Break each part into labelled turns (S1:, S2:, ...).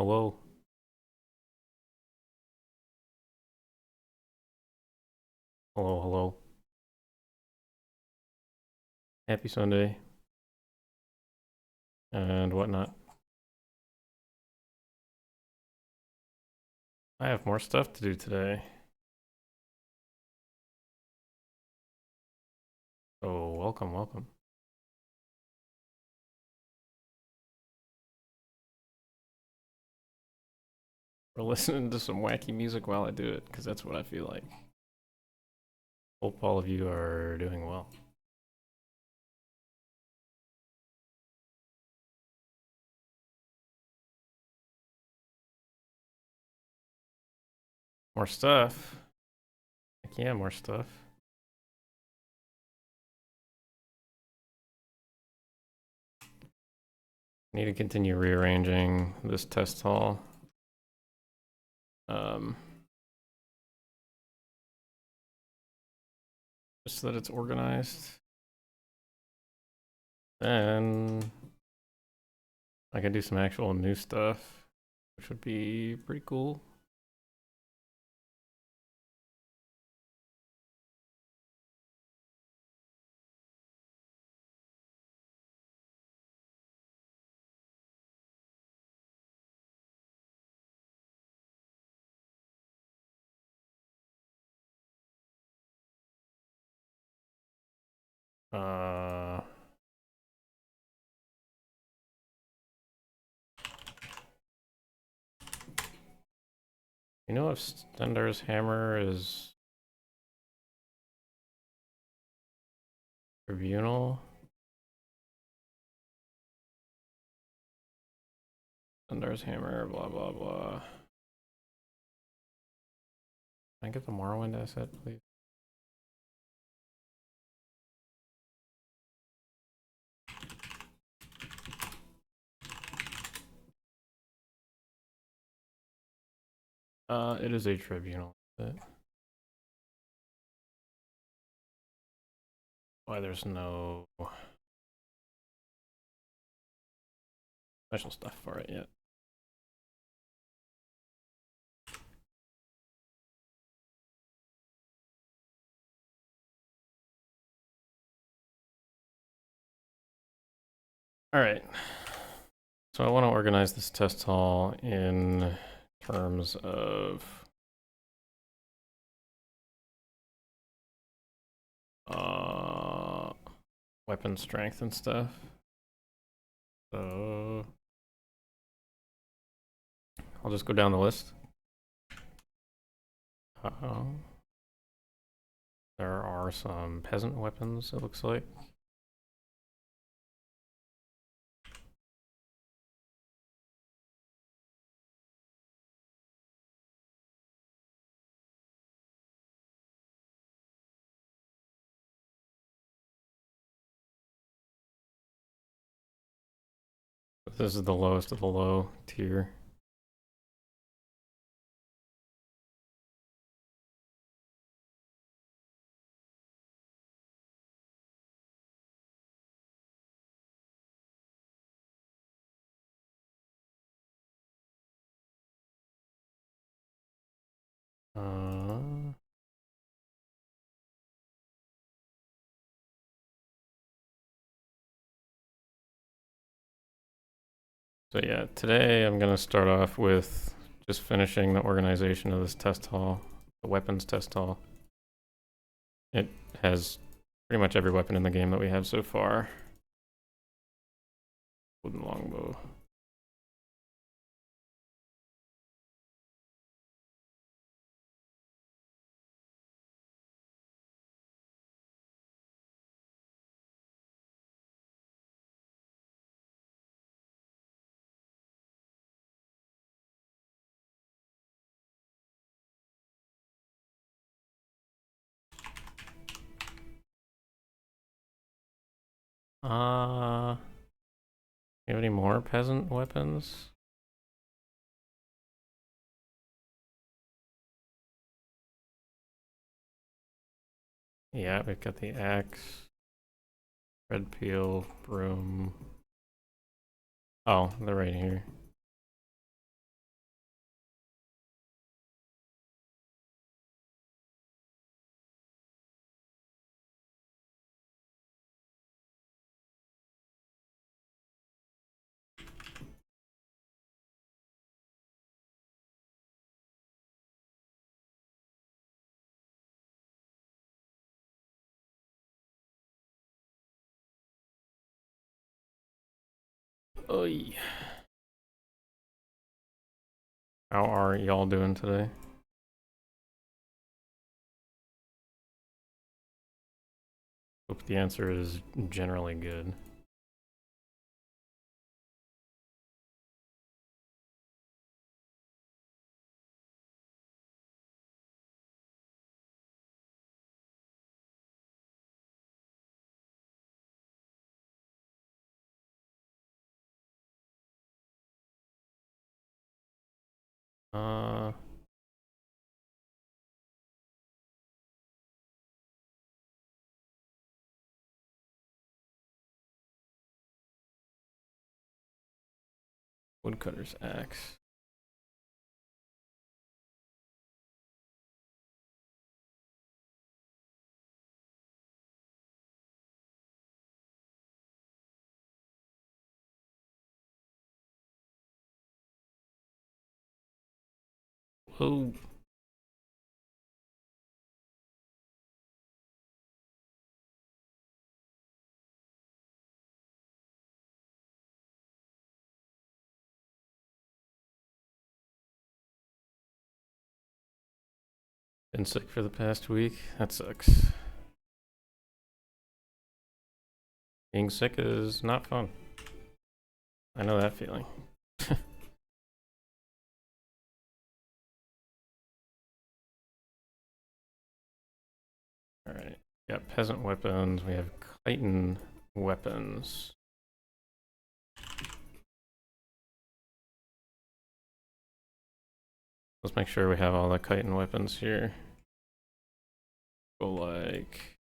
S1: Hello. Hello, hello. Happy Sunday and whatnot. I have more stuff to do today. So welcome, welcome. We're listening to some wacky music while I do it, because that's what I feel like. Hope all of you are doing well. More stuff. Heck yeah, more stuff. Need to continue rearranging this test hall. Just so that it's organized. Then I can do some actual new stuff, which would be pretty cool. You know if Stendar's hammer is tribunal? Stendar's hammer, blah blah blah. Can I get the Morrowind asset, please? It is a tribunal. Why there's no special stuff for it yet. All right. So I want to organize this test hall in terms of weapon strength and stuff. So I'll just go down the list. There are some peasant weapons, it looks like. This is the lowest of the low tier. So yeah, today I'm going to start off with just finishing the organization of this test hall, the weapons test hall. It has pretty much every weapon in the game that we have so far. Wooden longbow. You have any more peasant weapons? Yeah, we've got the axe, red peel, broom. Oh, they're right here. Oy. How are y'all doing today? Hope the answer is generally good. Uh, Woodcutter's axe. Whoa. Been sick for the past week. That sucks. Being sick is not fun. I know that feeling. Alright. We got peasant weapons. We have chitin weapons. Let's make sure we have all the chitin weapons here. Go like...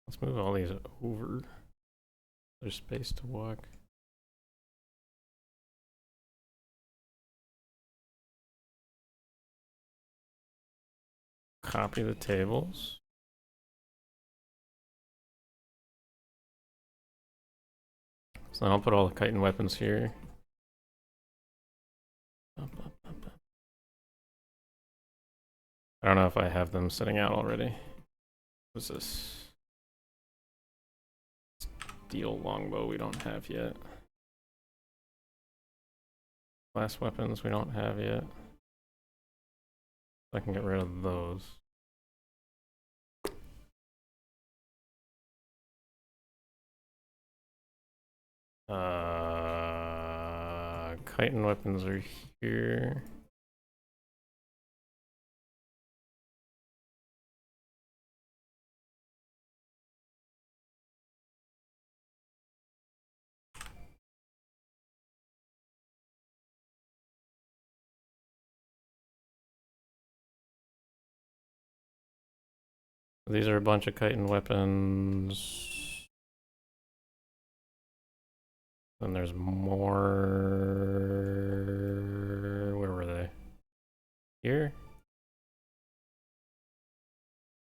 S1: Let's move all these over. There's space to walk. Copy the tables. So then I'll put all the chitin weapons here. I don't know if I have them sitting out already. What's this? Steel longbow we don't have yet. Glass weapons we don't have yet. I can get rid of those. Chitin weapons are here. These are a bunch of chitin weapons. Then there's more. Where were they? Here?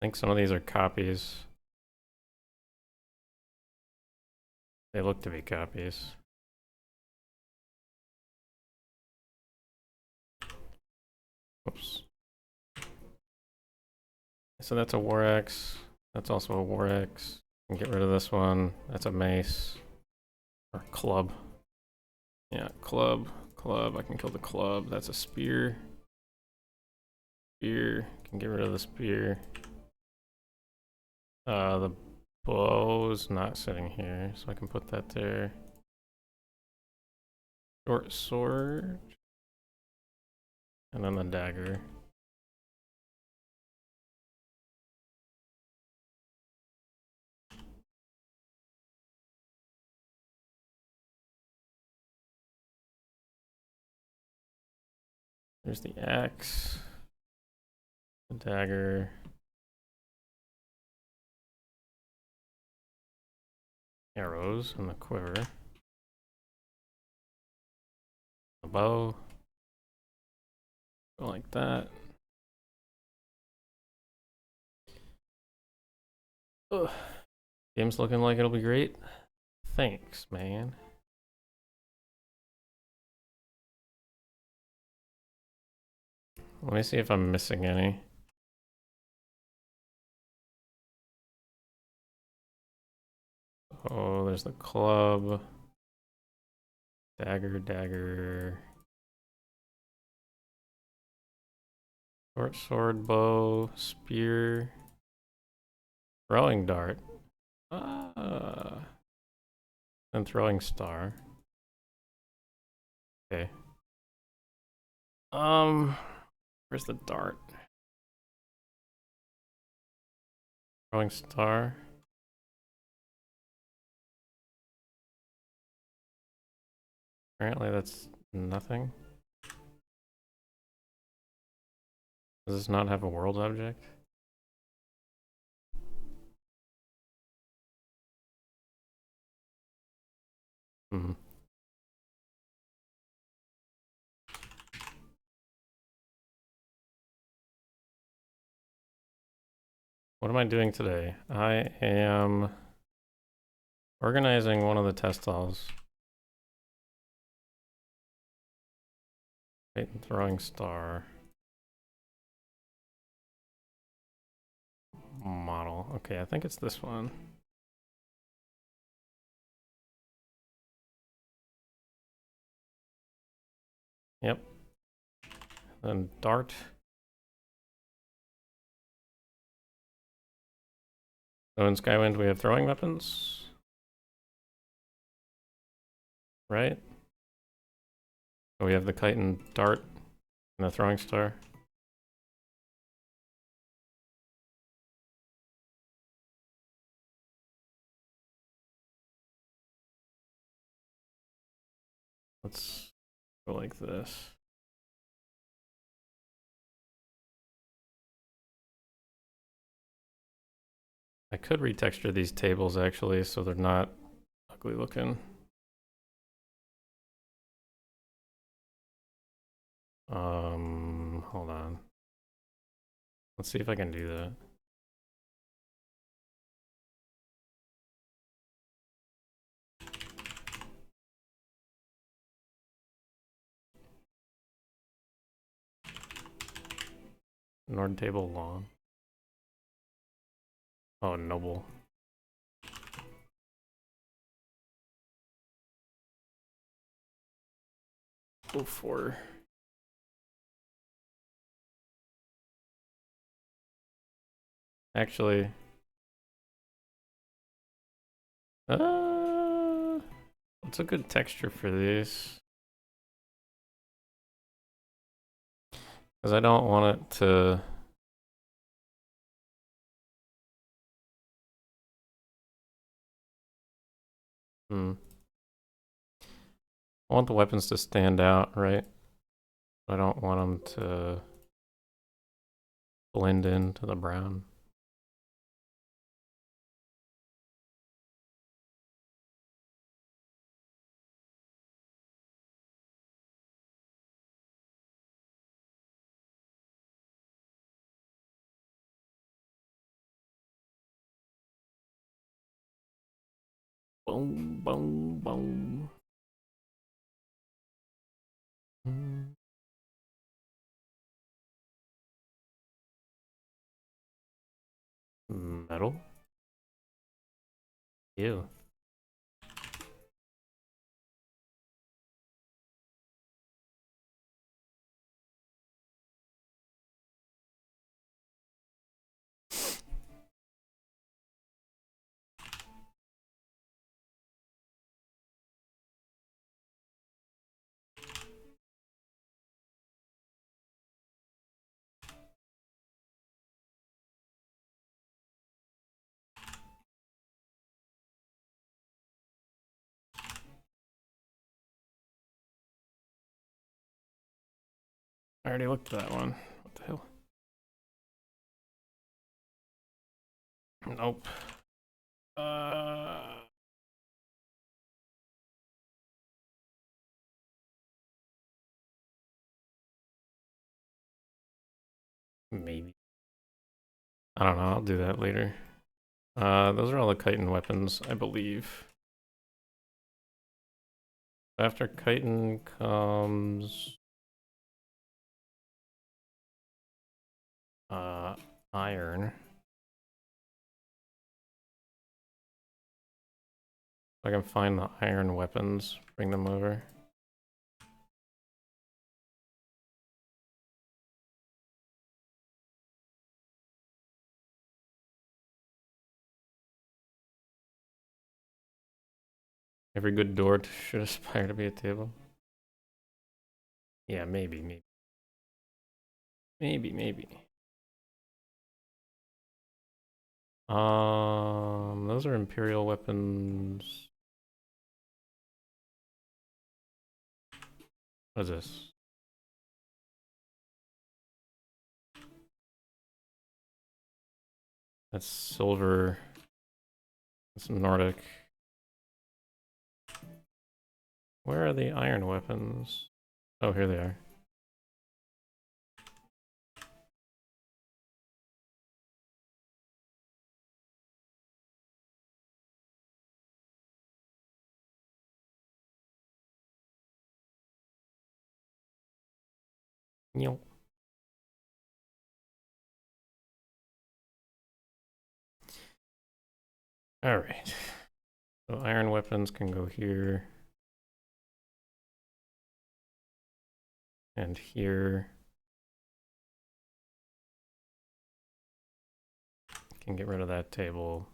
S1: I think some of these are copies. They look to be copies. Oops. So that's a war axe. That's also a war axe. Get rid of this one. That's a mace. Or club. Yeah, club. Club. I can kill the club. That's a spear. Spear. Can get rid of the spear. The bow's not sitting here, so I can put that there. Short sword. And then the dagger. There's the axe. The dagger. Arrows and the quiver. The bow. Go like that. Ugh. Game's looking like it'll be great. Thanks, man. Let me see if I'm missing any. Oh, there's the club. Dagger, dagger. Short sword, bow, spear. Throwing dart. And throwing star. Okay. Where's the dart? Throwing star. Apparently that's nothing. Does this not have a world object? Hmm. What am I doing today? I am organizing one of the test halls. Wait, throwing star. Model. Okay, I think it's this one. Yep. Then dart. So in Skywind we have throwing weapons. Right? So we have the kite and dart and the throwing star. Let's go like this. I could retexture these tables actually so they're not ugly looking. Hold on. Let's see if I can do that. Nord table long. Oh, noble. Go for. Actually, what's a good texture for these? Because I don't want it to. I want the weapons to stand out, right? I don't want them to blend into the brown. Boom, boom, boom. Metal? Ew. I already looked at that one. What the hell? Nope. Maybe. I don't know. I'll do that later. Those are all the chitin weapons, I believe. After chitin comes iron. I can find the iron weapons, bring them over. Every good door should aspire to be a table. Yeah, maybe. Maybe. Those are Imperial weapons. What is this? That's silver. That's Nordic. Where are the iron weapons? Oh, here they are. All right. So iron weapons can go here. And here. Can get rid of that table.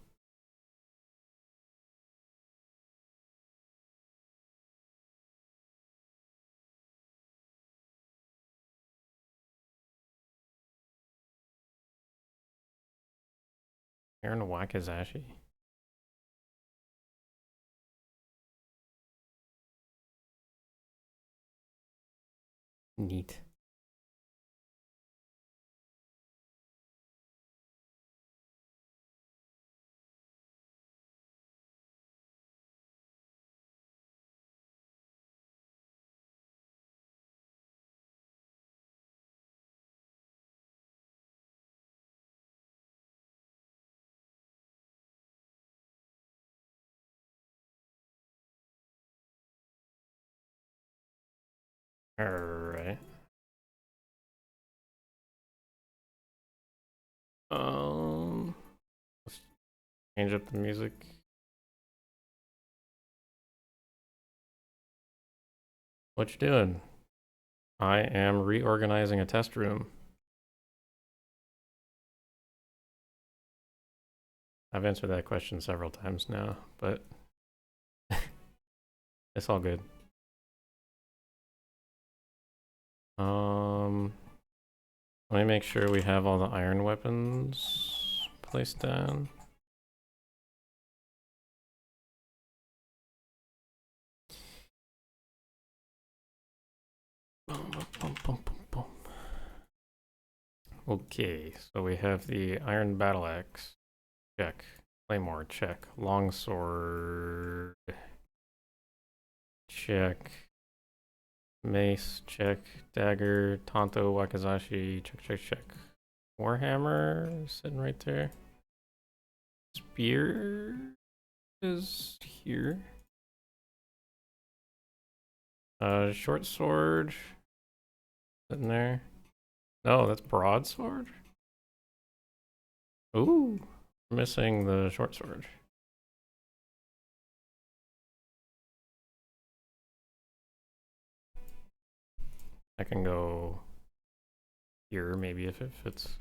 S1: Iron Wakizashi. Neat. Alright. Let's change up the music. What you doing? I am reorganizing a test room. I've answered that question several times now, but it's all good. Let me make sure we have all the iron weapons placed down. Okay, so we have the iron battle axe. Check. Claymore, check. Longsword. Check. Mace, check. Dagger, Tonto, Wakizashi, check. Warhammer, sitting right there. Spear is here. Short sword, sitting there. No, that's broadsword. Ooh, missing the short sword. I can go here, maybe, if it fits.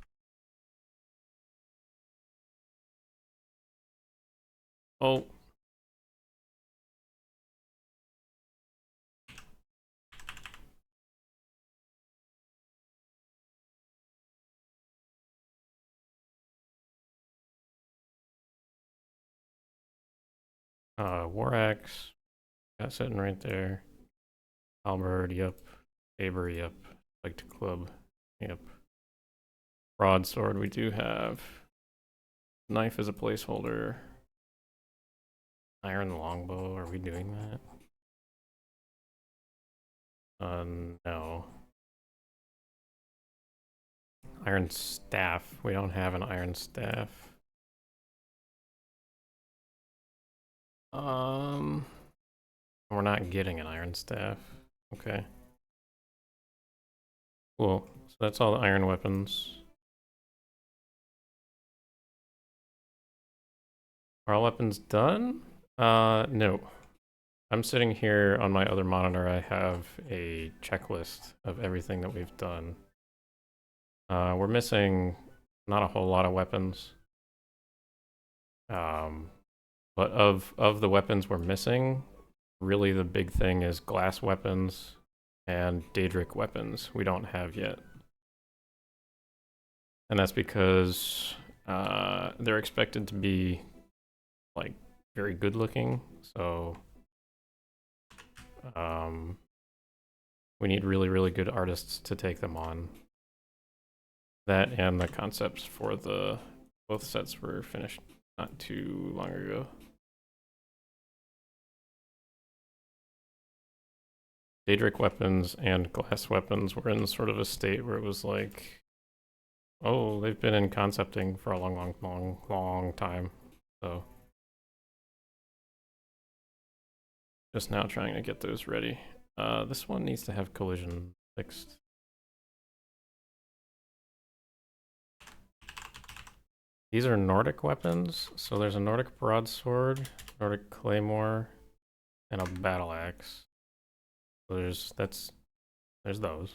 S1: Oh. War axe, got sitting right there. Halberd, yep. Saber, yep. Like to club, yep. Broadsword, we do have. Knife is a placeholder. Iron longbow, are we doing that? No. Iron staff, we don't have an iron staff. We're not getting an iron staff. Okay. Cool. So that's all the iron weapons. Are all weapons done? No. I'm sitting here on my other monitor. I have a checklist of everything that we've done. We're missing not a whole lot of weapons. But of the weapons we're missing, really the big thing is glass weapons and Daedric weapons we don't have yet. And that's because they're expected to be like very good looking, so we need really, really good artists to take them on. That and the concepts for the both sets were finished not too long ago. Daedric weapons and glass weapons were in sort of a state where it was like, oh, they've been in concepting for a long time. So just now trying to get those ready. This one needs to have collision fixed. These are Nordic weapons. So there's a Nordic broadsword, Nordic claymore, and a battle axe. So there's those.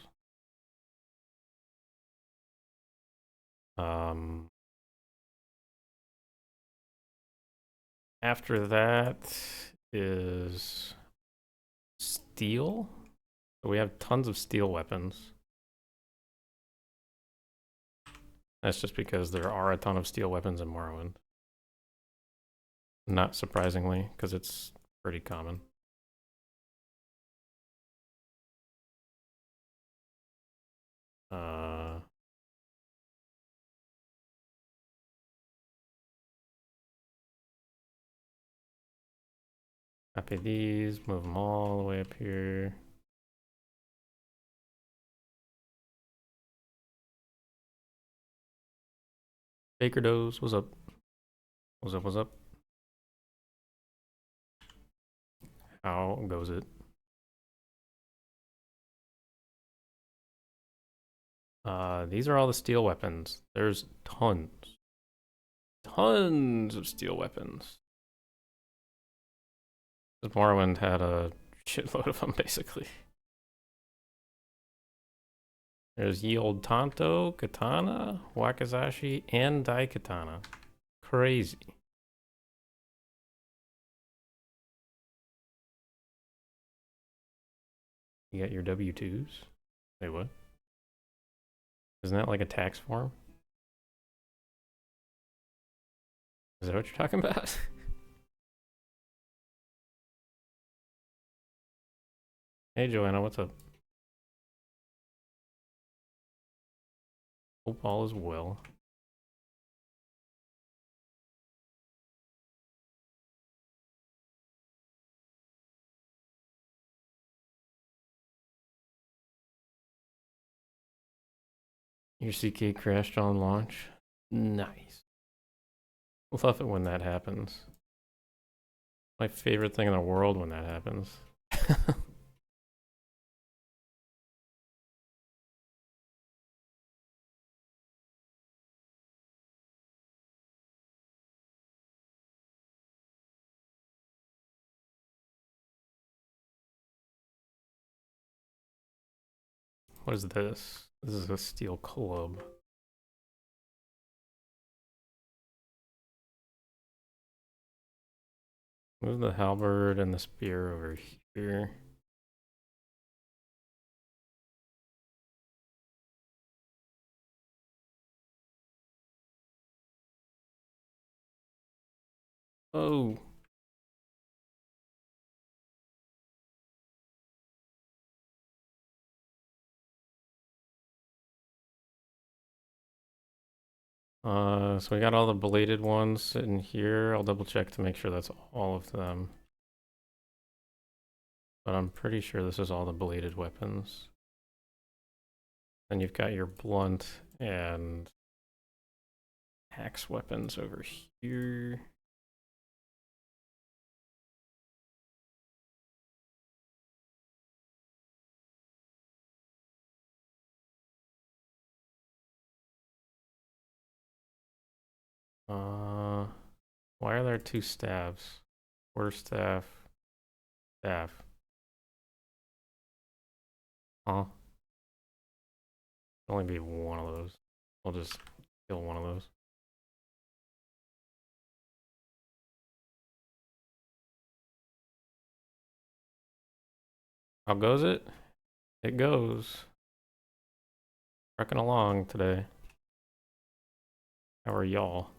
S1: After that is steel. So we have tons of steel weapons. That's just because there are a ton of steel weapons in Morrowind. Not surprisingly, because it's pretty common. Copy these, move them all the way up here. Baker Doughs, what's up? What's up, what's up? How goes it? These are all the steel weapons. There's tons. Tons of steel weapons. Morrowind had a shitload of them, basically. There's Ye Old Tanto, Katana, Wakizashi, and Daikatana. Crazy. You got your W-2s? Wait, what? Isn't that like a tax form? Is that what you're talking about? Hey, Joanna, what's up? Hope all is well. Your CK crashed on launch? Nice. Love it when that happens. My favorite thing in the world when that happens. What is this? This is a steel club. Move the halberd and the spear over here. Oh. So we got all the bladed ones sitting here. I'll double check to make sure that's all of them. But I'm pretty sure this is all the bladed weapons. Then you've got your blunt and axe weapons over here. Why are there two staves? Quarterstaff. Staff. Huh? Only be one of those. I'll just kill one of those. How goes it? It goes. Trucking along today. How are y'all?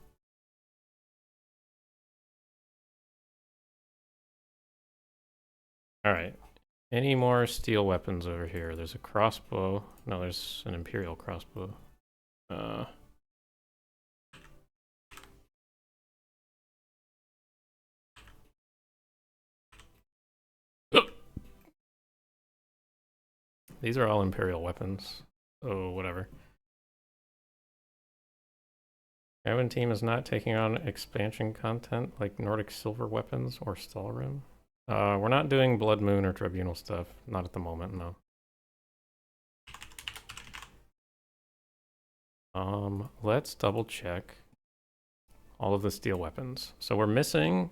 S1: Alright. Any more steel weapons over here? There's a crossbow. No, there's an Imperial crossbow. These are all Imperial weapons. Oh, whatever. Skywind team is not taking on expansion content like Nordic Silver weapons or Stalrim. We're not doing Blood Moon or Tribunal stuff. Not at the moment, no. Let's double check all of the steel weapons. So we're missing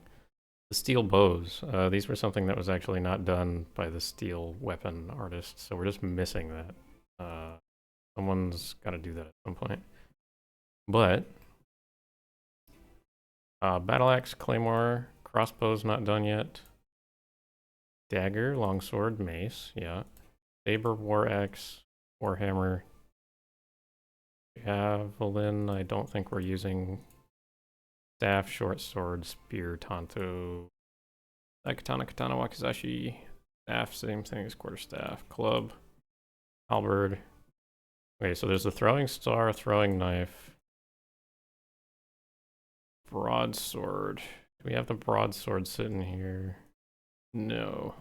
S1: the steel bows. These were something that was actually not done by the steel weapon artist, so we're just missing that. Someone's got to do that at some point. But battle axe, claymore, crossbow's not done yet. Dagger, longsword, mace, yeah. Saber, war axe, warhammer. Javelin, I don't think we're using. Staff, short sword, spear, tanto. Katana, wakizashi. Staff, same thing as quarterstaff. Club, halberd. Okay, so there's the throwing star, throwing knife. Broadsword. Do we have the broadsword sitting here? No.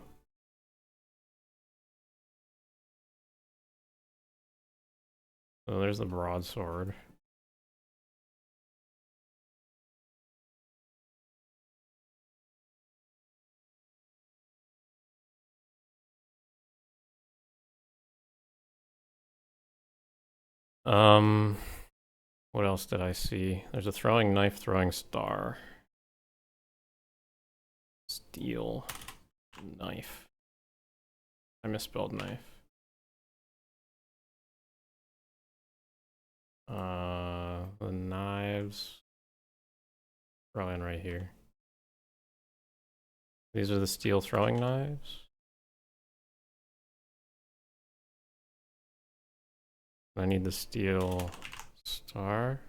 S1: So there's the broadsword. What else did I see? There's a throwing knife, throwing star. Steel knife. I misspelled knife. The knives. Throw in right here. These are the steel throwing knives. I need the steel star.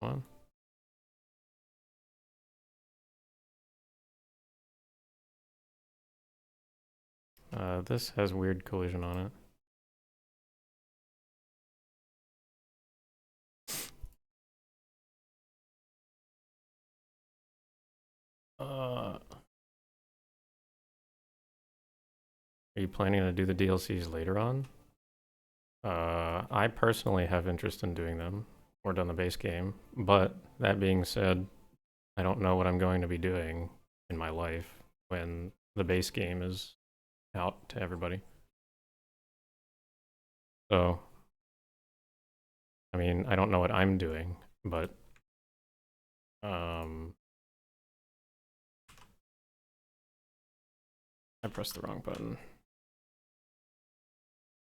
S1: Come on. This has weird collision on it. Are you planning to do the DLCs later on? I personally have interest in doing them, or done the base game, but that being said, I don't know what I'm going to be doing in my life when the base game is out to everybody. So, I mean, I don't know what I'm doing, but I pressed the wrong button.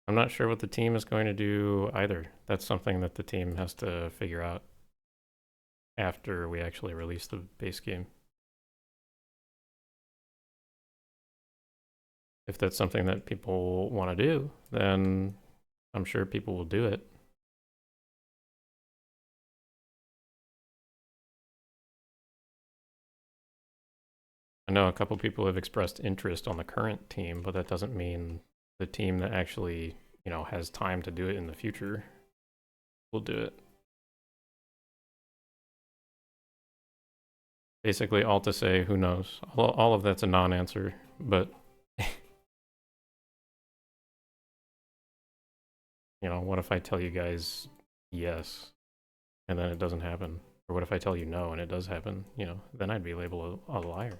S1: I'm not sure what the team is going to do either. That's something that the team has to figure out after we actually release the base game. If that's something that people want to do, then I'm sure people will do it. I know a couple people have expressed interest on the current team, but that doesn't mean the team that actually, has time to do it in the future will do it. Basically, all to say, who knows? All of that's a non-answer, but what if I tell you guys yes, and then it doesn't happen? Or what if I tell you no and it does happen? Then I'd be labeled a liar.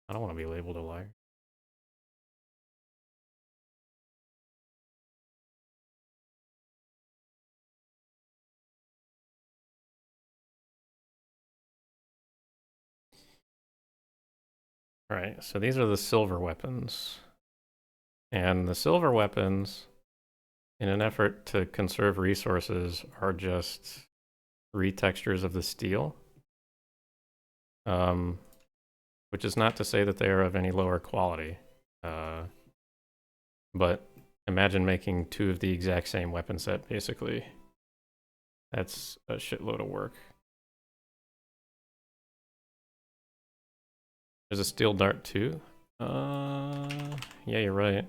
S1: I don't want to be labeled a liar. Alright, so these are the silver weapons. And the silver weapons, in an effort to conserve resources, are just retextures of the steel. Which is not to say that they are of any lower quality. But imagine making two of the exact same weapon set, basically. That's a shitload of work. There's a steel dart too. Yeah, you're right.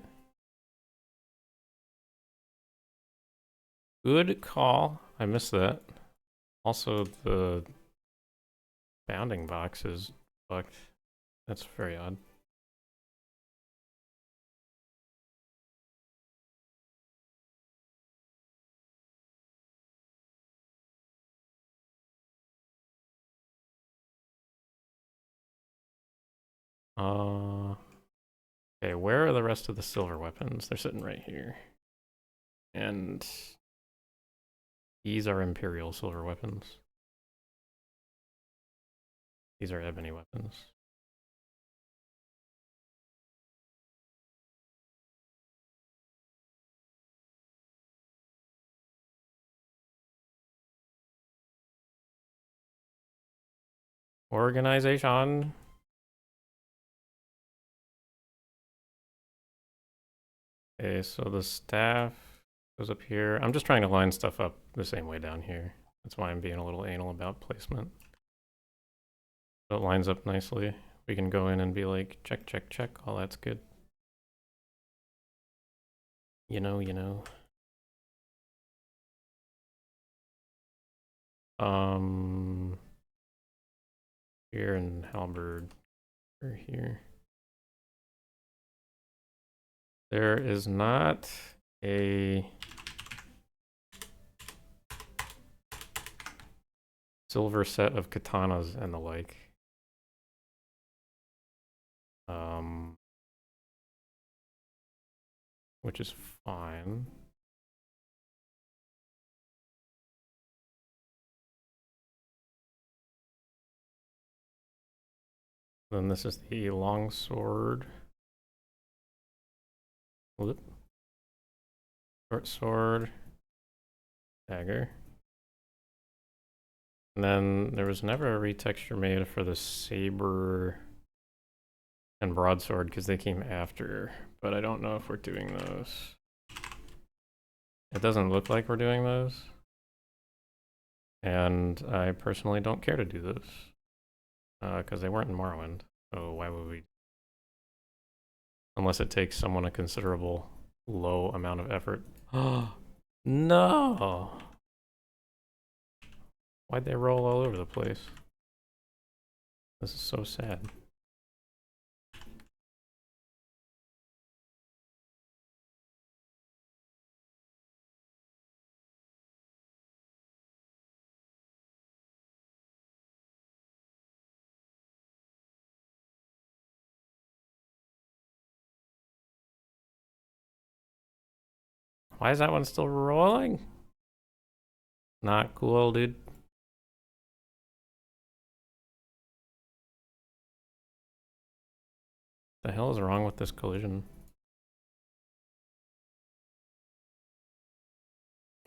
S1: Good call. I missed that. Also, the bounding box is fucked. That's very odd. Okay, where are the rest of the silver weapons? They're sitting right here. And these are Imperial silver weapons. These are ebony weapons. Organization. Okay, so the staff goes up here. I'm just trying to line stuff up the same way down here. That's why I'm being a little anal about placement. So it lines up nicely. We can go in and be like, check, check, check. All that's good. You know, you know. Here and halberd are here. There is not a silver set of katanas and the like. Which is fine. Then this is the longsword. Whoop. Short sword. Dagger. And then there was never a retexture made for the saber and broadsword because they came after, but I don't know if we're doing those. It doesn't look like we're doing those. And I personally don't care to do those. Because they weren't in Morrowind, so why would we? Unless it takes someone a considerable low amount of effort. Oh, no! Why'd they roll all over the place? This is so sad. Why is that one still rolling? Not cool, dude. The hell is wrong with this collision?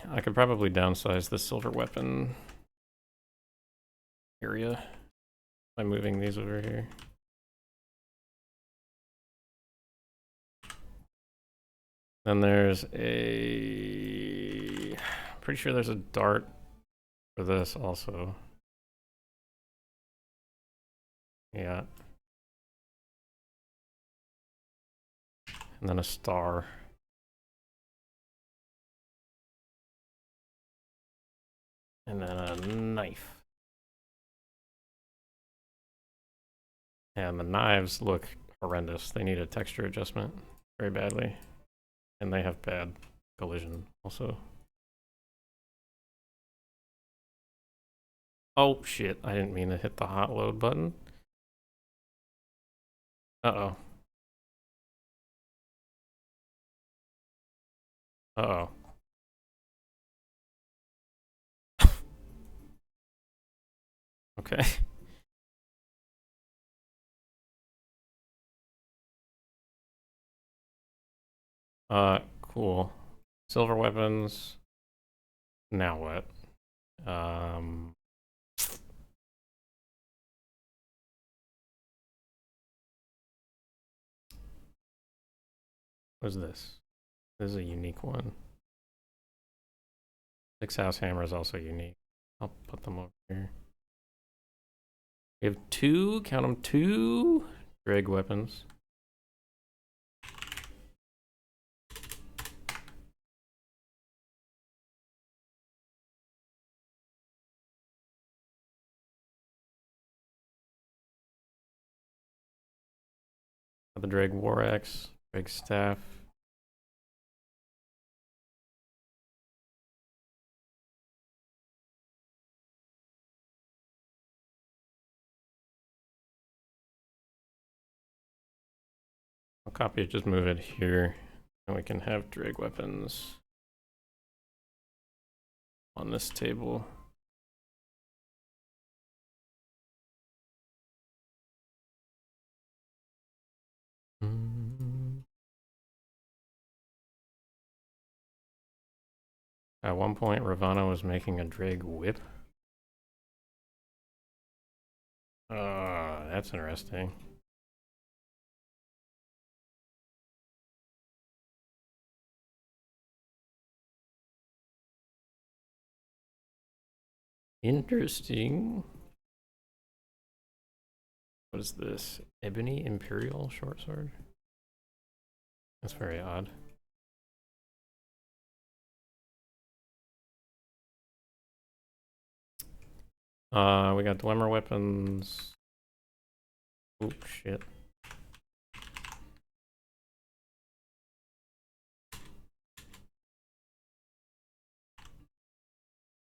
S1: I could probably downsize the silver weapon area by moving these over here. Then there's a... pretty sure there's a dart for this also. Yeah. And then a star. And then a knife. And the knives look horrendous. They need a texture adjustment very badly. And they have bad collision also. Oh shit, I didn't mean to hit the hot load button. Uh-oh. Uh-oh. Okay. Cool. Silver weapons. Now what? What is this? This is a unique one. 6-house hammer is also unique. I'll put them over here. We have two, count them, two drag weapons. The drag war axe, drag staff. I'll copy it, just move it here, and we can have drag weapons on this table. At one point, Ravana was making a drag whip. That's interesting. Interesting. What is this? Ebony Imperial short sword? That's very odd. We got Dwemer weapons. Oop, shit.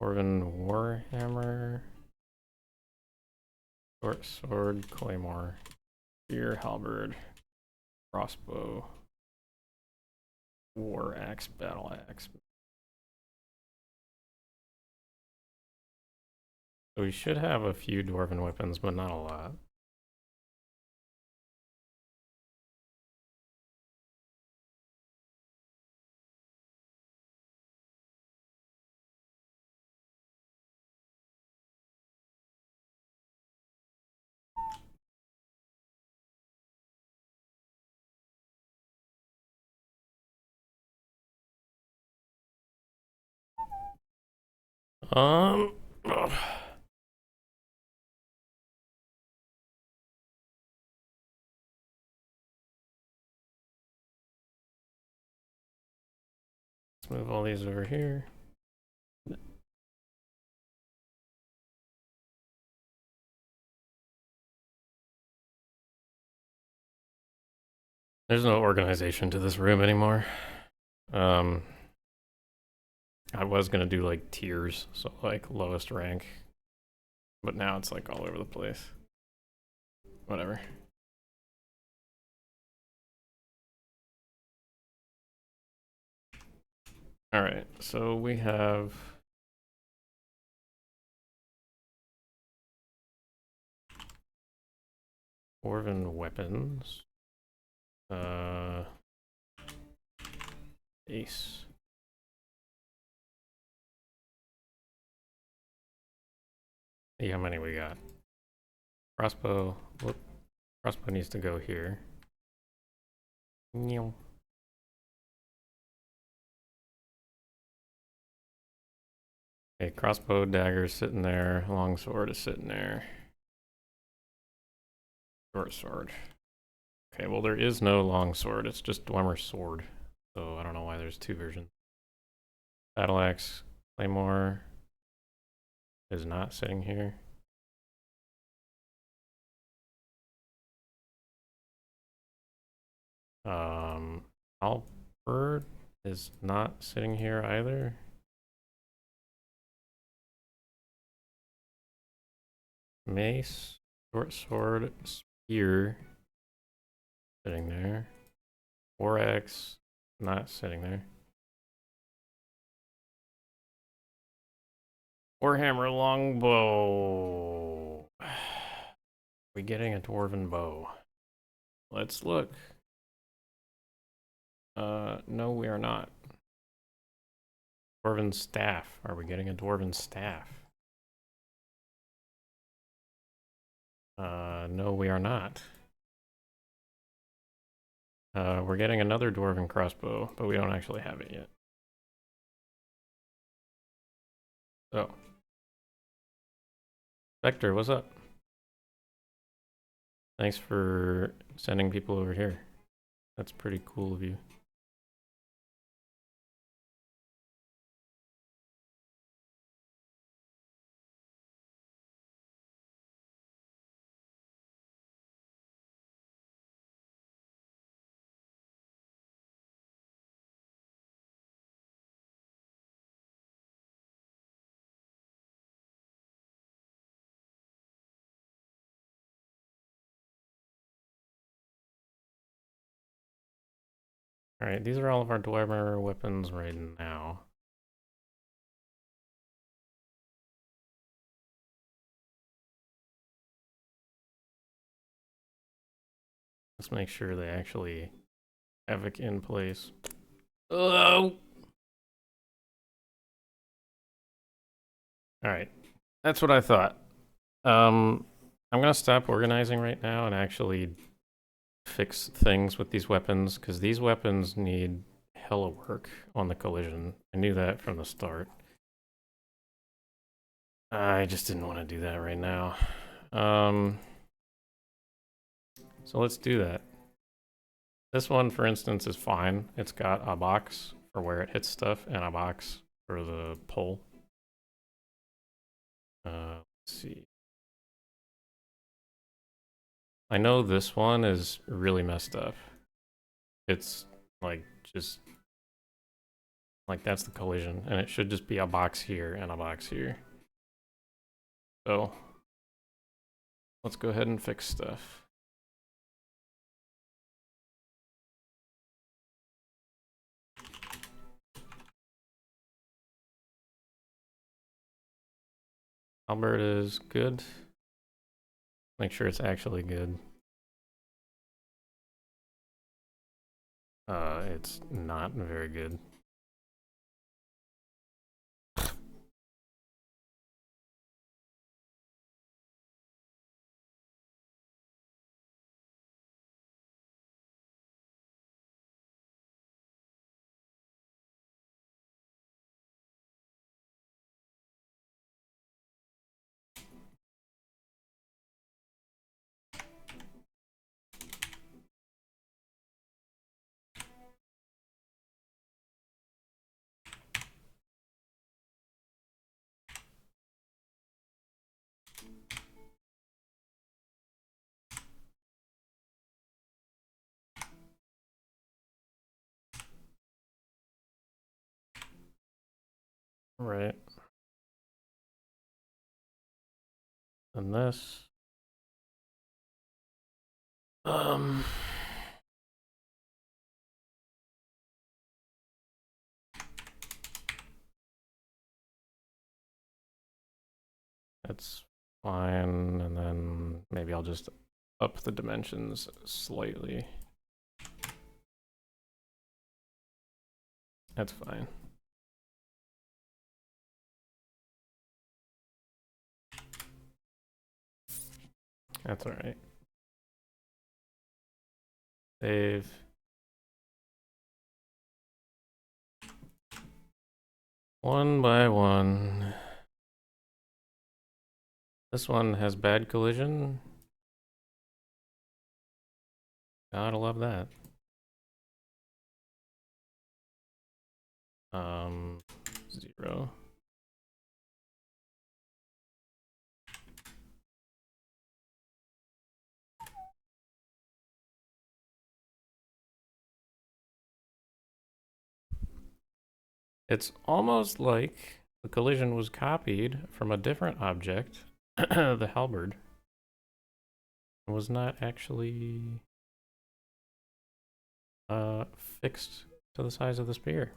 S1: Dwarven Warhammer. Short sword, claymore. Spear, halberd. Crossbow. War axe, battle axe. So we should have a few dwarven weapons, but not a lot. Ugh. Let's move all these over here. There's no organization to this room anymore. I was gonna do like tiers, so like lowest rank, but now it's like all over the place. Whatever. All right, so we have Dwarven weapons. Ace. See how many we got. Crossbow. Whoop. Crossbow needs to go here. Okay, crossbow, dagger sitting there. Longsword is sitting there. Short sword. Okay, well there is no longsword. It's just Dwemer's sword. So I don't know why there's two versions. Battle axe, claymore is not sitting here. Halberd is not sitting here either. Mace, short sword, spear, sitting there. War axe, not sitting there. Warhammer longbow. We getting a dwarven bow? Let's look. No, we are not. Dwarven staff. Are we getting a dwarven staff? No, we are not. We're getting another dwarven crossbow, but we don't actually have it yet. So, Vector, what's up? Thanks for sending people over here. That's pretty cool of you. Alright, these are all of our dwemer weapons right now. Let's make sure they actually have it in place. Oh! Alright, that's what I thought. I'm gonna stop organizing right now and actually fix things with these weapons, because these weapons need hella work on the collision. I knew that from the start. I just didn't want to do that right now. So let's do that. This one, for instance, is fine. It's got a box for where it hits stuff and a box for the pull. Let's see. I know this one is really messed up. It's like just like that's the collision, and it should just be a box here and a box here. So let's go ahead and fix stuff. Albert is good. Make sure it's actually good. It's not very good. Right. And this. That's fine, and then maybe I'll just up the dimensions slightly. That's fine. That's alright. Save. One by one. This one has bad collision. Gotta love that. 0. It's almost like the collision was copied from a different object, the halberd. It was not actually fixed to the size of the spear.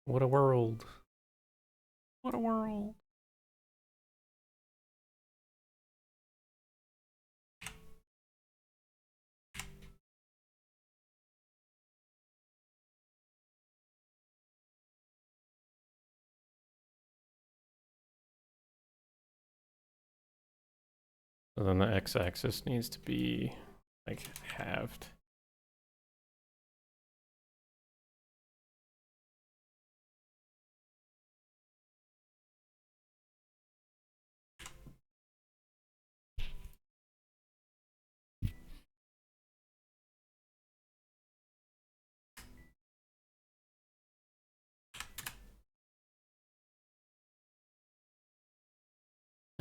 S1: What a world. What a world. So then the x-axis needs to be like halved.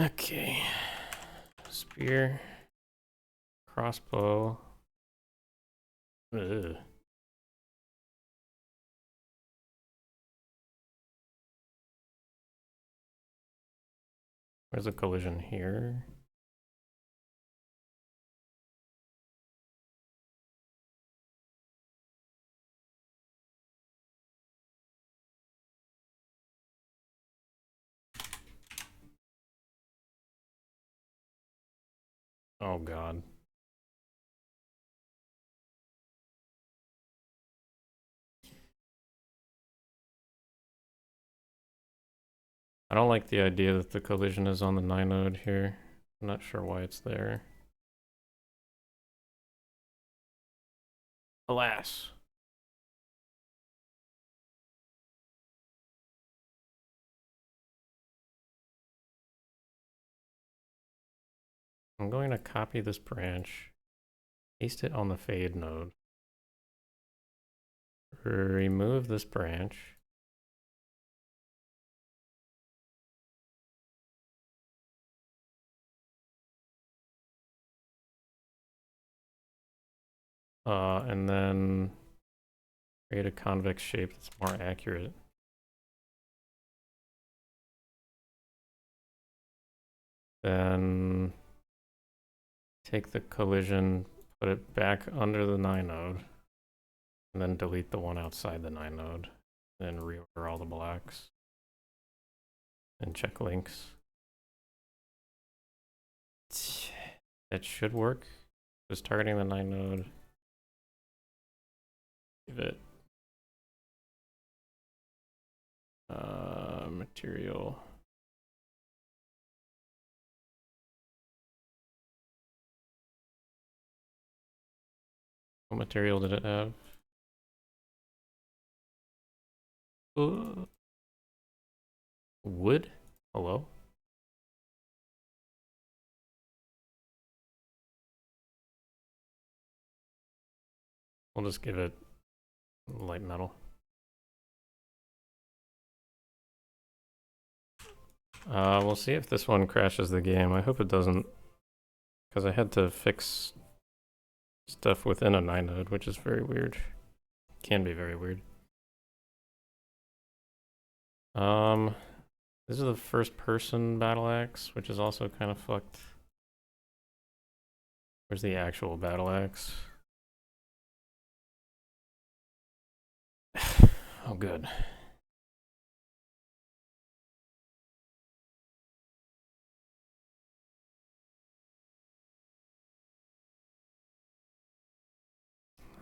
S1: Okay. Spear. Crossbow. Ugh. Where's the collision here? Oh god. I don't like the idea that the collision is on the 9 node here. I'm not sure why it's there. Alas. I'm going to copy this branch, paste it on the fade node, remove this branch, and then create a convex shape that's more accurate. Then take the collision, put it back under the 9 node, and then delete the one outside the 9 node. Then reorder all the blocks and check links. That should work. Just targeting the 9 node. Give it material. What material did it have? Wood? Hello? We'll just give it light metal. We'll see if this one crashes the game. I hope it doesn't, because I had to fix stuff within a 9 node, which is very weird. Can be very weird. This is the first person battle axe, which is also kind of fucked. Where's the actual battle axe? Oh, good.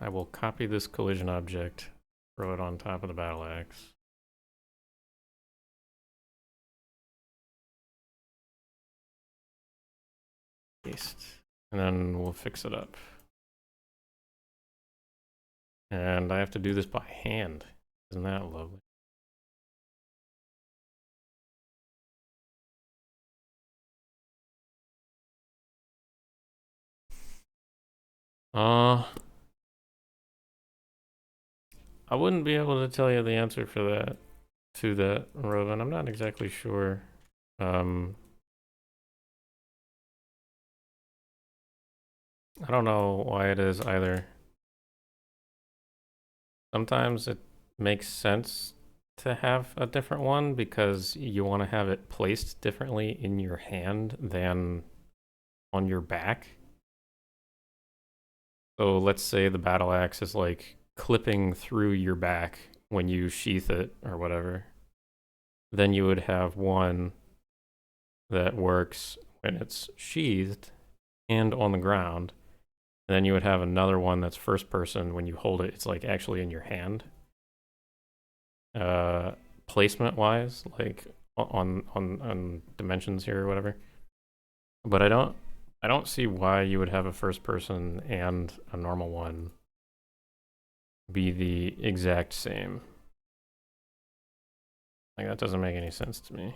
S1: I will copy this collision object, throw it on top of the battle axe. Paste. And then we'll fix it up. And I have to do this by hand. Isn't that lovely? I wouldn't be able to tell you the answer for that, to that, Rovan. I'm not exactly sure. I don't know why it is either. Sometimes it makes sense to have a different one because you want to have it placed differently in your hand than on your back. So let's say the battle axe is like clipping through your back when you sheath it or whatever. Then you would have one that works when it's sheathed and on the ground. And then you would have another one that's first person when you hold it. It's like actually in your hand. Placement wise, like on dimensions here or whatever. But I don't I don't see why you would have a first person and a normal one be the exact same. Like, that doesn't make any sense to me.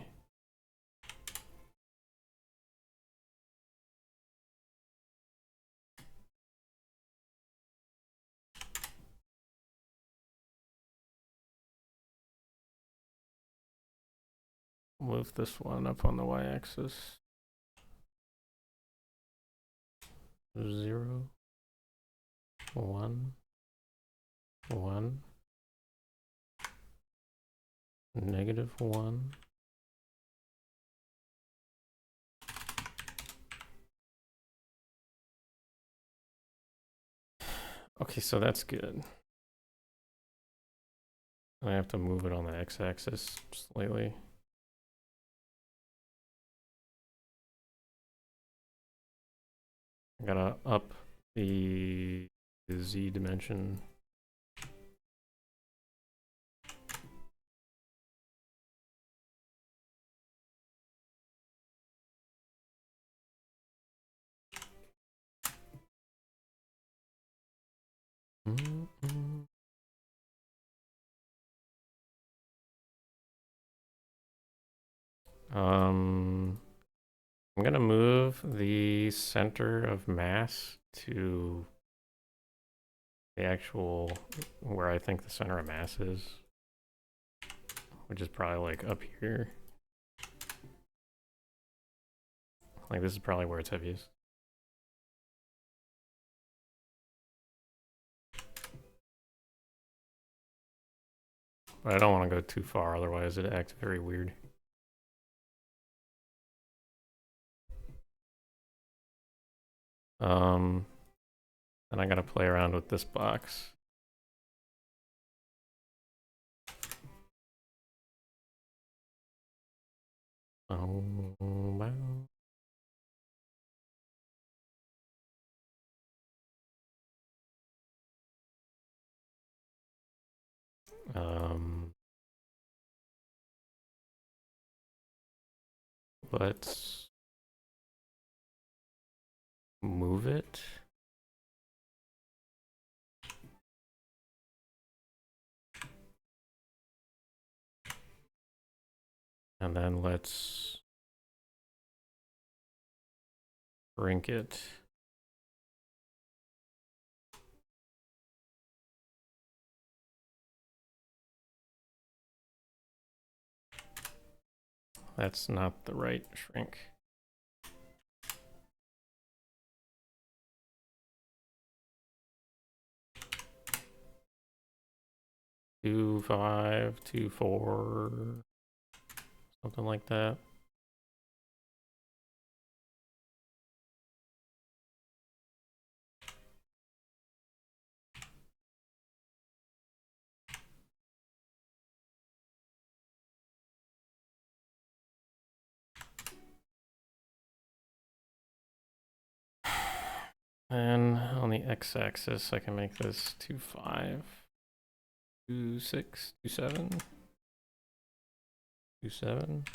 S1: Move this one up on the y-axis. 0, 1, 1, -1. Okay, so that's good. I have to move it on the x-axis slightly. I gotta up the z dimension. I'm gonna move the center of mass to the actual where I think the center of mass is, which is probably like up here. Like, this is probably where it's heaviest. But I don't want to go too far, otherwise it acts very weird. Then I gotta play around with this box. Oh, wow. Let's move it. And then let's shrink it. That's not the right shrink. Two, 5, 2, 4, something like that. And on the x-axis, I can make this 2, 5, 2, 6, 2, 7, 2, 7.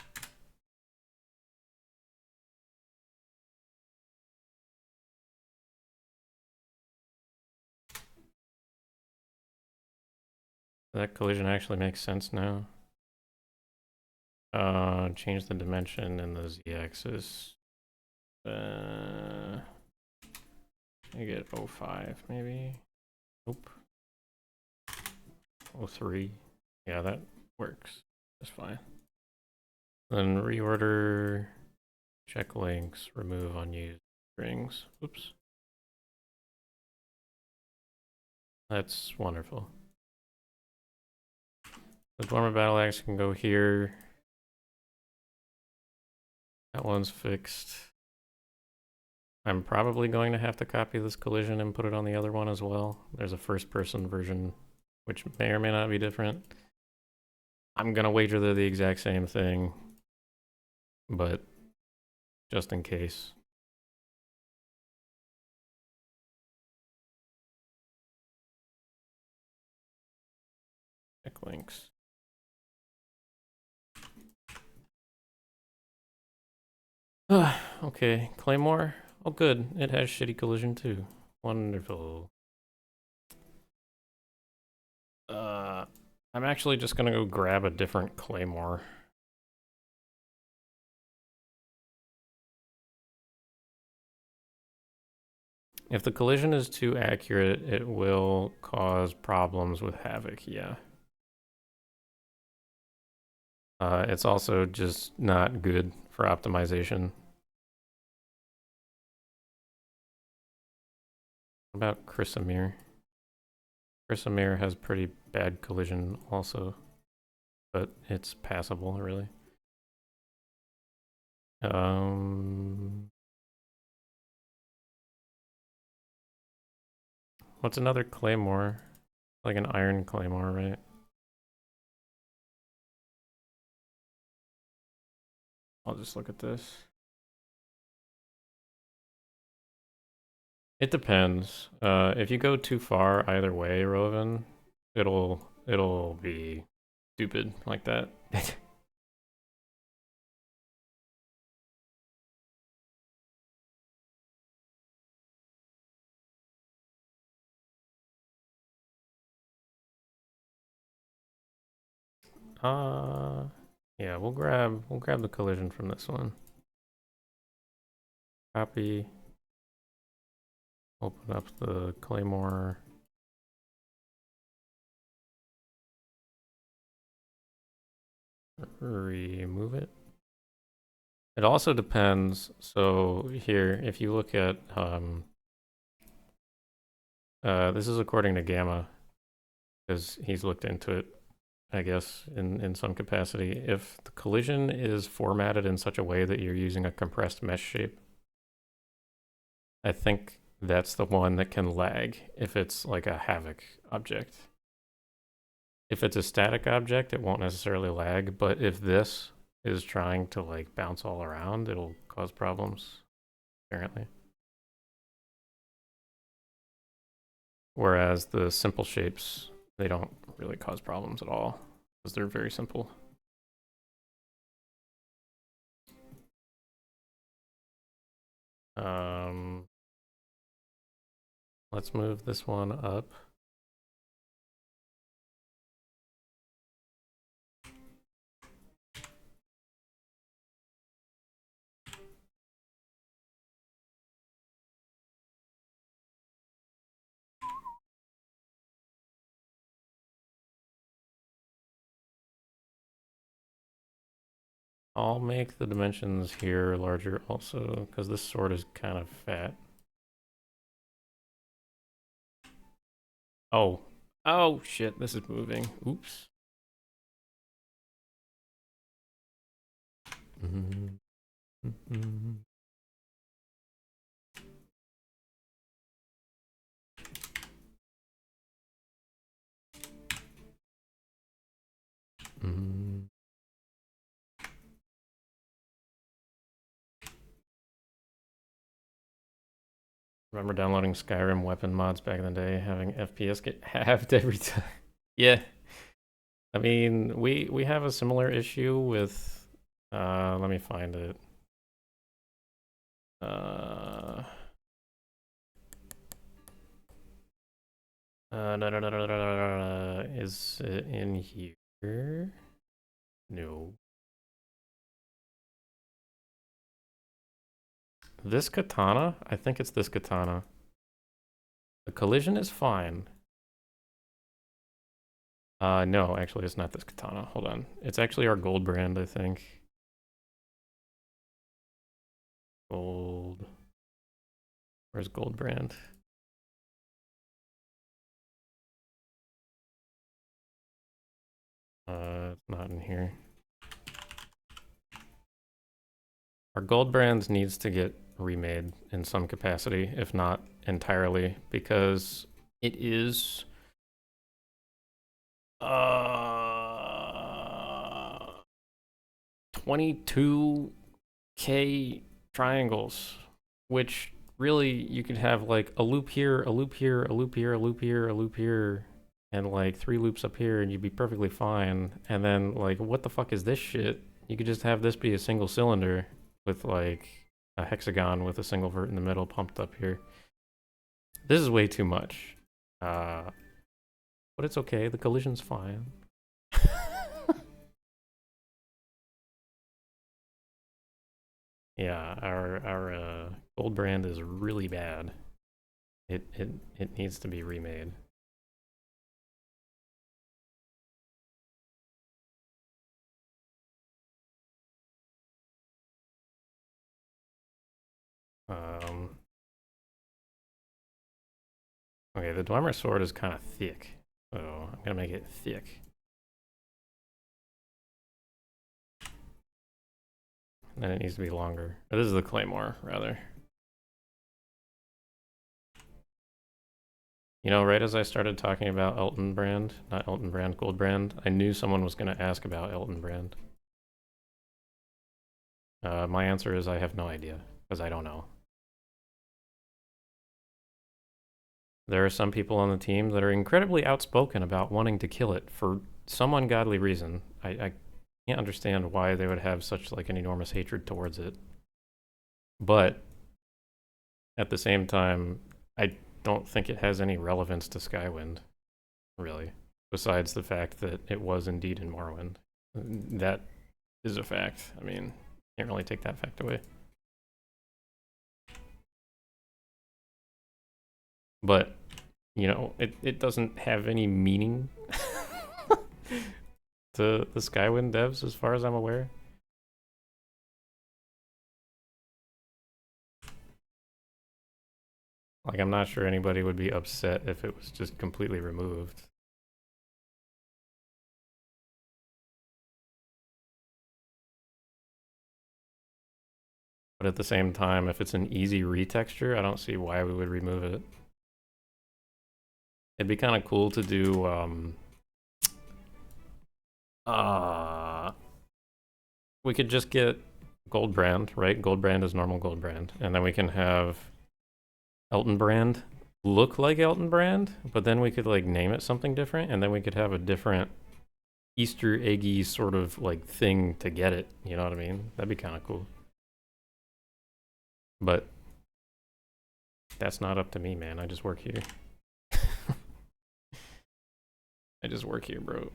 S1: That collision actually makes sense now. Change the dimension in the z-axis. I get 05 maybe. Nope. 03. Yeah, that works. That's fine. Then reorder, check links, remove unused strings. Oops. That's wonderful. The Dwarmer Battle Axe can go here. That one's fixed. I'm probably going to have to copy this collision and put it on the other one as well. There's a first-person version, which may or may not be different. I'm gonna wager they're the exact same thing, but just in case. Check links. Okay, Claymore. Oh good, it has shitty collision too. Wonderful. I'm actually just gonna go grab a different claymore. If the collision is too accurate, it will cause problems with Havoc, yeah. It's also just not good for optimization. What about Chrysamere? Chrysamere has pretty bad collision also, but it's passable, really. What's another claymore? Like an iron claymore, right? I'll just look at this. It depends. If you go too far either way, Rovan, it'll be stupid like that. Yeah, we'll grab the collision from this one. Copy. Open up the claymore. Remove it. It also depends. So here, if you look at this is according to Gamma, because he's looked into it, I guess, in some capacity. If the collision is formatted in such a way that you're using a compressed mesh shape, I think that's the one that can lag if it's like a Havoc object. If it's a static object, it won't necessarily lag, but if this is trying to like bounce all around, it'll cause problems, apparently. Whereas the simple shapes, they don't really cause problems at all, because they're very simple. Let's move this one up. I'll make the dimensions here larger also, because this sword is kind of fat. Oh. Oh, shit, this is moving. Oops. Remember downloading Skyrim weapon mods back in the day, having FPS get halved every time. Yeah. I mean, we have a similar issue with let me find it. Is it in here? No. This katana? I think it's this katana. The collision is fine. No, actually it's not this katana. Hold on. It's actually our gold brand, I think. Gold. Where's gold brand? It's not in here. Our gold brand needs to get remade in some capacity, if not entirely, because it is 22k triangles, which really you could have like a loop here, a loop here, a loop here, a loop here, a loop here, and like 3 loops up here, and you'd be perfectly fine. And then like, what the fuck is this shit? You could just have this be a single cylinder with like a hexagon with a single vert in the middle pumped up here. This is way too much. But it's okay, the collision's fine. Yeah, our gold brand is really bad. It needs to be remade. Okay, the Dwemer sword is kind of thick, so I'm gonna make it thick. And it needs to be longer. This is the claymore, rather. You know, right as I started talking about Elton Brand, not Elton Brand, Gold Brand, I knew someone was going to ask about Elton Brand. My answer is I have no idea, because I don't know. There are some people on the team that are incredibly outspoken about wanting to kill it for some ungodly reason. I can't understand why they would have such like an enormous hatred towards it. But at the same time, I don't think it has any relevance to Skywind, really, besides the fact that it was indeed in Morrowind. That is a fact. I mean, can't really take that fact away. But, you know, it doesn't have any meaning to the Skywind devs as far as I'm aware. Like, I'm not sure anybody would be upset if it was just completely removed. But at the same time, if it's an easy retexture, I don't see why we would remove it. It'd be kind of cool to do, we could just get Gold Brand, right? Gold Brand is normal Gold Brand. And then we can have Elton Brand look like Elton Brand, but then we could like name it something different, and then we could have a different Easter eggy sort of like thing to get it. You know what I mean? That'd be kind of cool. But that's not up to me, man. I just work here. I just work here, bro.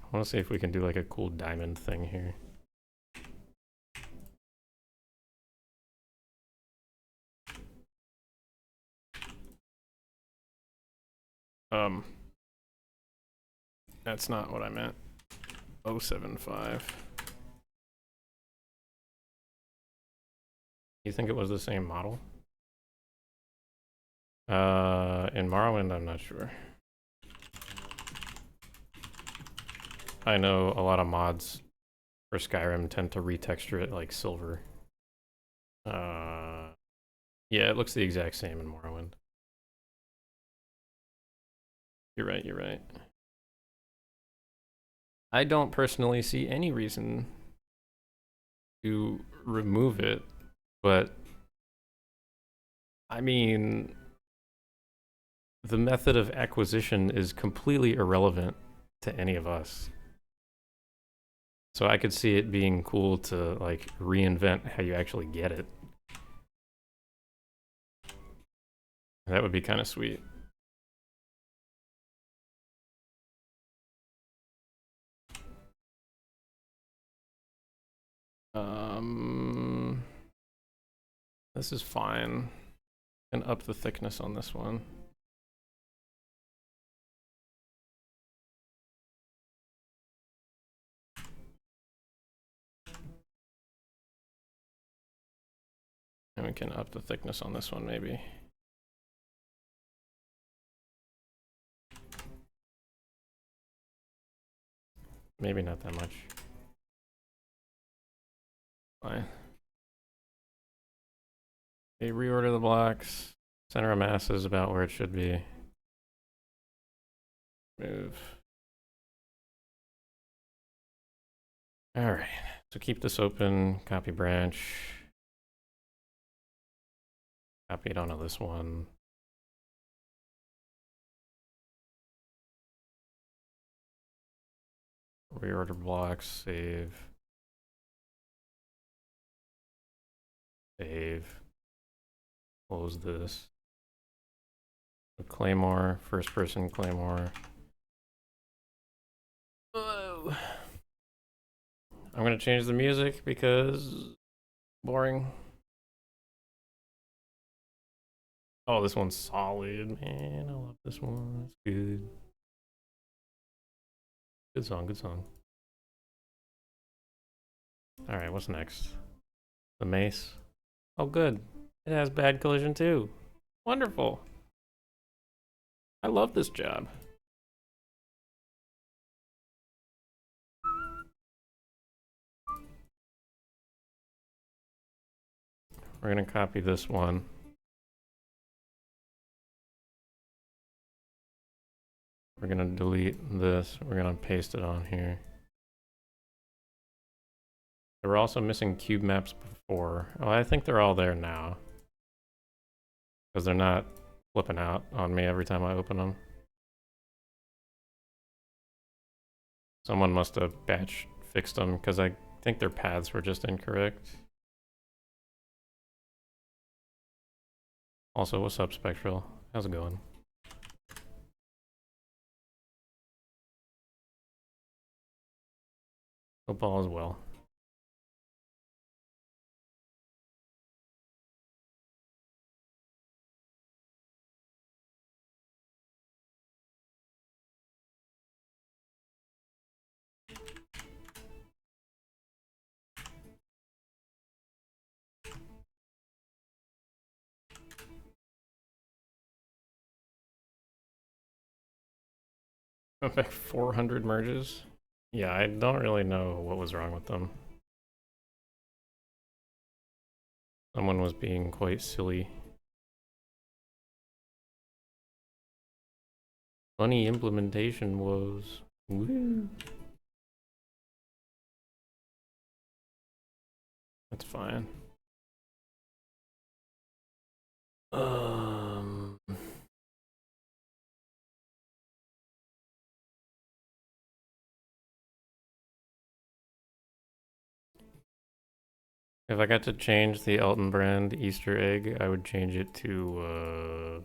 S1: I want to see if we can do like a cool diamond thing here. That's not what I meant. 075. You think it was the same model? In Morrowind, I'm not sure. I know a lot of mods for Skyrim tend to retexture it like silver. Yeah, it looks the exact same in Morrowind. You're right, you're right. I don't personally see any reason to remove it, but I mean, the method of acquisition is completely irrelevant to any of us. So I could see it being cool to like reinvent how you actually get it. That would be kind of sweet. This is fine. And up the thickness on this one. And we can up the thickness on this one, maybe. Maybe not that much. Fine. Okay, reorder the blocks. Center of mass is about where it should be. Move. All right, so keep this open, copy branch. Copy it onto this one. Reorder blocks, save. Save. Close this. Claymore, first person Claymore. Whoa. I'm gonna change the music because boring. Oh, this one's solid, man. I love this one. It's good. Good song, good song. Alright, what's next? The mace. Oh, good. It has bad collision too. Wonderful. I love this job. We're gonna copy this one. We're gonna delete this. We're gonna paste it on here. There were also missing cube maps before. Oh, I think they're all there now. Because they're not flipping out on me every time I open them. Someone must have batch fixed them because I think their paths were just incorrect. Also, what's up, Spectral? How's it going? Hope all is well. Back 400 merges? Yeah, I don't really know what was wrong with them. Someone was being quite silly. Funny implementation woes. Woo. That's fine. If I got to change the Elton Brand Easter egg, I would change it to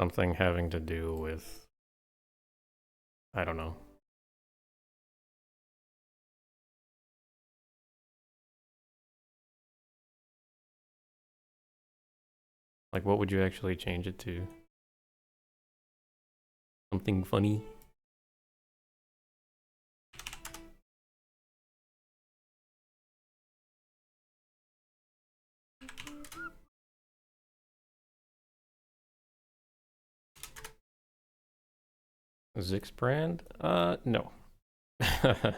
S1: something having to do with, I don't know. Like, what would you actually change it to? Something funny? Zix brand? No. How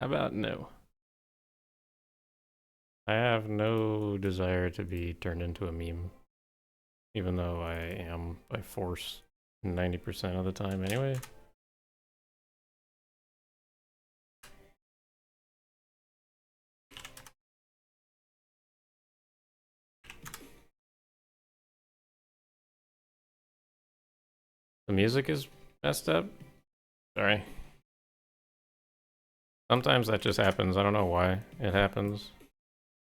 S1: about no? I have no desire to be turned into a meme. Even though I am by force 90% of the time anyway. The music is messed up? Sorry. Sometimes that just happens. I don't know why it happens.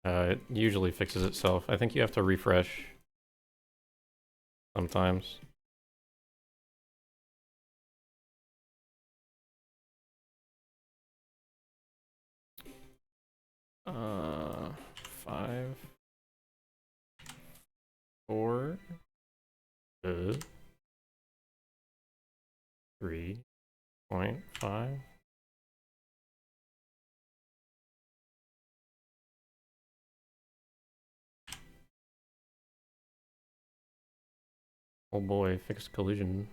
S1: It usually fixes itself. I think you have to refresh sometimes. Uh, 5, 4, 3.5. Oh boy, fixed collision.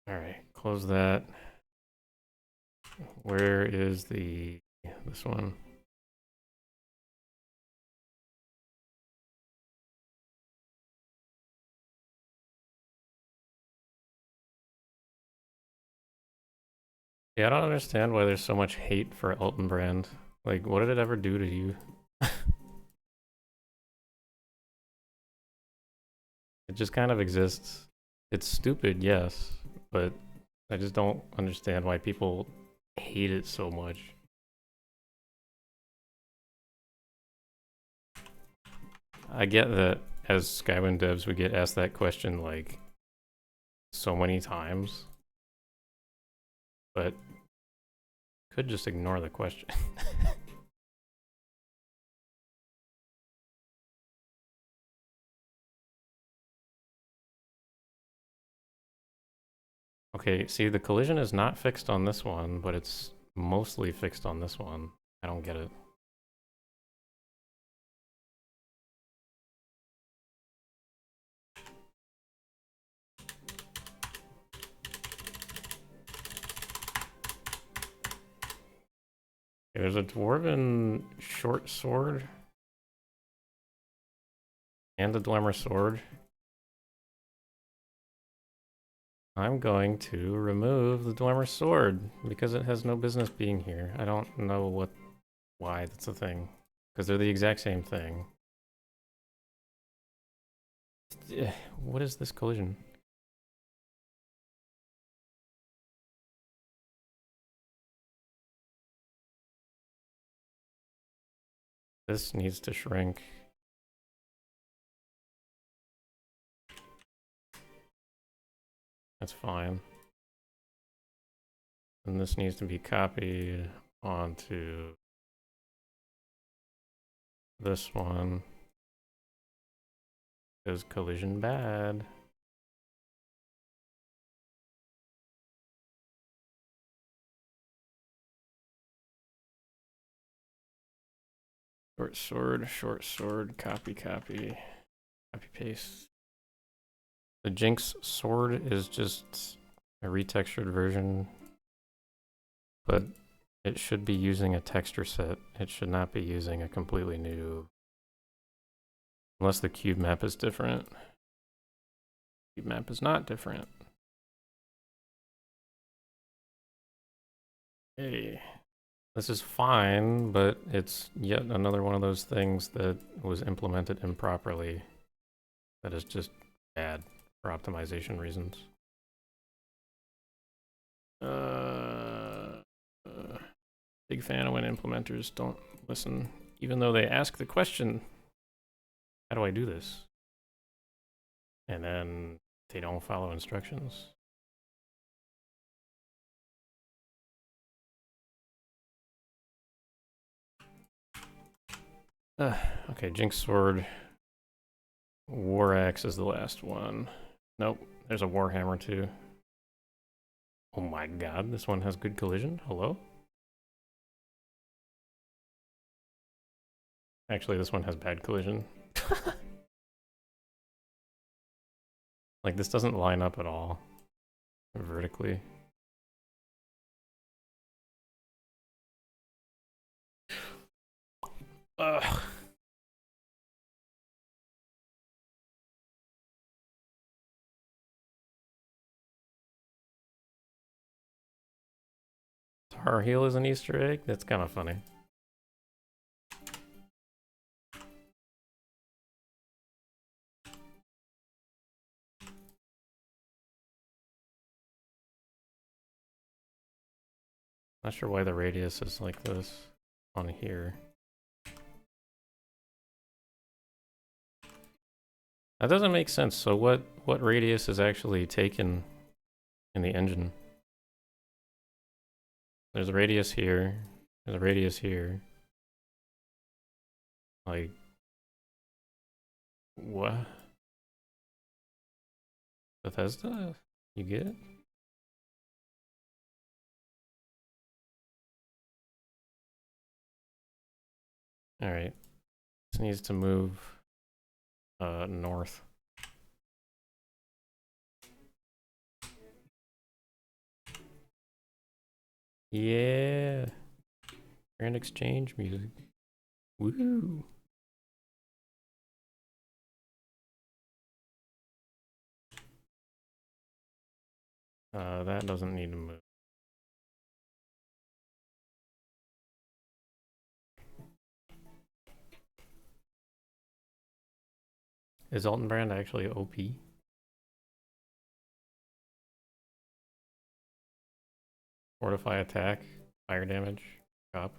S1: Alright, close that. Where is this one? Yeah, I don't understand why there's so much hate for Elton Brand. Like, what did it ever do to you? It just kind of exists. It's stupid, yes, but I just don't understand why people hate it so much. I get that as Skywind devs, we get asked that question like so many times, but could just ignore the question. Okay, see, the collision is not fixed on this one, but it's mostly fixed on this one. I don't get it. Okay, there's a dwarven short sword and a Dwemer sword. I'm going to remove the Dwemer sword because it has no business being here. I don't know why that's a thing. Because they're the exact same thing. What is this collision? This needs to shrink. That's fine. And this needs to be copied onto this one. Is collision bad? Short sword, copy, paste. The Jinx sword is just a retextured version, but it should be using a texture set. It should not be using a completely new, unless the cube map is different. Cube map is not different. Hey, this is fine, but it's yet another one of those things that was implemented improperly that is just bad for optimization reasons. Big fan of when implementers don't listen, even though they ask the question, how do I do this? And then they don't follow instructions. Okay, Jinx Sword. War Axe is the last one. Nope, there's a Warhammer too. Oh my god, this one has good collision? Hello? Actually, this one has bad collision. Like, this doesn't line up at all vertically. Ugh. Tar Heel is an Easter egg? That's kind of funny. Not sure why the radius is like this on here. That doesn't make sense. So what radius is actually taken in the engine? There's a radius here. There's a radius here. Like, what? Bethesda? You get it? Alright. This needs to move north. Yeah. Grand Exchange music. Woo. That doesn't need to move. Is Altenbrand actually OP? Fortify attack, fire damage, chop.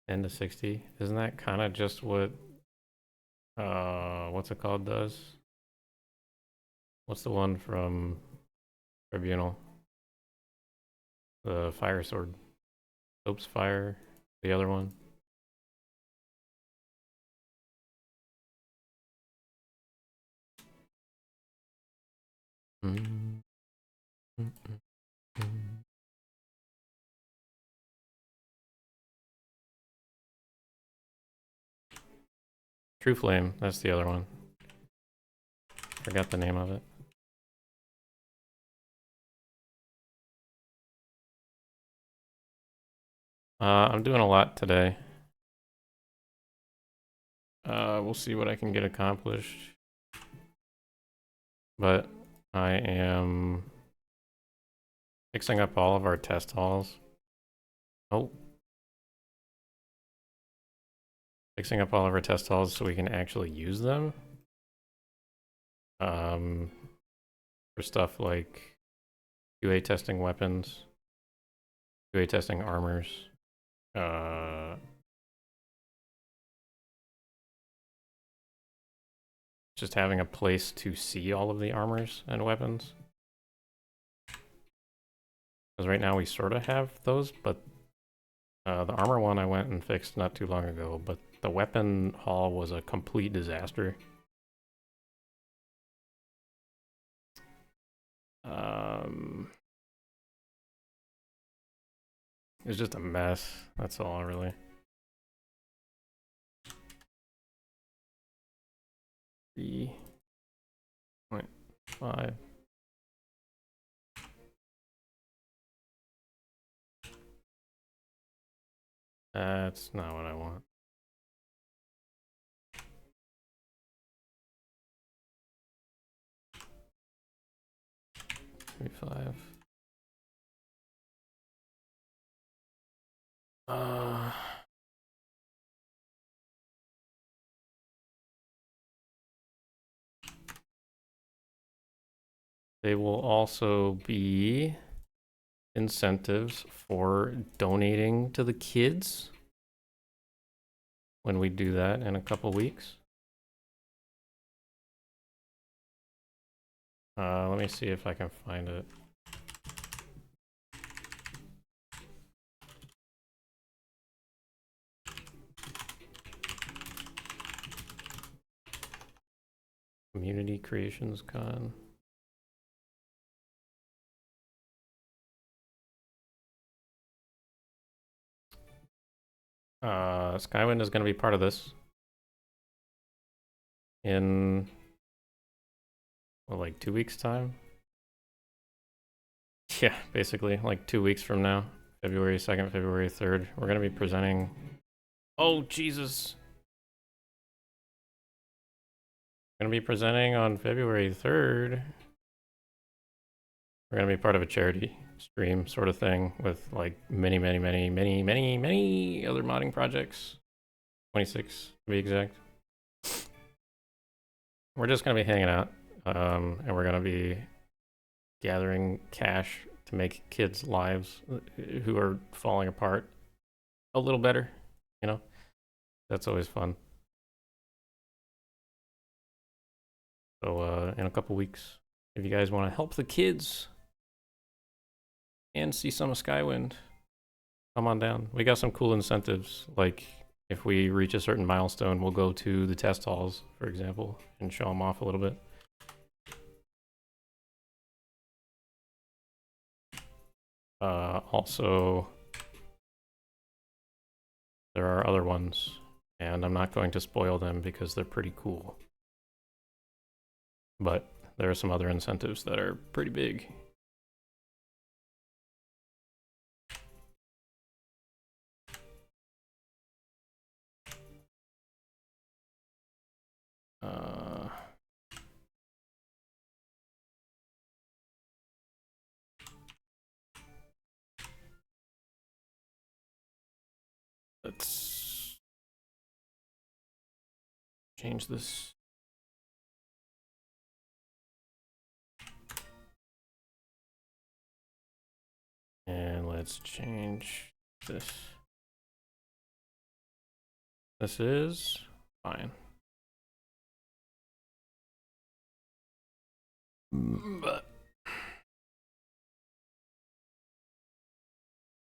S1: Ten to 60. Isn't that kind of just what what's it called does? What's the one from Tribunal? The fire sword. Soap's fire, the other one. Mm. Mm, mm, mm. True Flame, that's the other one. Forgot the name of it. I'm doing a lot today. We'll see what I can get accomplished. But I am fixing up all of our test halls. Oh. Fixing up all of our test halls so we can actually use them. For stuff like QA testing weapons, QA testing armors, just having a place to see all of the armors and weapons. Because right now we sort of have those, but the armor one I went and fixed not too long ago, but the weapon hall was a complete disaster. It was just a mess, that's all really. 3.5. That's not what I want. Five. They will also be incentives for donating to the kids when we do that in a couple weeks. Let me see if I can find it. Community Creations Con. Skywind is going to be part of this in, well, like 2 weeks time. Yeah, basically like 2 weeks from now, February 2nd, February 3rd. We're going to be presenting. Oh, Jesus. Going to be presenting on February 3rd. We're going to be part of a charity stream sort of thing with like many other modding projects. 26 to be exact. We're just going to be hanging out, and we're going to be gathering cash to make kids' lives who are falling apart a little better, you know? That's always fun. So in a couple weeks, if you guys want to help the kids and see some of Skywind, come on down. We got some cool incentives, like if we reach a certain milestone, we'll go to the test halls, for example, and show them off a little bit. Also, there are other ones, and I'm not going to spoil them because they're pretty cool. But there are some other incentives that are pretty big. Let's change this. And let's change this. This is fine. But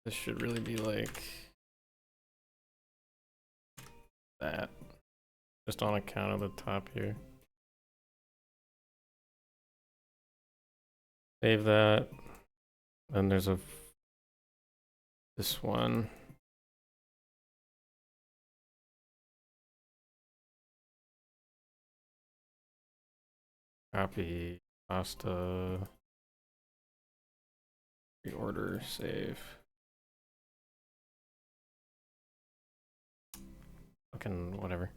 S1: this should really be like that, just on account of the top here. Save that. Then there's this one. Copy, pasta, reorder, save. Fucking whatever.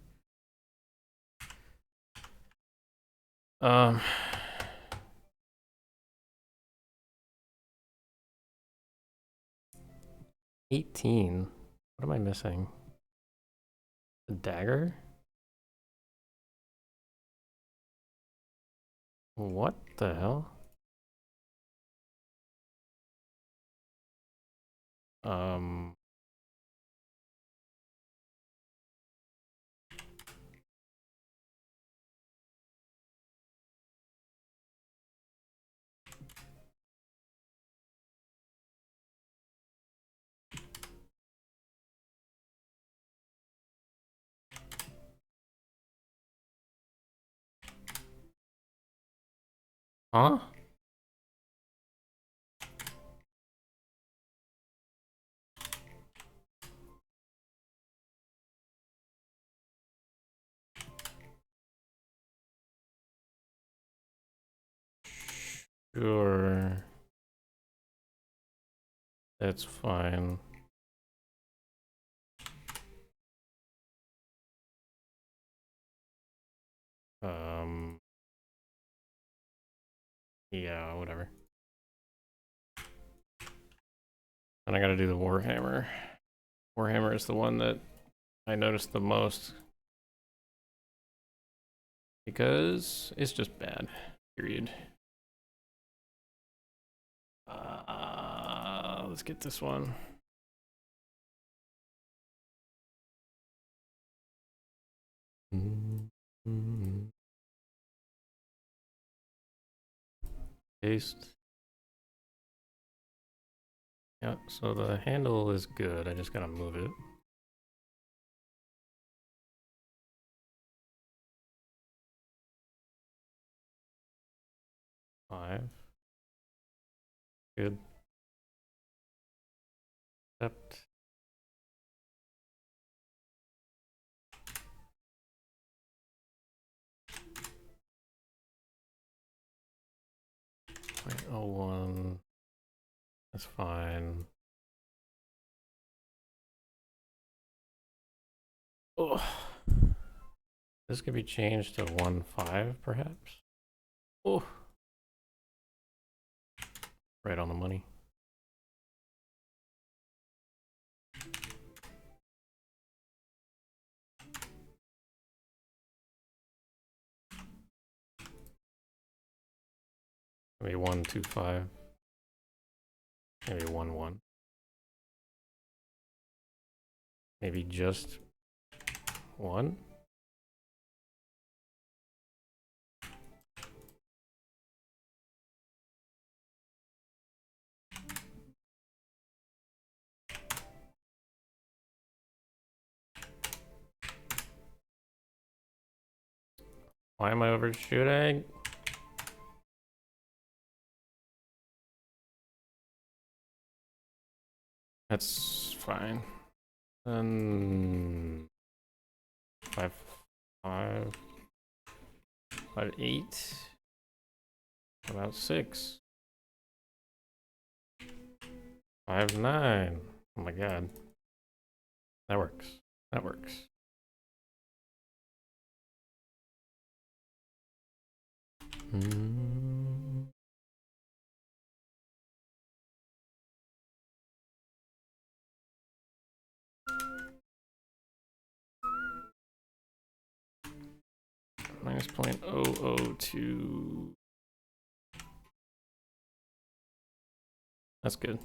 S1: 18. What am I missing? The dagger? What the hell? Huh? Sure. That's fine. Yeah, whatever. And I gotta do the Warhammer. Warhammer is the one that I noticed the most. Because it's just bad. Period. Let's get this one. Paste. Yeah, so the handle is good. I just gotta move it. Five. Good. Accept. .01. That's fine. Oh, this could be changed to 1.5 perhaps. Oh, right on the money. Maybe 1.25. Maybe 1.1. Maybe just 1. Why am I overshooting? That's fine. Then 5.5, 5.8, about 6, 5.9. Oh my god, that works. That works. -0.002. That's good.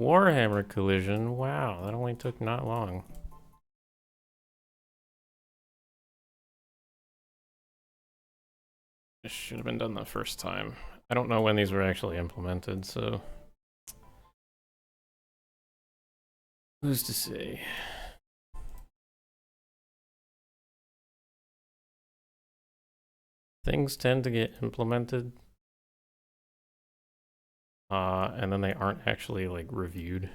S1: Warhammer collision. Wow, that only took not long. This should have been done the first time. I don't know when these were actually implemented, so who's to say? Things tend to get implemented, and then they aren't actually like reviewed.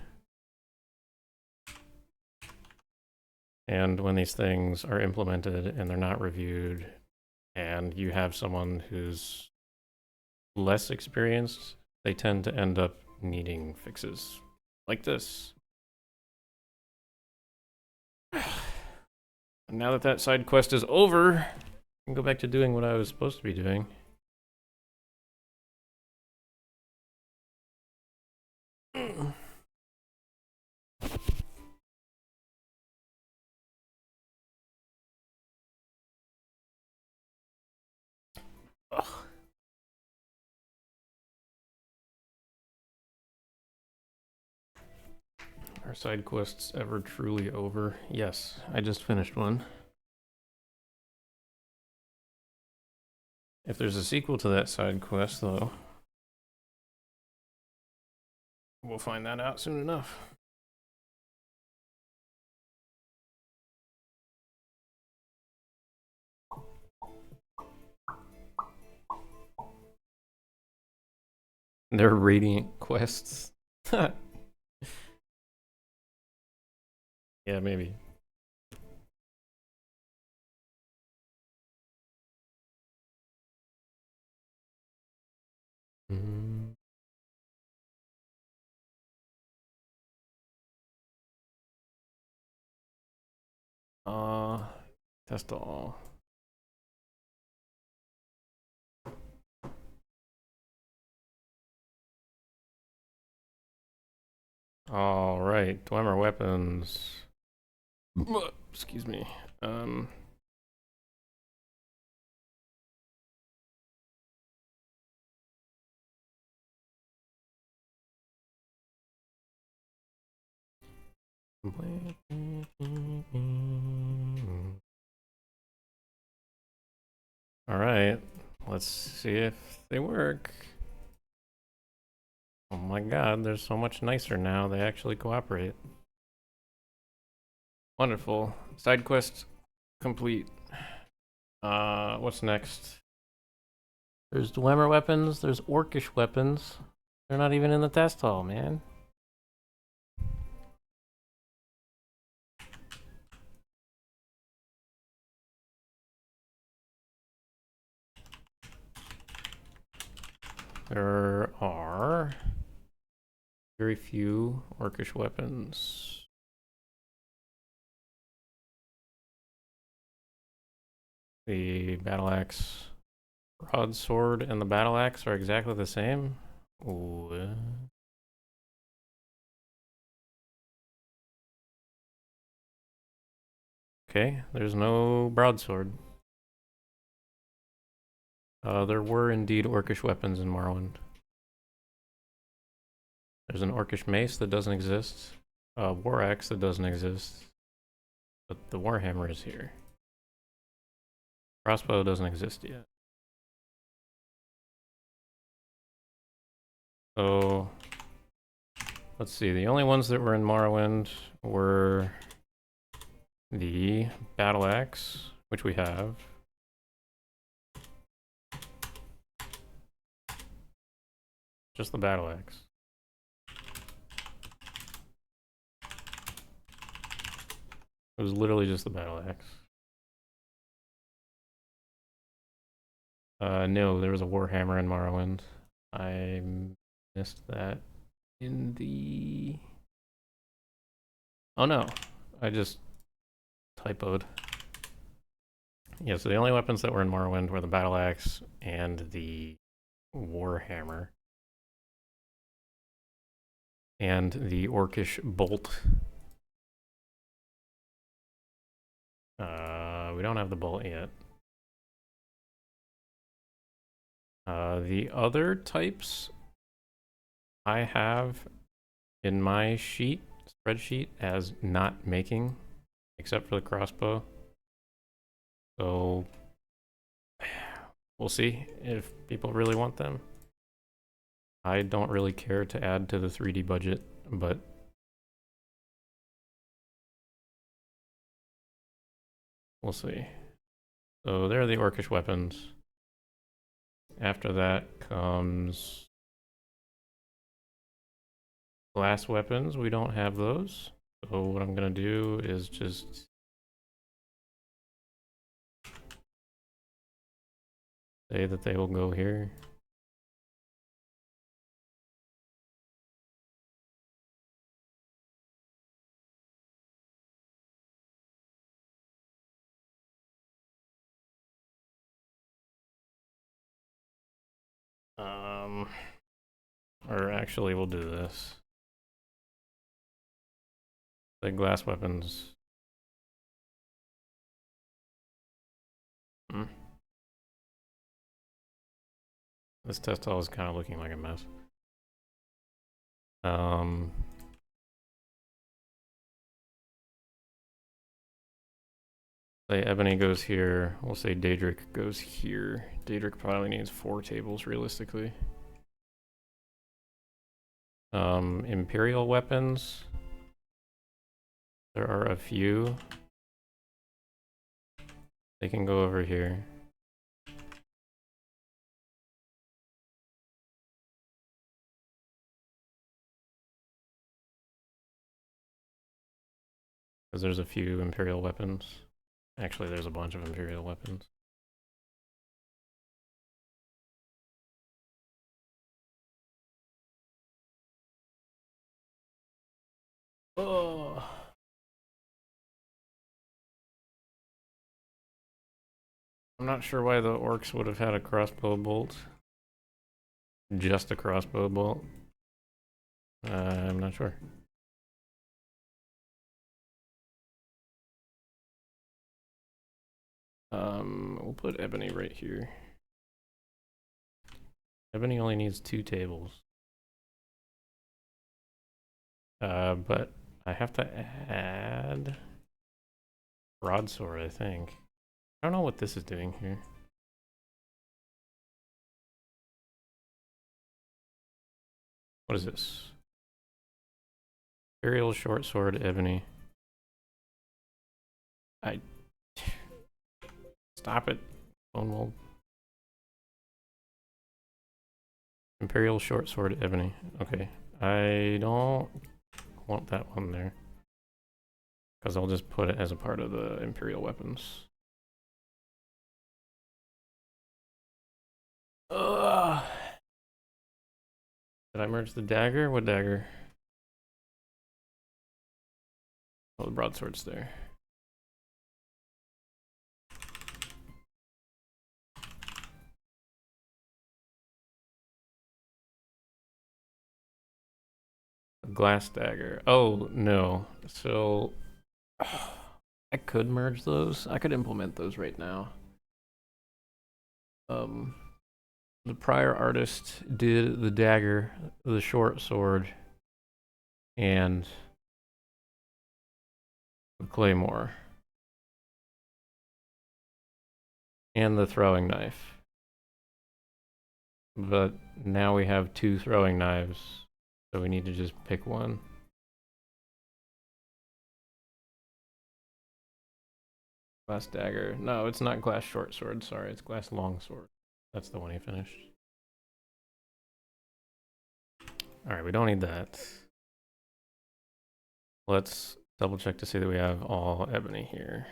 S1: And when these things are implemented and they're not reviewed, and you have someone who's less experienced, they tend to end up needing fixes like this. And now that that side quest is over, I can go back to doing what I was supposed to be doing. Ugh. Are side quests ever truly over? Yes, I just finished one. If there's a sequel to that side quest, though, we'll find that out soon enough. They're radiant quests. Yeah, maybe. Test all. All right, Dwemer weapons. Excuse me. All right, let's see if they work. Oh my god, they're so much nicer now. They actually cooperate. Wonderful. Side quest complete. What's next? There's Dwemer weapons, there's Orcish weapons. They're not even in the test hall, man. There are very few Orcish weapons. The battle axe, broadsword, and the battle axe are exactly the same. Ooh. Okay, there's no broadsword. There were indeed Orcish weapons in Morrowind. There's an Orcish mace that doesn't exist, a war axe that doesn't exist, but the warhammer is here. Crossbow doesn't exist yet. So, let's see, the only ones that were in Morrowind were the battle axe, which we have. Just the battle axe. It was literally just the battle axe. No, there was a warhammer in Morrowind. I missed that in the... Oh no, I just typoed. Yeah, so the only weapons that were in Morrowind were the battle axe and the warhammer. And the Orcish bolt. We don't have the bolt yet. The other types I have in my spreadsheet as not making, except for the crossbow. So we'll see if people really want them. I don't really care to add to the 3D budget, but we'll see. So there are the orcish weapons. After that comes glass weapons. We don't have those. So what I'm gonna do is just say that they will go here. Or actually we'll do this. The glass weapons. This test hall is kind of looking like a mess. Say Ebony goes here. We'll say Daedric goes here. Daedric probably needs 4 tables realistically. Imperial weapons. There are a few. They can go over here. Because there's a few Imperial weapons. Actually, there's a bunch of Imperial weapons. Oh. I'm not sure why the orcs would have had a crossbow bolt. Just a crossbow bolt. I'm not sure. We'll put Ebony right here. Ebony only needs 2 tables. But I have to add broadsword, I think. I don't know what this is doing here. What is this? Imperial short sword, Ebony. Stop it, Bone Mold. Imperial short sword, Ebony. Okay, I don't want that one there, because I'll just put it as a part of the Imperial weapons. Ugh. Did I merge the dagger? What dagger? Oh, the broadsword's there. Glass dagger. Oh, no. So, I could merge those. I could implement those right now. The prior artist did the dagger, the short sword, and the claymore. And the throwing knife. But now we have 2 throwing knives, so we need to just pick one. Glass dagger. No, it's not glass short sword, sorry, it's glass long sword. That's the one he finished. Alright, we don't need that. Let's double check to see that we have all ebony here.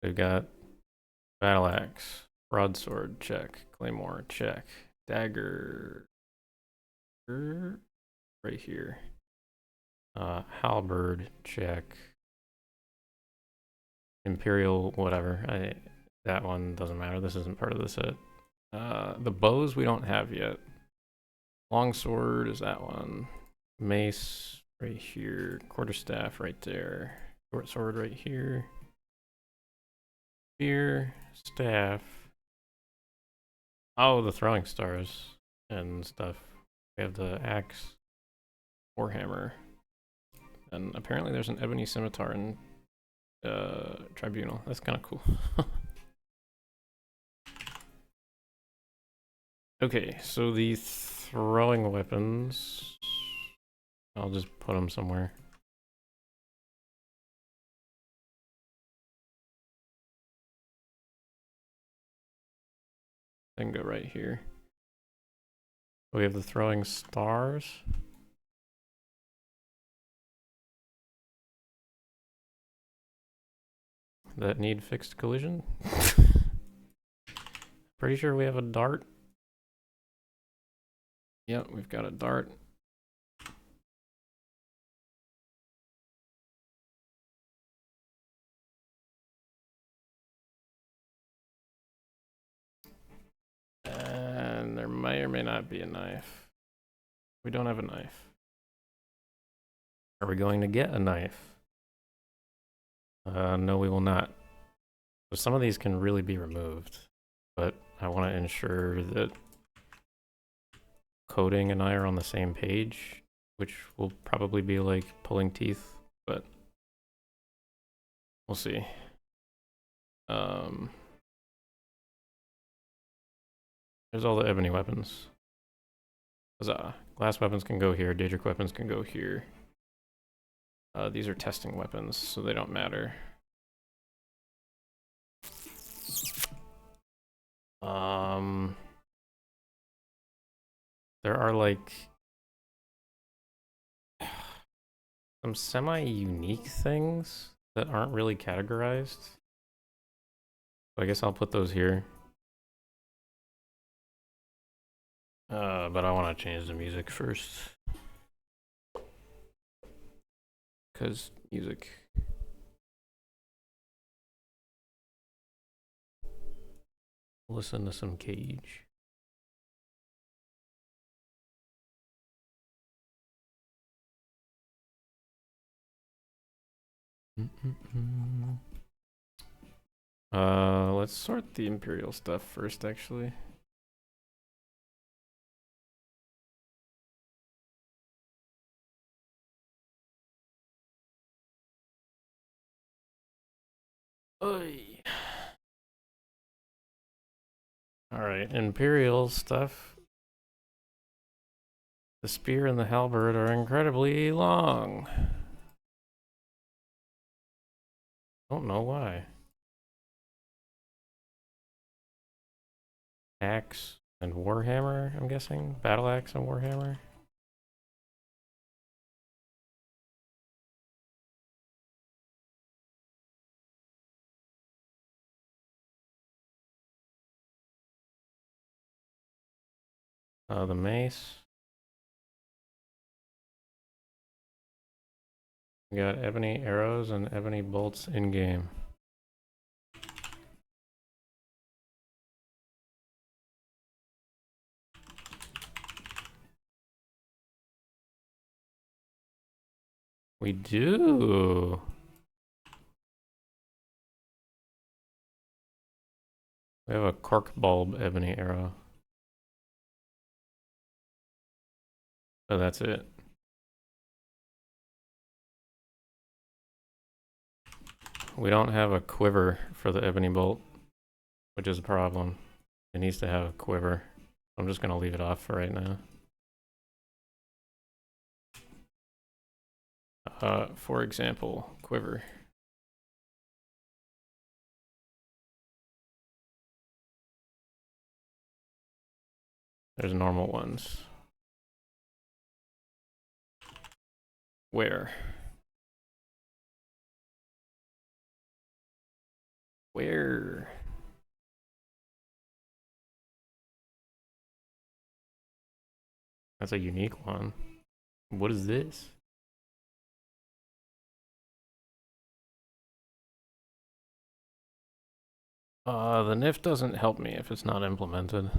S1: We've got battle axe, broadsword, check. Claymore, check. Dagger, right here. Halberd, check. Imperial, whatever. That one doesn't matter. This isn't part of the set. The bows we don't have yet. Longsword is that one. Mace right here. Quarterstaff right there. Short sword right here. spear, staff. Oh, the throwing stars and stuff. We have the axe, warhammer, and apparently there's an ebony scimitar in tribunal. That's kind of cool. Okay, so the throwing weapons, I'll just put them somewhere. They can go right here. We have the throwing stars. That need fixed collision. Pretty sure we have a dart. Yep, we've got a dart. And there may or may not be a knife. We don't have a knife. Are we going to get a knife? No, we will not. So some of these can really be removed, but I want to ensure that coding and I are on the same page, which will probably be like pulling teeth, but we'll see. There's all the ebony weapons. Huzzah. Glass weapons can go here, Daedric weapons can go here. These are testing weapons, so they don't matter. There are like some semi-unique things that aren't really categorized. So I guess I'll put those here. But I want to change the music first. Because music. Listen to some Cage. Let's sort the Imperial stuff first, actually. Oy. Alright, Imperial stuff. The spear and the halberd are incredibly long. Don't know why. Axe and warhammer, I'm guessing? Battle axe and warhammer? The mace. We got ebony arrows and ebony bolts in game. We do. We have a cork bulb ebony arrow. So that's it. We don't have a quiver for the ebony bolt, which is a problem. It needs to have a quiver. I'm just gonna leave it off for right now. For example, quiver. There's normal ones. Where? Where? That's a unique one. What is this? The NIF doesn't help me if it's not implemented.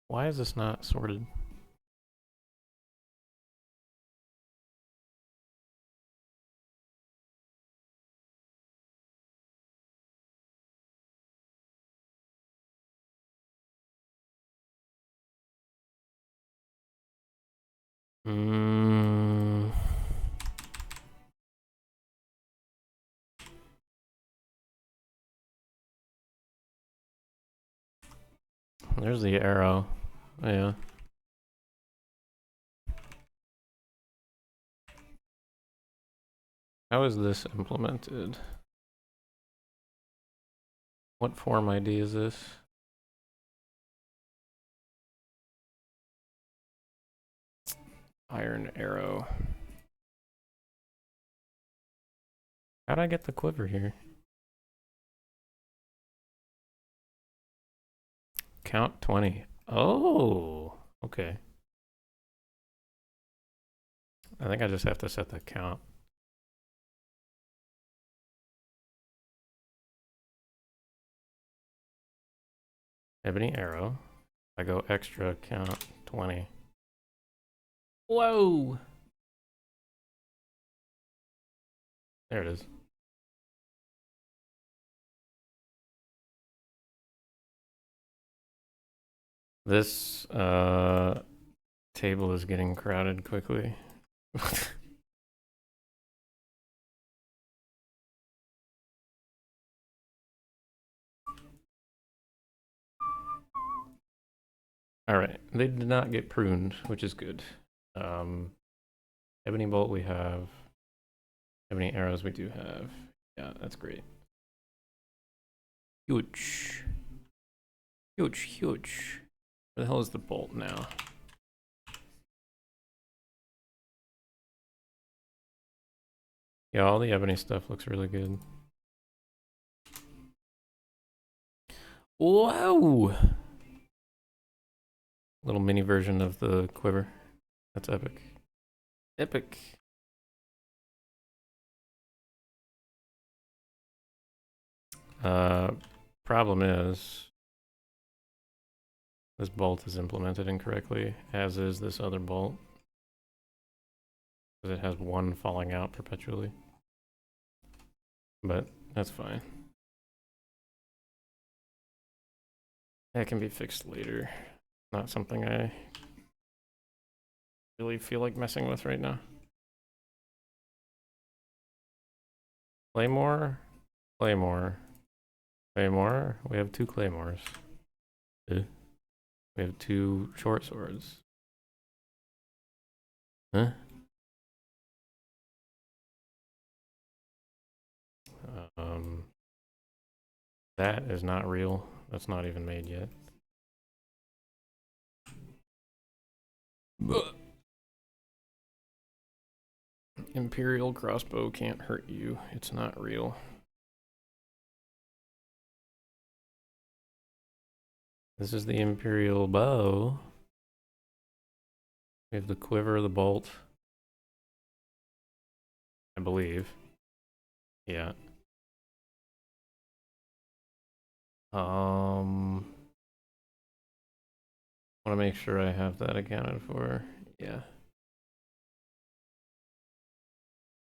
S1: Why is this not sorted? Mm. There's the arrow. Yeah. How is this implemented? What form ID is this? Iron arrow. How'd I get the quiver here? Count 20. Oh, okay. I think I just have to set the count. Ebony arrow. I go extra, count 20. Whoa! There it is. This table is getting crowded quickly. Alright, they did not get pruned, which is good. Ebony bolt we have. Ebony arrows we do have. Yeah, that's great. Huge. Huge, huge. Where the hell is the bolt now? Yeah, all the ebony stuff looks really good. Whoa! Little mini version of the quiver. That's epic. Epic. Problem is, this bolt is implemented incorrectly, as is this other bolt. Because it has one falling out perpetually. But that's fine. That can be fixed later. Not something I really feel like messing with right now. Claymore, Claymore, Claymore. We have 2 Claymores. We have 2 short swords. Huh? That is not real. That's not even made yet. Imperial crossbow can't hurt you. It's not real. This is the Imperial bow. We have the quiver, the bolt. I believe. Yeah. Want to make sure I have that accounted for. Yeah.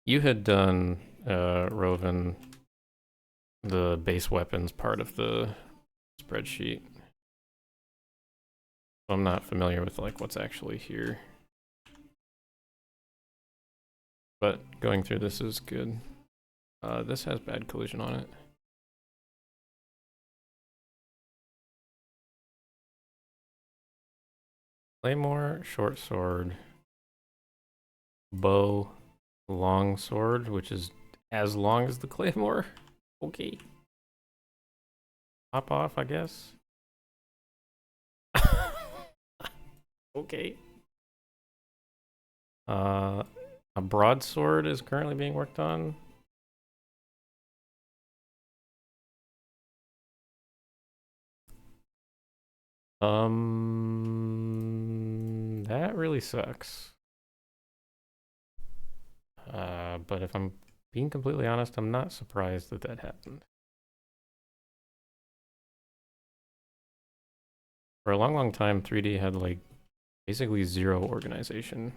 S1: You had done, Roven, the base weapons part of the spreadsheet. I'm not familiar with like what's actually here. But going through this is good. This has bad collision on it. Claymore, short sword, bow, long sword, which is as long as the claymore. Okay. Hop off, I guess. Okay. A broadsword is currently being worked on. That really sucks. But if I'm being completely honest, I'm not surprised that that happened. For a long, long time, 3D had like basically 0 organization.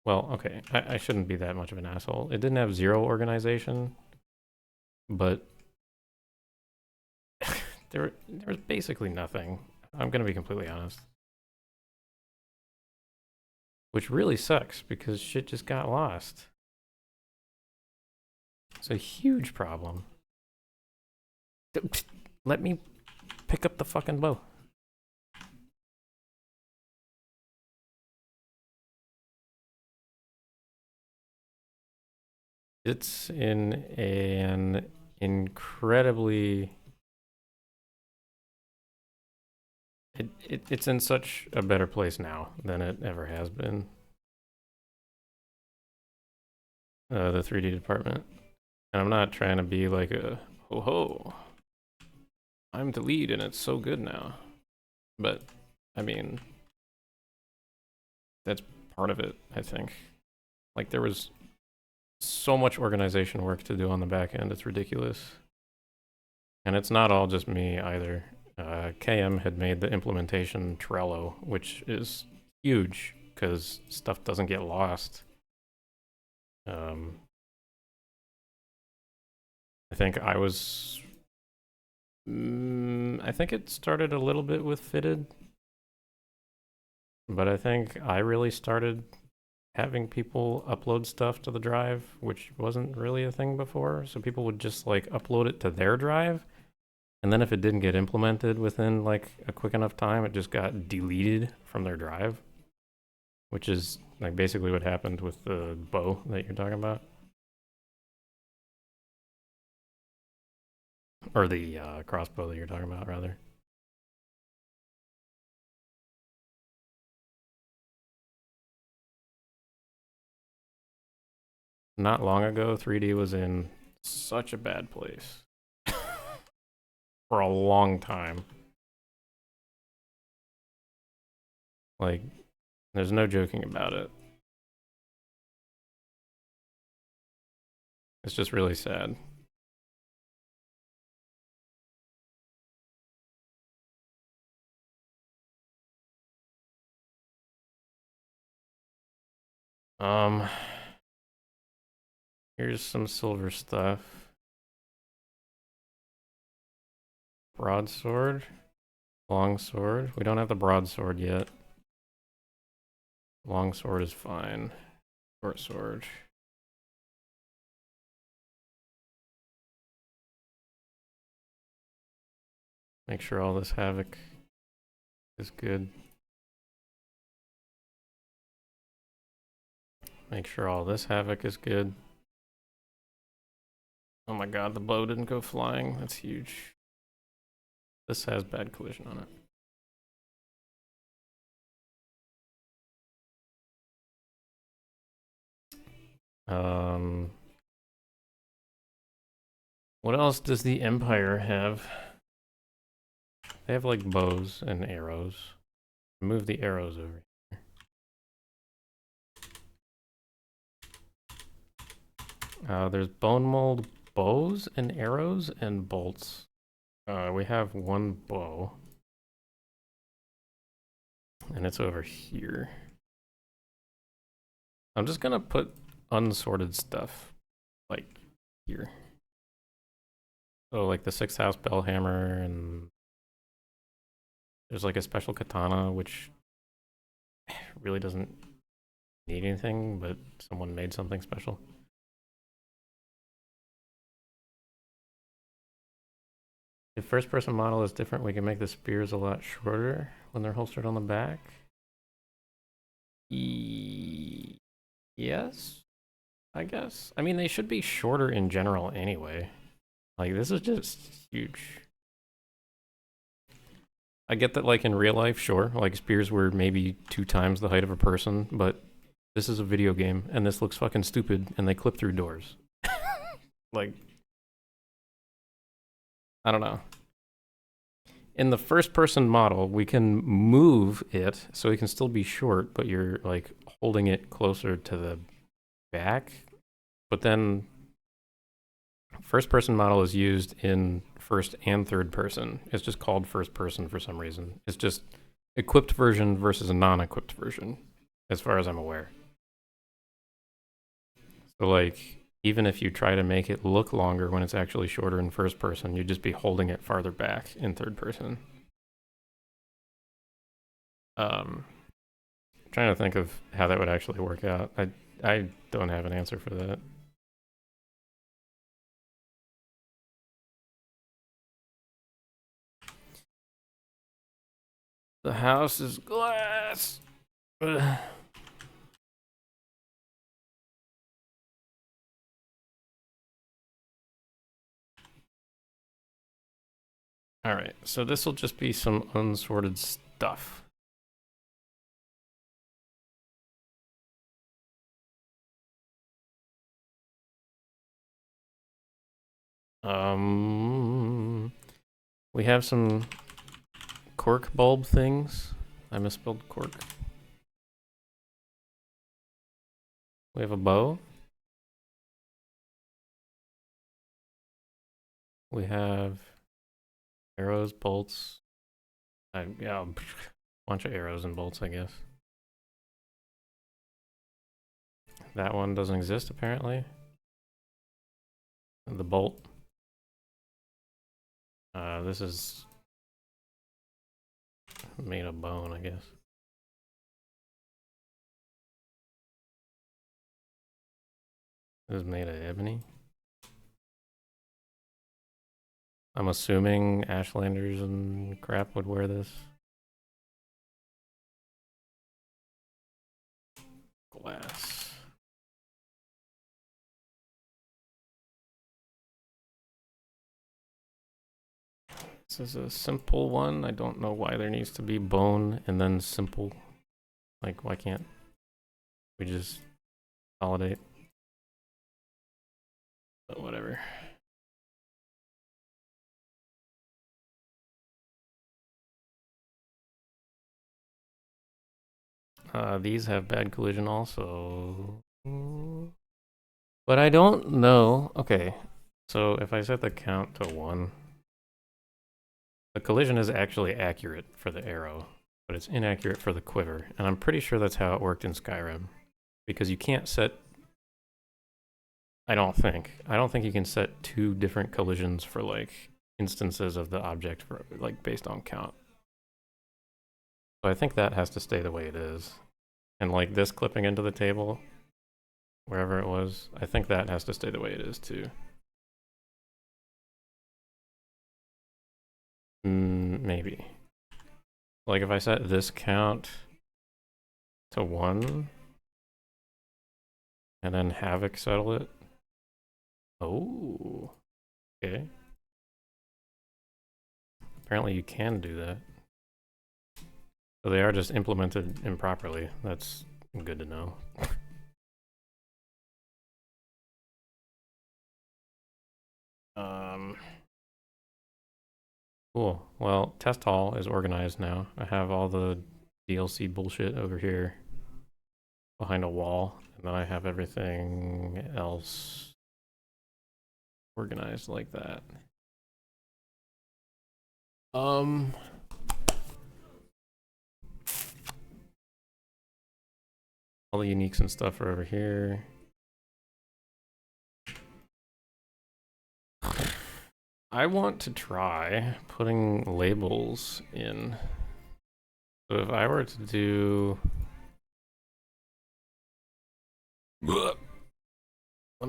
S1: Well, okay, I shouldn't be that much of an asshole. It didn't have 0 organization, but there was basically nothing. I'm gonna be completely honest. which really sucks because shit just got lost. It's a huge problem. Let me pick up the fucking bow. It's in an incredibly... It's in such a better place now than it ever has been. The 3D department. And I'm not trying to be like a ho-ho. I'm the lead and it's so good now. But, I mean, that's part of it, I think. Like, there was so much organization work to do on the back end, it's ridiculous. And it's not all just me either. KM had made the implementation Trello, which is huge because stuff doesn't get lost. I think I was... I think it started a little bit with Fitted, but I think I really started having people upload stuff to the drive, which wasn't really a thing before. So people would just like upload it to their drive, and then if it didn't get implemented within like a quick enough time, it just got deleted from their drive, which is like basically what happened with the bow that you're talking about. Or the crossbow that you're talking about, rather. Not long ago, 3D was in such a bad place. For a long time. Like, there's no joking about it. It's just really sad. Here's some silver stuff. Broadsword. Longsword. We don't have the broadsword yet. Longsword is fine. Short sword. Make sure all this havoc is good. Make sure all this havoc is good. Oh my god, the bow didn't go flying. That's huge. This has bad collision on it. What else does the Empire have? They have like bows and arrows. Move the arrows over here. There's bone mold bows and arrows and bolts. We have one bow. And it's over here. I'm just gonna put unsorted stuff like here. So like the 6th house bell hammer, and there's like a special katana which really doesn't need anything, but someone made something special. If first person model is different, we can make the spears a lot shorter when they're holstered on the back. Yes, I guess. I mean, they should be shorter in general anyway. Like, this is just huge. I get that, like, in real life, sure, like, spears were maybe 2 times the height of a person, but this is a video game, and this looks fucking stupid, and they clip through doors. Like, I don't know. In the first-person model, we can move it, so it can still be short, but you're, like, holding it closer to the back. But then, first-person model is used in first and third person. It's just called first person for some reason. It's just equipped version versus a non-equipped version, as far as I'm aware. So, like, even if you try to make it look longer when it's actually shorter in first person, you'd just be holding it farther back in third person. trying to think of how that would actually work out. I don't have an answer for that. The house is glass. Ugh. All right, so this will just be some unsorted stuff. We have some cork bulb things. I misspelled cork. We have a bow. We have arrows, bolts. Yeah, a bunch of arrows and bolts, I guess. That one doesn't exist, apparently. The bolt. This is made of bone, I guess. This is made of ebony. I'm assuming Ashlanders and crap would wear this. Glass. This is a simple one. I don't know why there needs to be bone and then simple. Like, why can't we just consolidate? But whatever. These have bad collision also. But I don't know. Okay, so if I set the count to 1, the collision is actually accurate for the arrow, but it's inaccurate for the quiver. And I'm pretty sure that's how it worked in Skyrim. Because you can't set... I don't think you can set 2 different collisions for, like, instances of the object, for like, based on count. So I think that has to stay the way it is. And, like, this clipping into the table, wherever it was, I think that has to stay the way it is, too. Maybe. Like, if I set this count to 1, and then Havoc settle it. Oh, okay. Apparently you can do that. So they are just implemented improperly. That's good to know. Cool. Well, test hall is organized now. I have all the DLC bullshit over here behind a wall, and then I have everything else organized like that. All the uniques and stuff are over here. I want to try putting labels in. So if I were to do... Let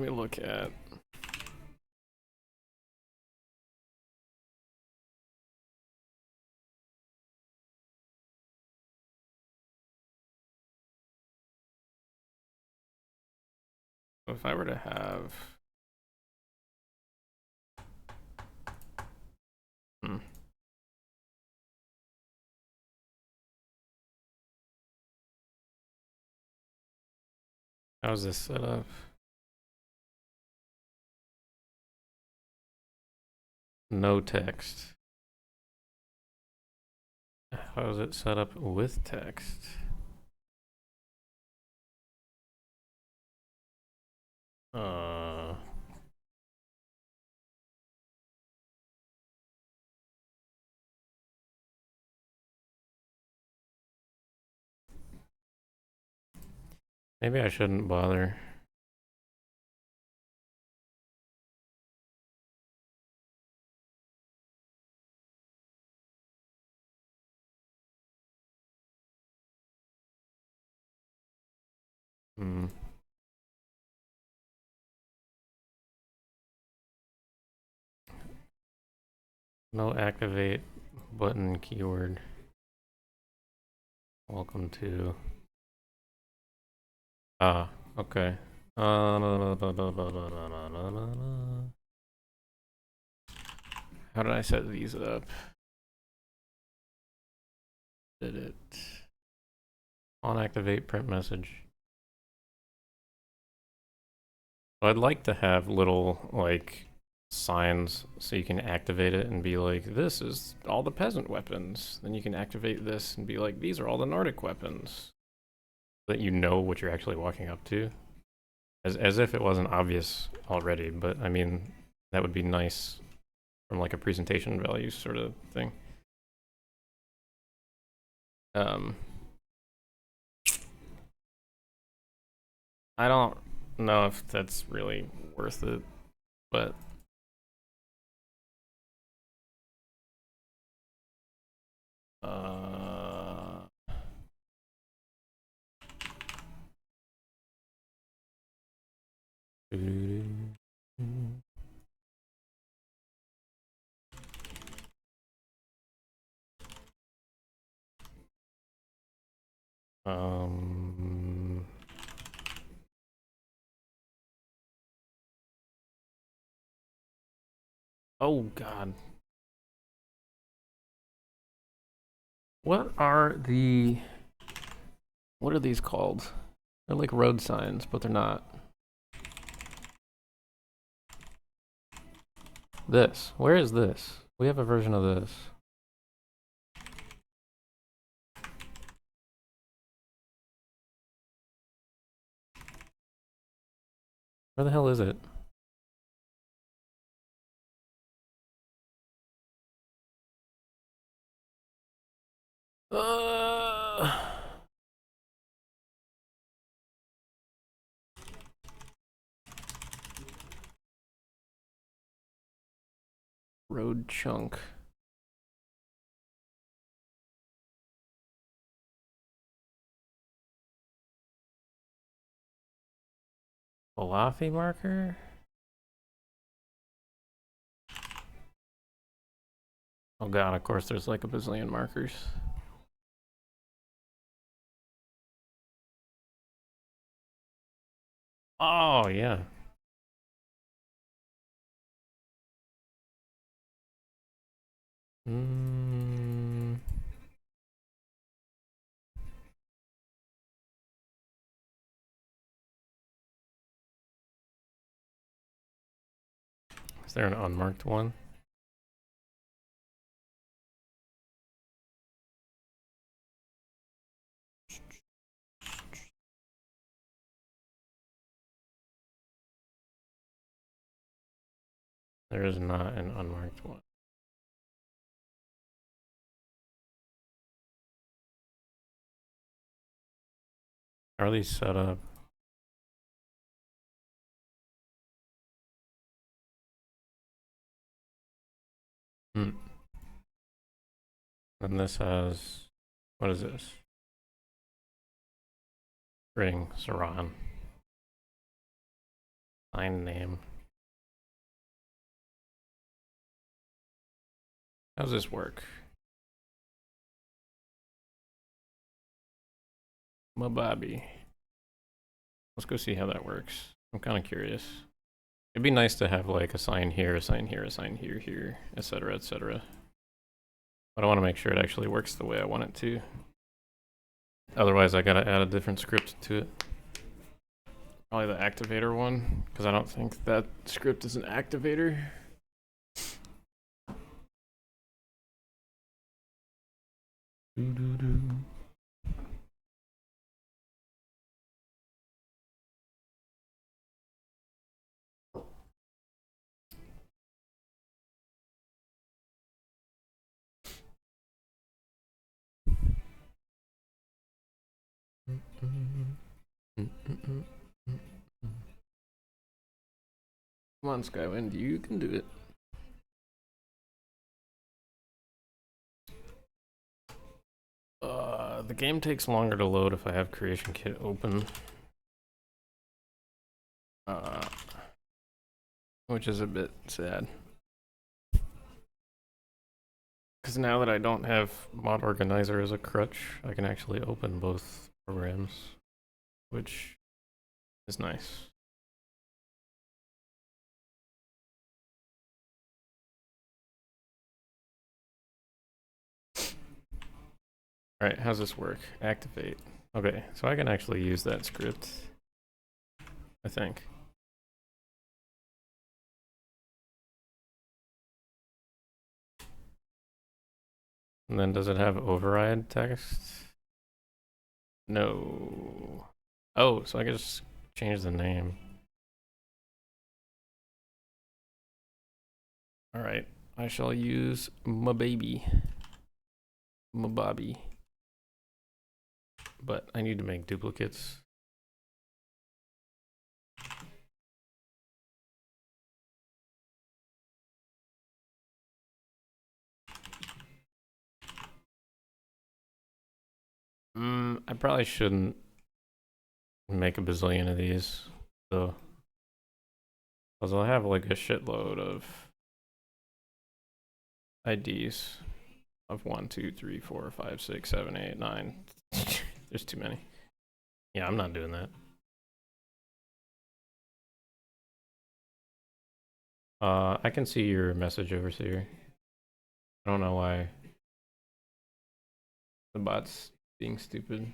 S1: me look at... If I were to have... How's this set up? No text. How is it set up with text? Maybe I shouldn't bother. Hmm. No activate button keyword. Welcome to. Ah, okay. How did I set these up? Did it on activate print message? So I'd like to have little like signs so you can activate it and be like, this is all the peasant weapons. Then you can activate this and be like, these are all the Nordic weapons. So that you know what you're actually walking up to. As if it wasn't obvious already, but I mean, that would be nice from like a presentation value sort of thing. I don't know if that's really worth it, but oh god. What are these called? They're like road signs, but they're not. This. Where is this? We have a version of this. Where the hell is it? Road chunk. Falafel marker? Oh god, of course there's like a bazillion markers. Oh, yeah. Is there an unmarked one? There is not an unmarked one. Are these set up? Hmm. And this has, what is this? Ring, Saran. Sign name. How does this work? Mababi. Let's go see how that works. I'm kind of curious. It'd be nice to have like a sign here, a sign here, a sign here, here, etc., etc. But I want to make sure it actually works the way I want it to. Otherwise, I gotta add a different script to it. Probably the activator one, because I don't think that script is an activator. Come on, Skywind, you can do it. The game takes longer to load if I have Creation Kit open. Which is a bit sad. Because now that I don't have Mod Organizer as a crutch, I can actually open both programs, which is nice. Alright, how's this work? Activate. Okay, so I can actually use that script, I think. And then does it have override text? No. Oh, so I can just change the name. Alright, I shall use my baby. My Bobby. But I need to make duplicates. I probably shouldn't make a bazillion of these, though. Because I'll have like a shitload of IDs of 1, 2, 3, 4, 5, 6, 7, 8, 9. There's too many. Yeah, I'm not doing that. I can see your message, Overseer. I don't know why the bot's being stupid.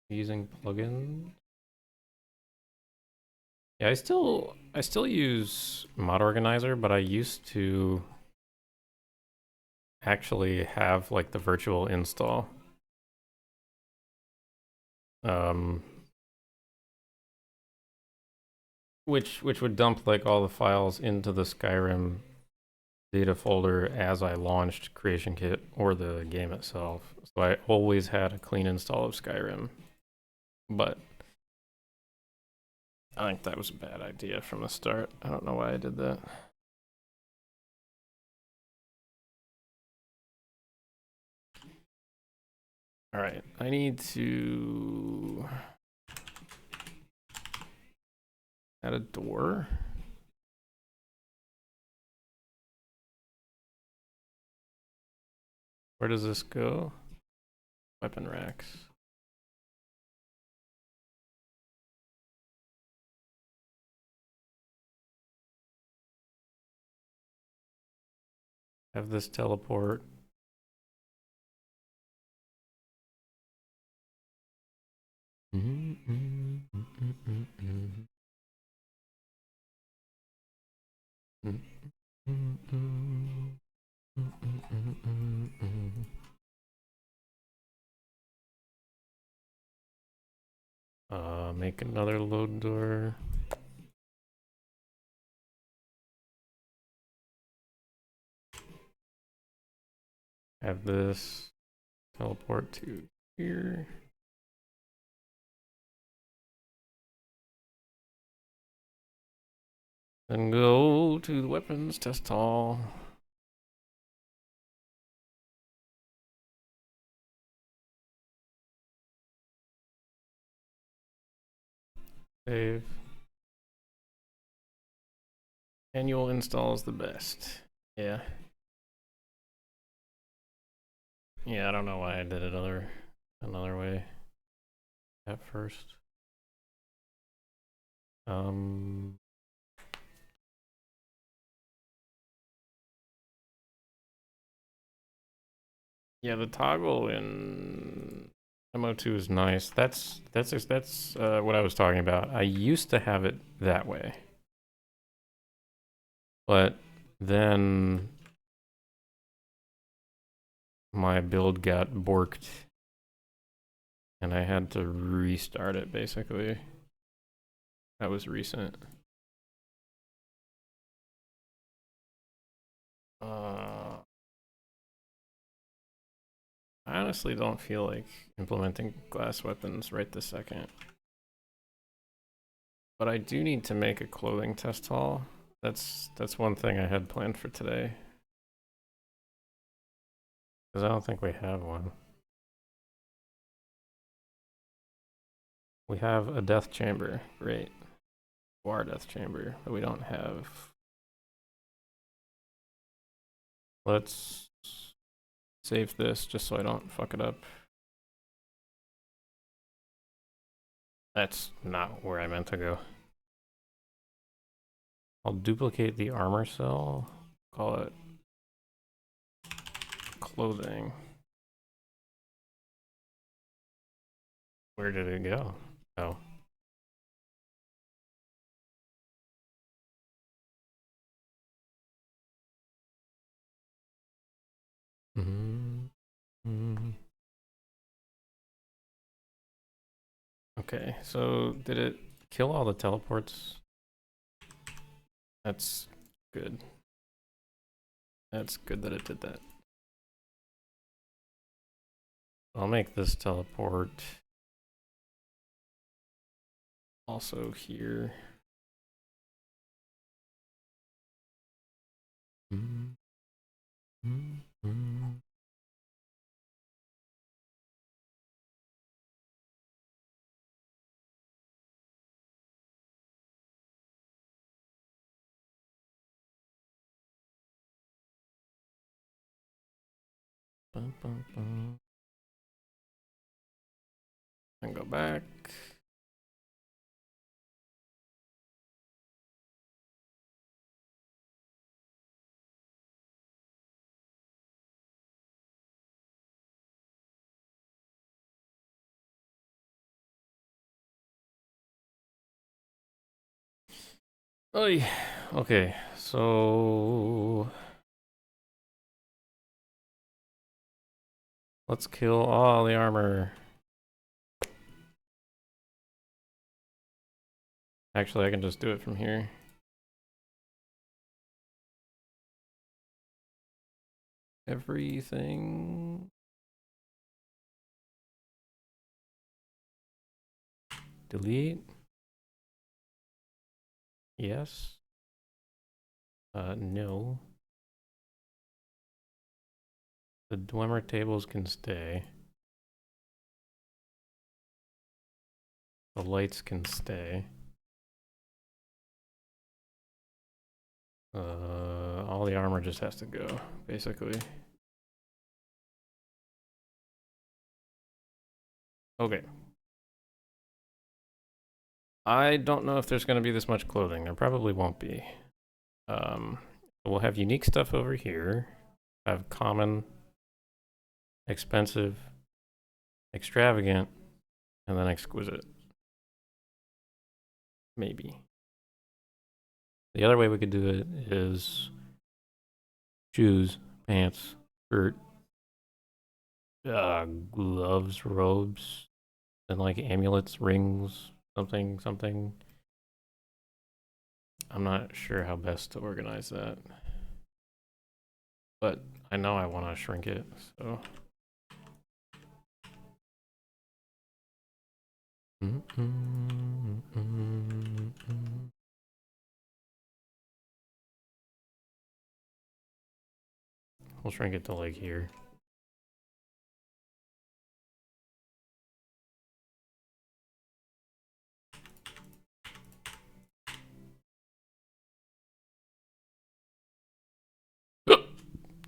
S1: Using plugins. Yeah, I still use Mod Organizer, but I used to actually have like the virtual install. Which would dump like all the files into the Skyrim data folder as I launched Creation Kit or the game itself. So I always had a clean install of Skyrim. But I think that was a bad idea from the start. I don't know why I did that. All right, I need to add a door. Where does this go? Weapon racks. Have this teleport. Make another load door. Have this teleport to here. Then go to the weapons test hall. Save. Annual install is the best. Yeah. Yeah, I don't know why I did it another way at first. Yeah, the toggle in MO2 is nice. That's what I was talking about. I used to have it that way. But then my build got borked and I had to restart it basically. That was recent. I honestly don't feel like implementing glass weapons right this second. But I do need to make a clothing test hall. That's one thing I had planned for today. Because I don't think we have one. We have a death chamber. Great. Our death chamber, but we don't have. Let's save this just so I don't fuck it up. That's not where I meant to go. I'll duplicate the armor cell. Call it clothing. Where did it go? Oh. Okay, so did it kill all the teleports? That's good. That's good that it did that. I'll make this teleport also here. And go back. Oy. Okay, so let's kill all the armor. Actually, I can just do it from here. Everything. Delete. Yes. No. The Dwemer tables can stay. The lights can stay. All the armor just has to go, basically. Okay. I don't know if there's going to be this much clothing. There probably won't be. We'll have unique stuff over here. Have common, expensive, extravagant, and then exquisite. Maybe. The other way we could do it is shoes, pants, shirt, gloves, robes, and like amulets, rings, something. I'm not sure how best to organize that, but I know I want to shrink it, so. We'll shrink it to like here.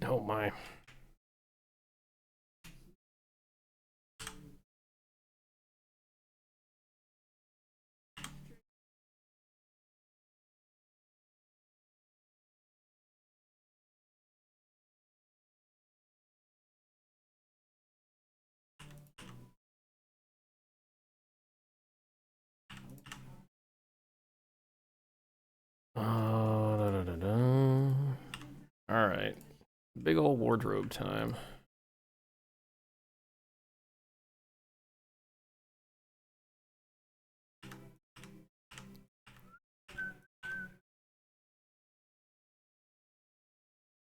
S1: Oh my. All right, big old wardrobe time.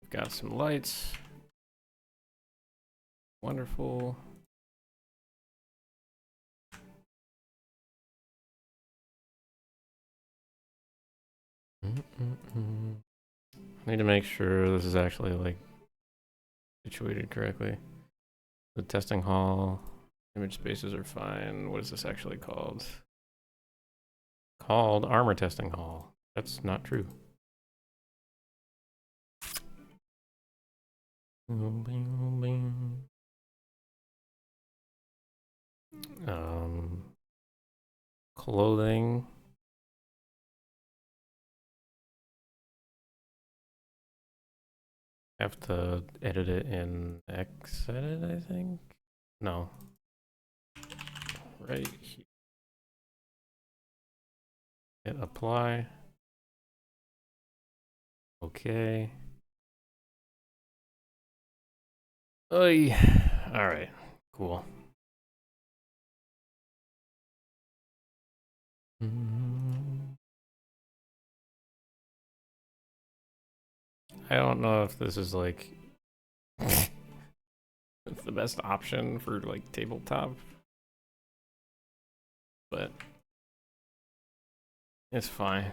S1: Got some lights. Wonderful. I need to make sure this is actually like situated correctly. The testing hall Image spaces are fine. What is this actually called? Called armor testing hall. That's not true. Clothing. Have to edit it in Xedit, I think. No. Right here. Hit apply. Okay. Oy. All right. Cool. I don't know if this is like the best option for like tabletop, but it's fine.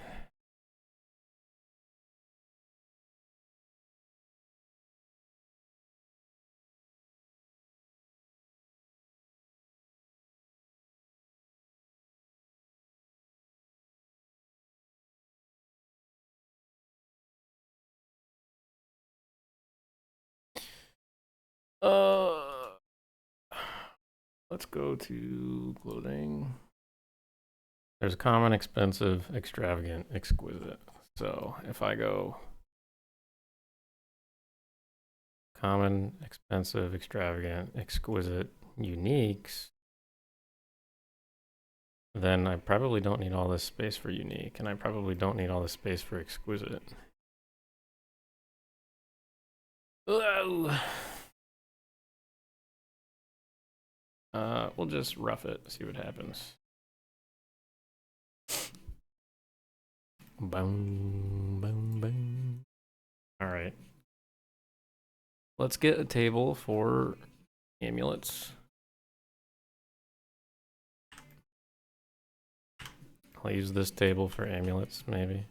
S1: Let's go to clothing. There's common, expensive, extravagant, exquisite. So if I go common, expensive, extravagant, exquisite, uniques, then I probably don't need all this space for unique, and I probably don't need all this space for exquisite. Whoa. We'll just rough it, see what happens. Boom, boom, boom. All right. Let's get a table for amulets. I'll use this table for amulets, maybe.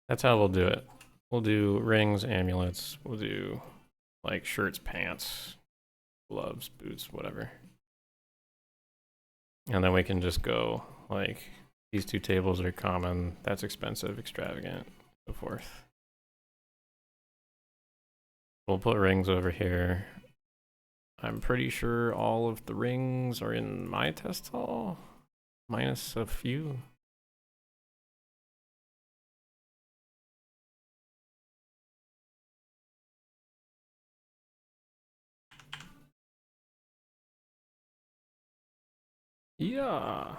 S1: That's how we'll do it. We'll do rings, amulets. We'll do like shirts, pants, gloves, boots, whatever. And then we can just go like these two tables are common, that's expensive, extravagant, so forth. We'll put rings over here. I'm pretty sure all of the rings are in my test hall, minus a few. Yeah.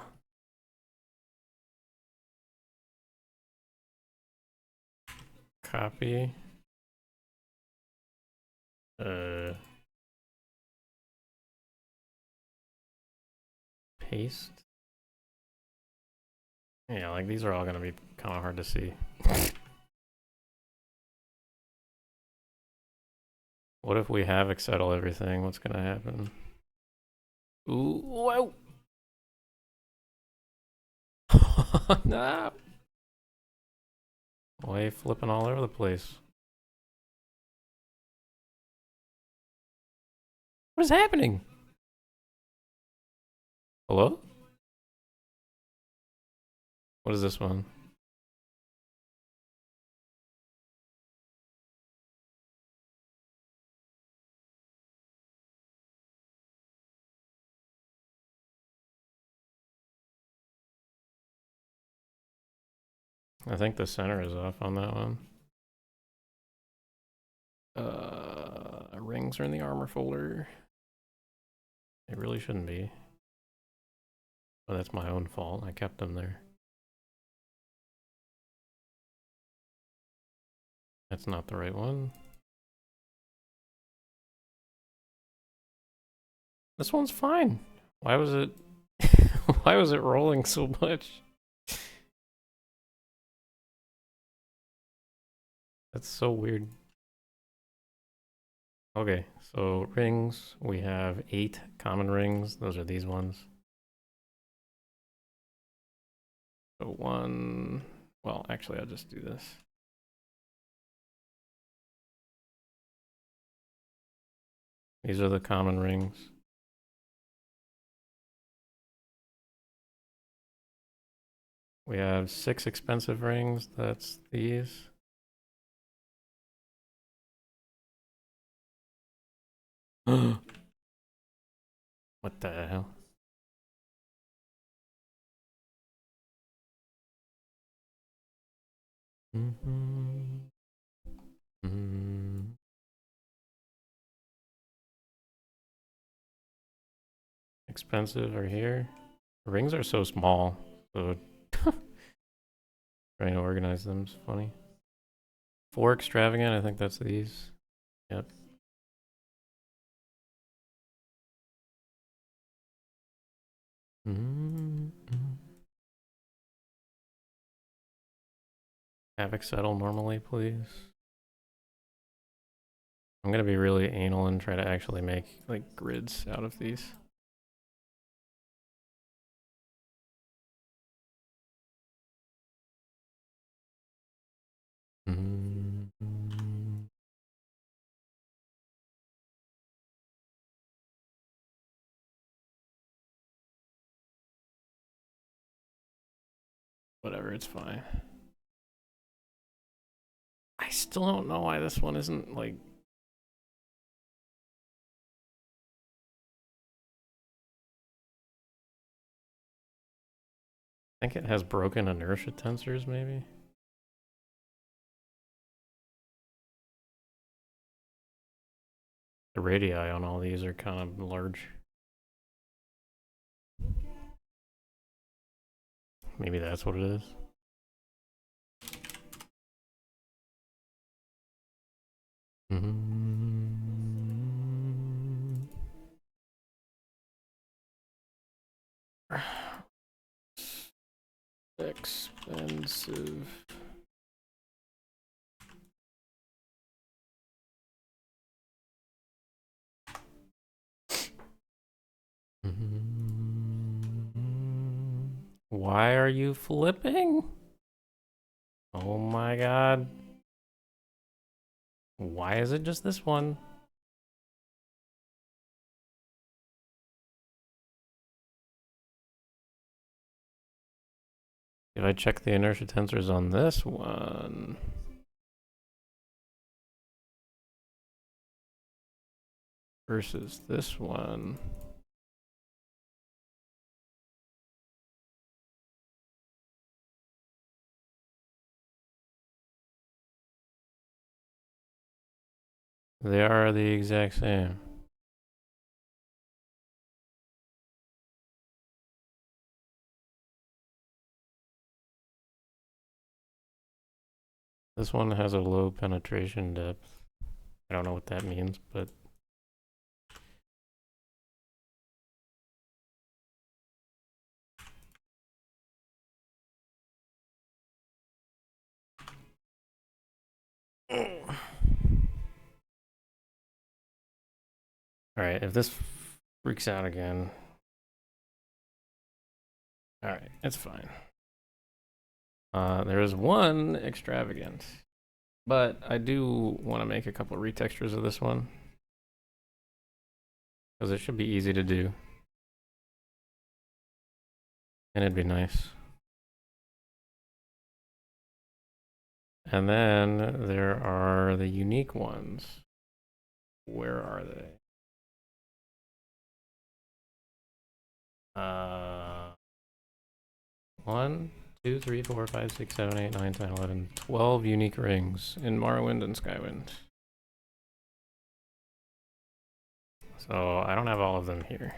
S1: Copy. Paste. Yeah, like these are all gonna be kind of hard to see. What if we have settle everything? What's gonna happen? Ooh, whoa! No! Why flipping all over the place? What is happening? Hello? What is this one? I think the center is off on that one. Rings are in the armor folder. They really shouldn't be. But that's my own fault. I kept them there. That's not the right one. This one's fine. Why was it why was it rolling so much? That's so weird. Okay, so rings, we have 8 common rings. Those are these ones. So one, well, actually I'll just do this. These are the common rings. We have 6 expensive rings. That's these. What the hell? Expensive are here. The rings are so small, so trying to organize them is funny. 4 extravagant, I think that's these. Yep. Havoc settle normally, please. I'm gonna be really anal and try to actually make like grids out of these. Whatever, it's fine. I still don't know why this one isn't like. I think it has broken inertia tensors, maybe. The radii on all these are kind of large. Maybe that's what it is. Expensive. Why are you flipping? Oh my god. Why is it just this one? If I check the inertia tensors on this one. Versus this one. They are the exact same. This one has a low penetration depth. I don't know what that means, but alright, if this freaks out again. Alright, it's fine. There is one extravagant, but I do want to make a couple retextures of this one. Because it should be easy to do. And it'd be nice. And then there are the unique ones. Where are they? 1, 2, 3, 4, 5, 6, 7, 8, 9, 10, 11, 12 unique rings in Morrowind and Skywind. So I don't have all of them here.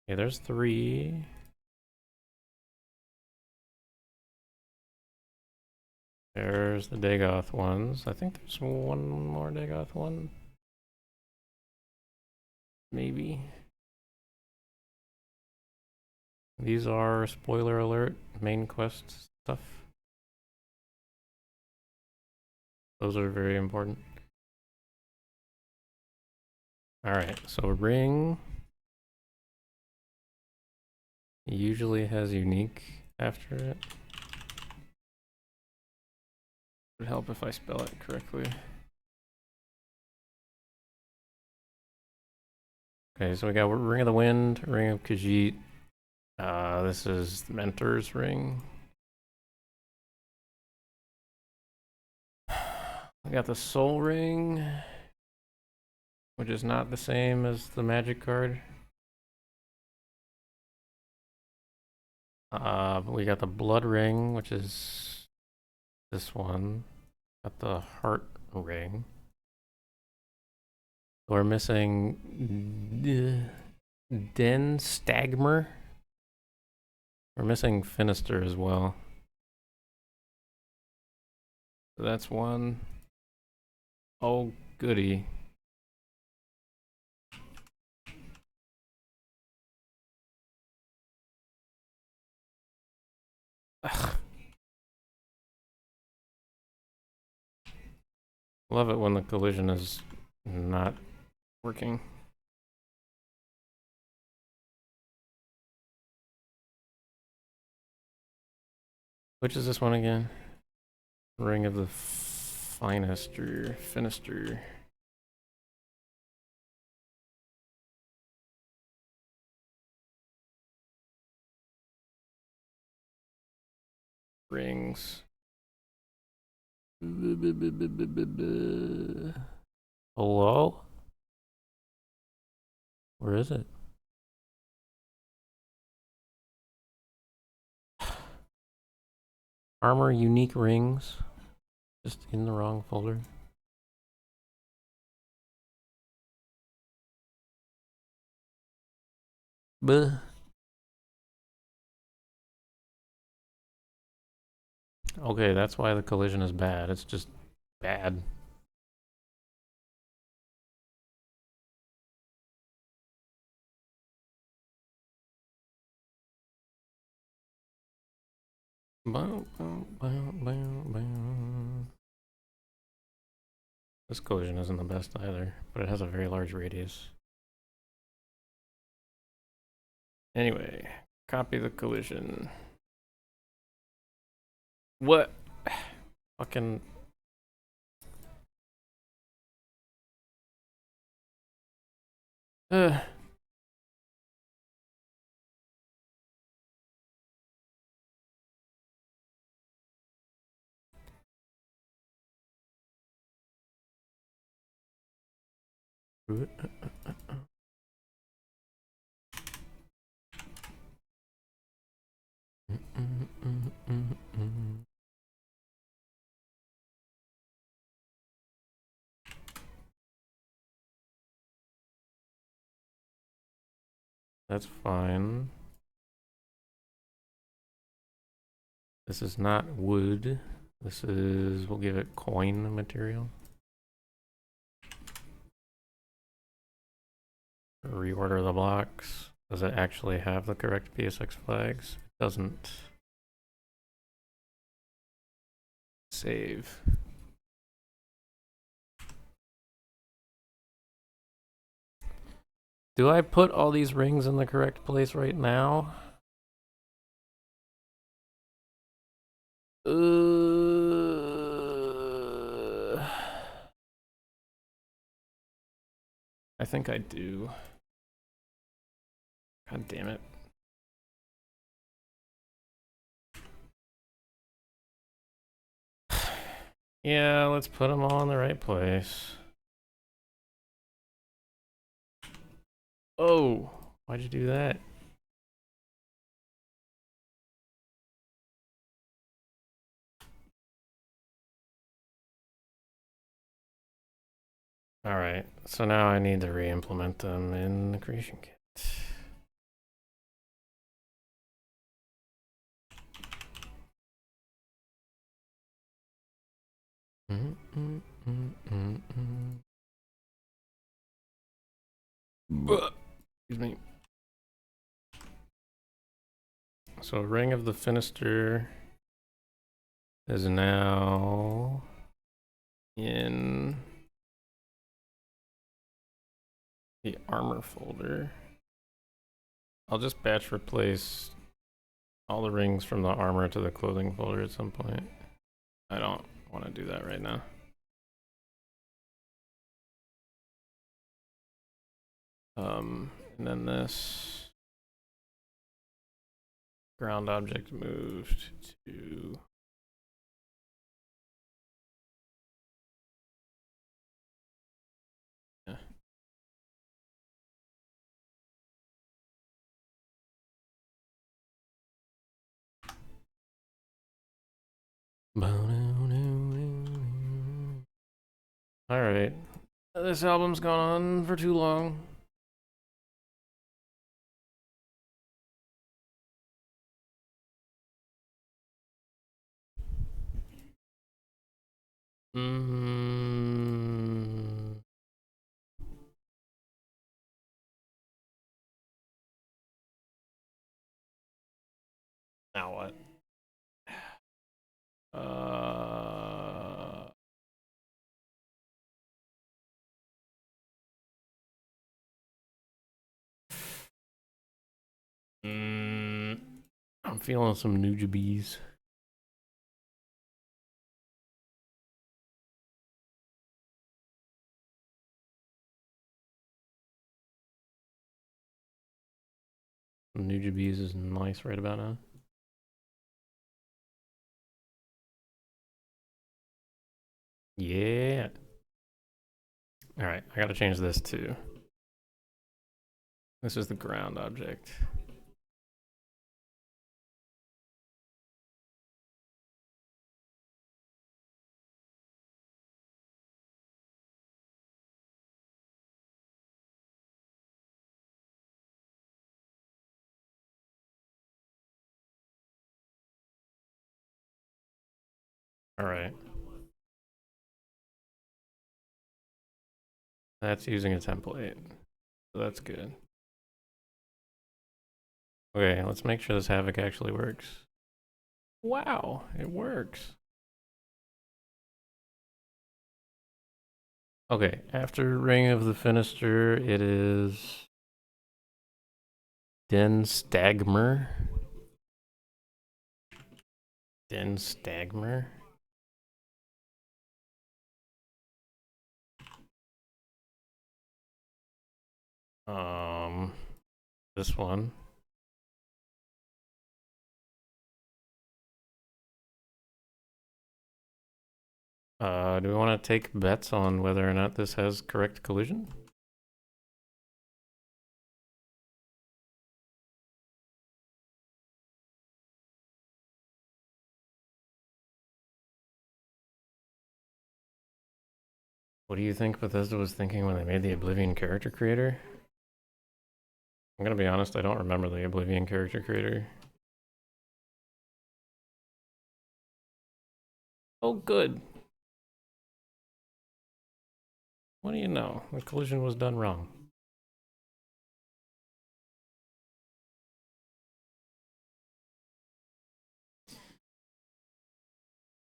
S1: Okay, there's 3. There's the Dagoth ones. I think there's one more Dagoth one. Maybe. These are, spoiler alert, main quest stuff. Those are very important. Alright, so ring. usually has unique after it. It would help if I spell it correctly. Okay, so we got Ring of the Wind, Ring of Khajiit. This is Mentor's Ring. We got the Soul Ring, which is not the same as the magic card. We got the Blood Ring, which is this one. Got the Heart Ring. We're missing Den Stagmer. We're missing Finister as well. So that's one. Oh, goody. Ugh. Love it when the collision is not working. Which is this one again? Ring of the Finister. Rings. Hello? Where is it? Armor unique rings. Just in the wrong folder. Bleh. Okay, that's why the collision is bad. It's just bad. This collision isn't the best either, but it has a very large radius. Anyway, copy the collision. What? Fucking... That's fine. This is not wood. This is, we'll give it coin material. Reorder the blocks. Does it actually have the correct PSX flags? It doesn't. Save. Do I put all these rings in the correct place right now? I think I do. God damn it. Yeah, let's put them all in the right place. Oh, why'd you do that? Alright, so now I need to re-implement them in the creation kit. Excuse me. So Ring of the Finister is now in the armor folder. I'll just batch replace all the rings from the armor to the clothing folder at some point. I don't want to do that right now. And then this ground object moved to all right. This album's gone on for too long. Now what? I'm feeling some nujabes. Nujabes is nice right about now. Yeah. All right, I gotta change this too. This is the ground object. All right. That's using a template. So that's good. Okay, let's make sure this Havoc actually works. Wow, it works. Okay, after Ring of the Finister, it is Den Stagmer. Den Stagmer. This one. Do we want to take bets on whether or not this has correct collision? What do you think Bethesda was thinking when they made the Oblivion character creator? I'm gonna be honest, I don't remember the Oblivion character creator. Oh, good. What do you know? The collision was done wrong.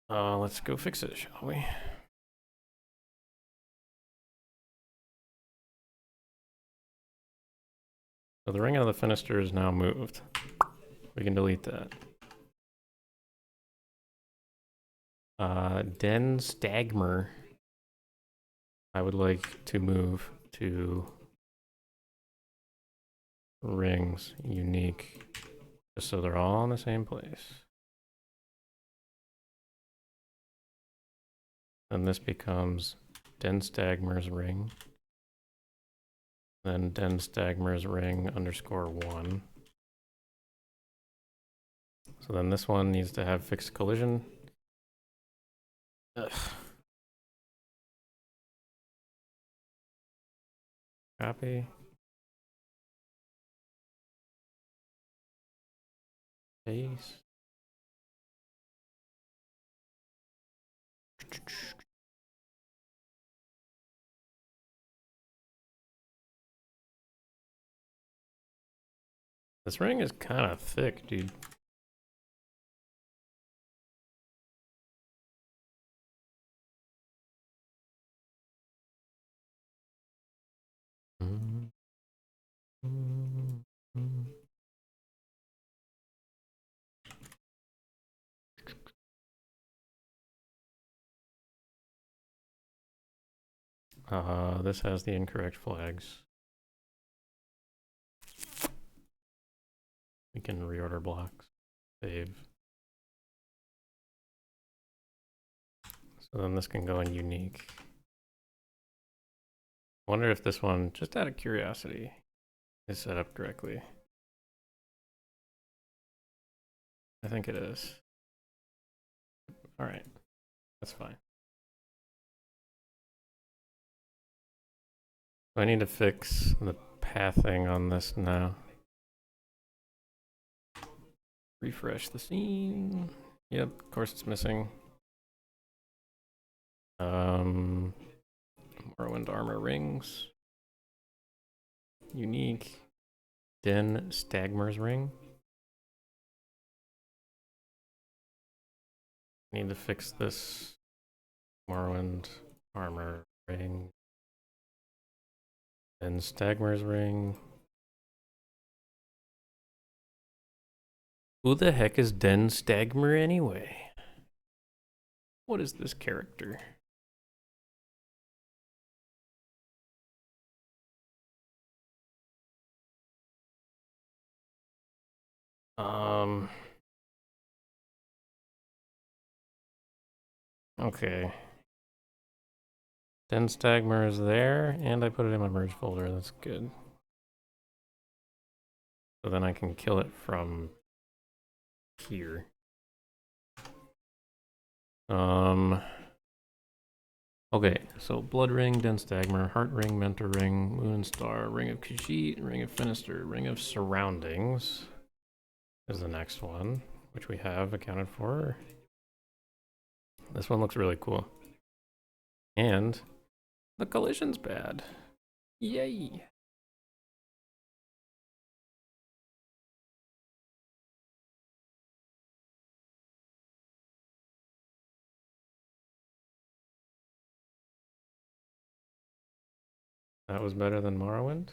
S1: Let's go fix it, shall we? So the Ring of the Finister is now moved. We can delete that. Den Stagmer, I would like to move to rings unique, just so they're all in the same place. And this becomes Den Stagmer's ring. Then Den Stagmer's ring underscore 1. So then this one needs to have fixed collision. Ugh. Copy. Paste. This ring is kind of thick, dude. This has the incorrect flags. We can reorder blocks. Save. So then this can go in unique. I wonder if this one, just out of curiosity, is set up correctly. I think it is. All right, that's fine. I need to fix the pathing on this now. Refresh the scene. Yep, of course it's missing. Morrowind armor rings. Unique. Den Stagmer's ring. Need to fix this Morrowind armor ring. Den Stagmer's ring. Who the heck is Den Stagmer anyway? What is this character? Okay. Den Stagmer is there, and I put it in my merge folder. That's good. So then I can kill it from here. Okay, so Blood Ring, Den Stagmer, Heart Ring, Mentor Ring, Moon Star, Ring of Khajiit, Ring of Finister, Ring of Surroundings is the next one, which we have accounted for. This one looks really cool. And the collision's bad. Yay! That was better than Morrowind?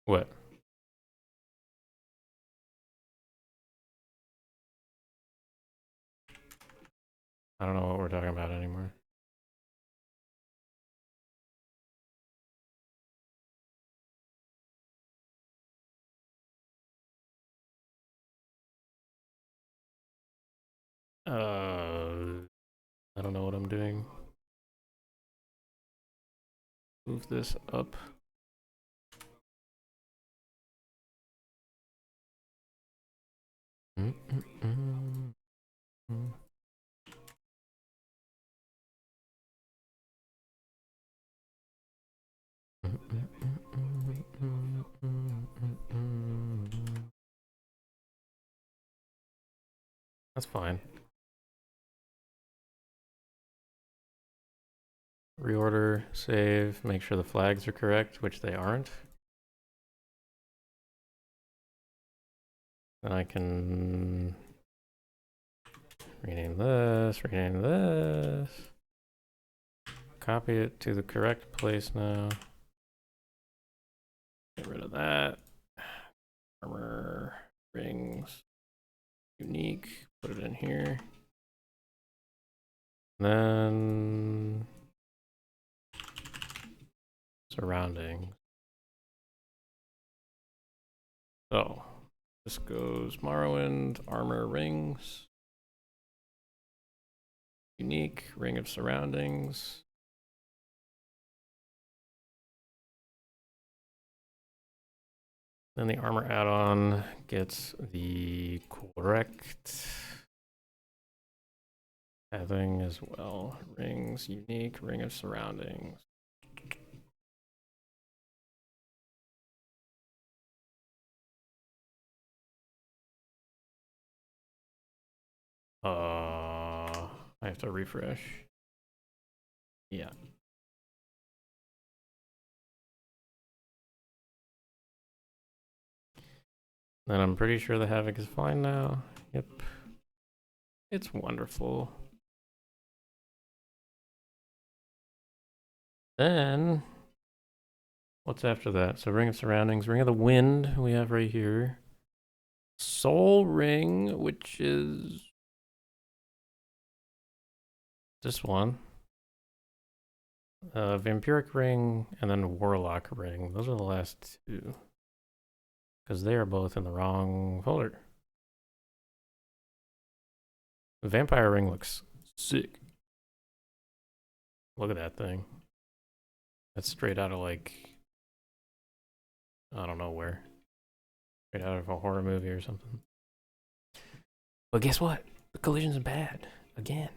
S1: What? I don't know what we're talking about anymore. I don't know what I'm doing. Move this up. That's fine. Reorder, save, make sure the flags are correct, which they aren't. Then I can rename this, copy it to the correct place now. Get rid of that. Armor, rings, unique, put it in here. Then surroundings. So this goes Morrowind, armor, rings, unique, ring of surroundings. Then the armor add-on gets the correct pathing as well. Rings, unique, ring of surroundings. I have to refresh. Yeah. Then I'm pretty sure the Havoc is fine now. Yep. It's wonderful. Then, what's after that? So Ring of Surroundings, Ring of the Wind we have right here. Soul Ring, which is this one. Vampiric ring and then warlock ring. Those are the last two. Because they are both in the wrong folder. The vampire ring looks sick. Look at that thing. That's straight out of like, I don't know where. Straight out of a horror movie or something. But guess what? The collision's bad. Again.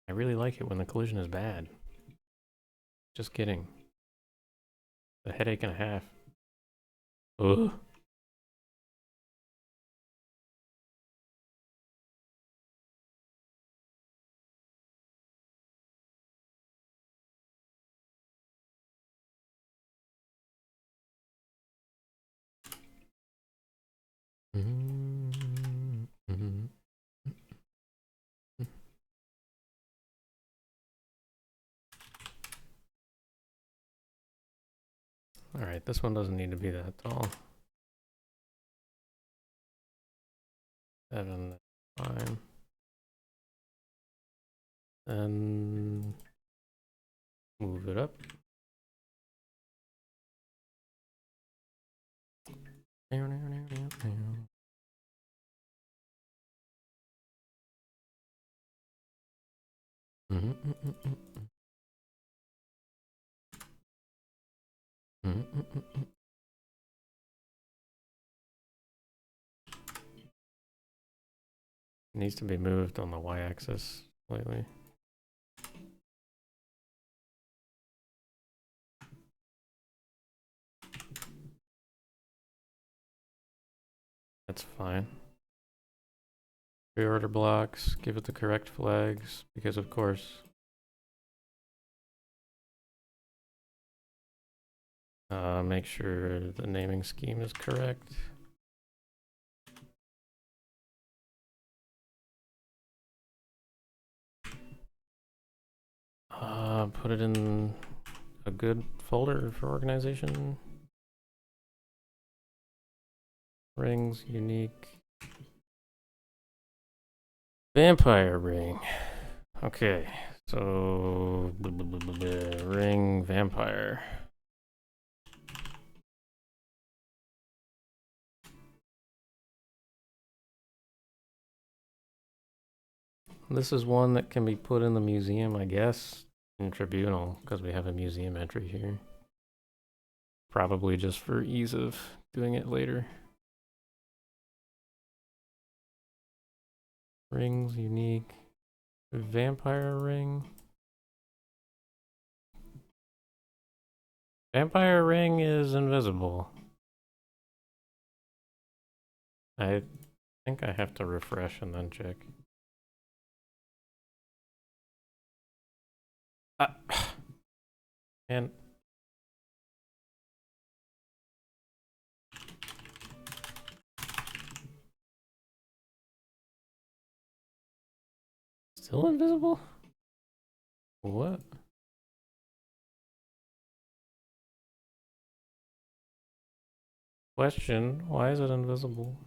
S1: I really like it when the collision is bad. Just kidding. A headache and a half. Ugh. Alright, this one doesn't need to be that tall. 7, fine. And move it up. It needs to be moved on the y-axis slightly. That's fine. Reorder blocks, give it the correct flags, because of course. Make sure the naming scheme is correct. Put it in a good folder for organization. Rings, unique. Vampire ring. Okay, so ring vampire. This is one that can be put in the museum, I guess, in Tribunal, because we have a museum entry here. Probably just for ease of doing it later. Rings, unique. Vampire ring. Vampire ring is invisible. I think I have to refresh and then check. And still invisible? What? Question, why is it invisible?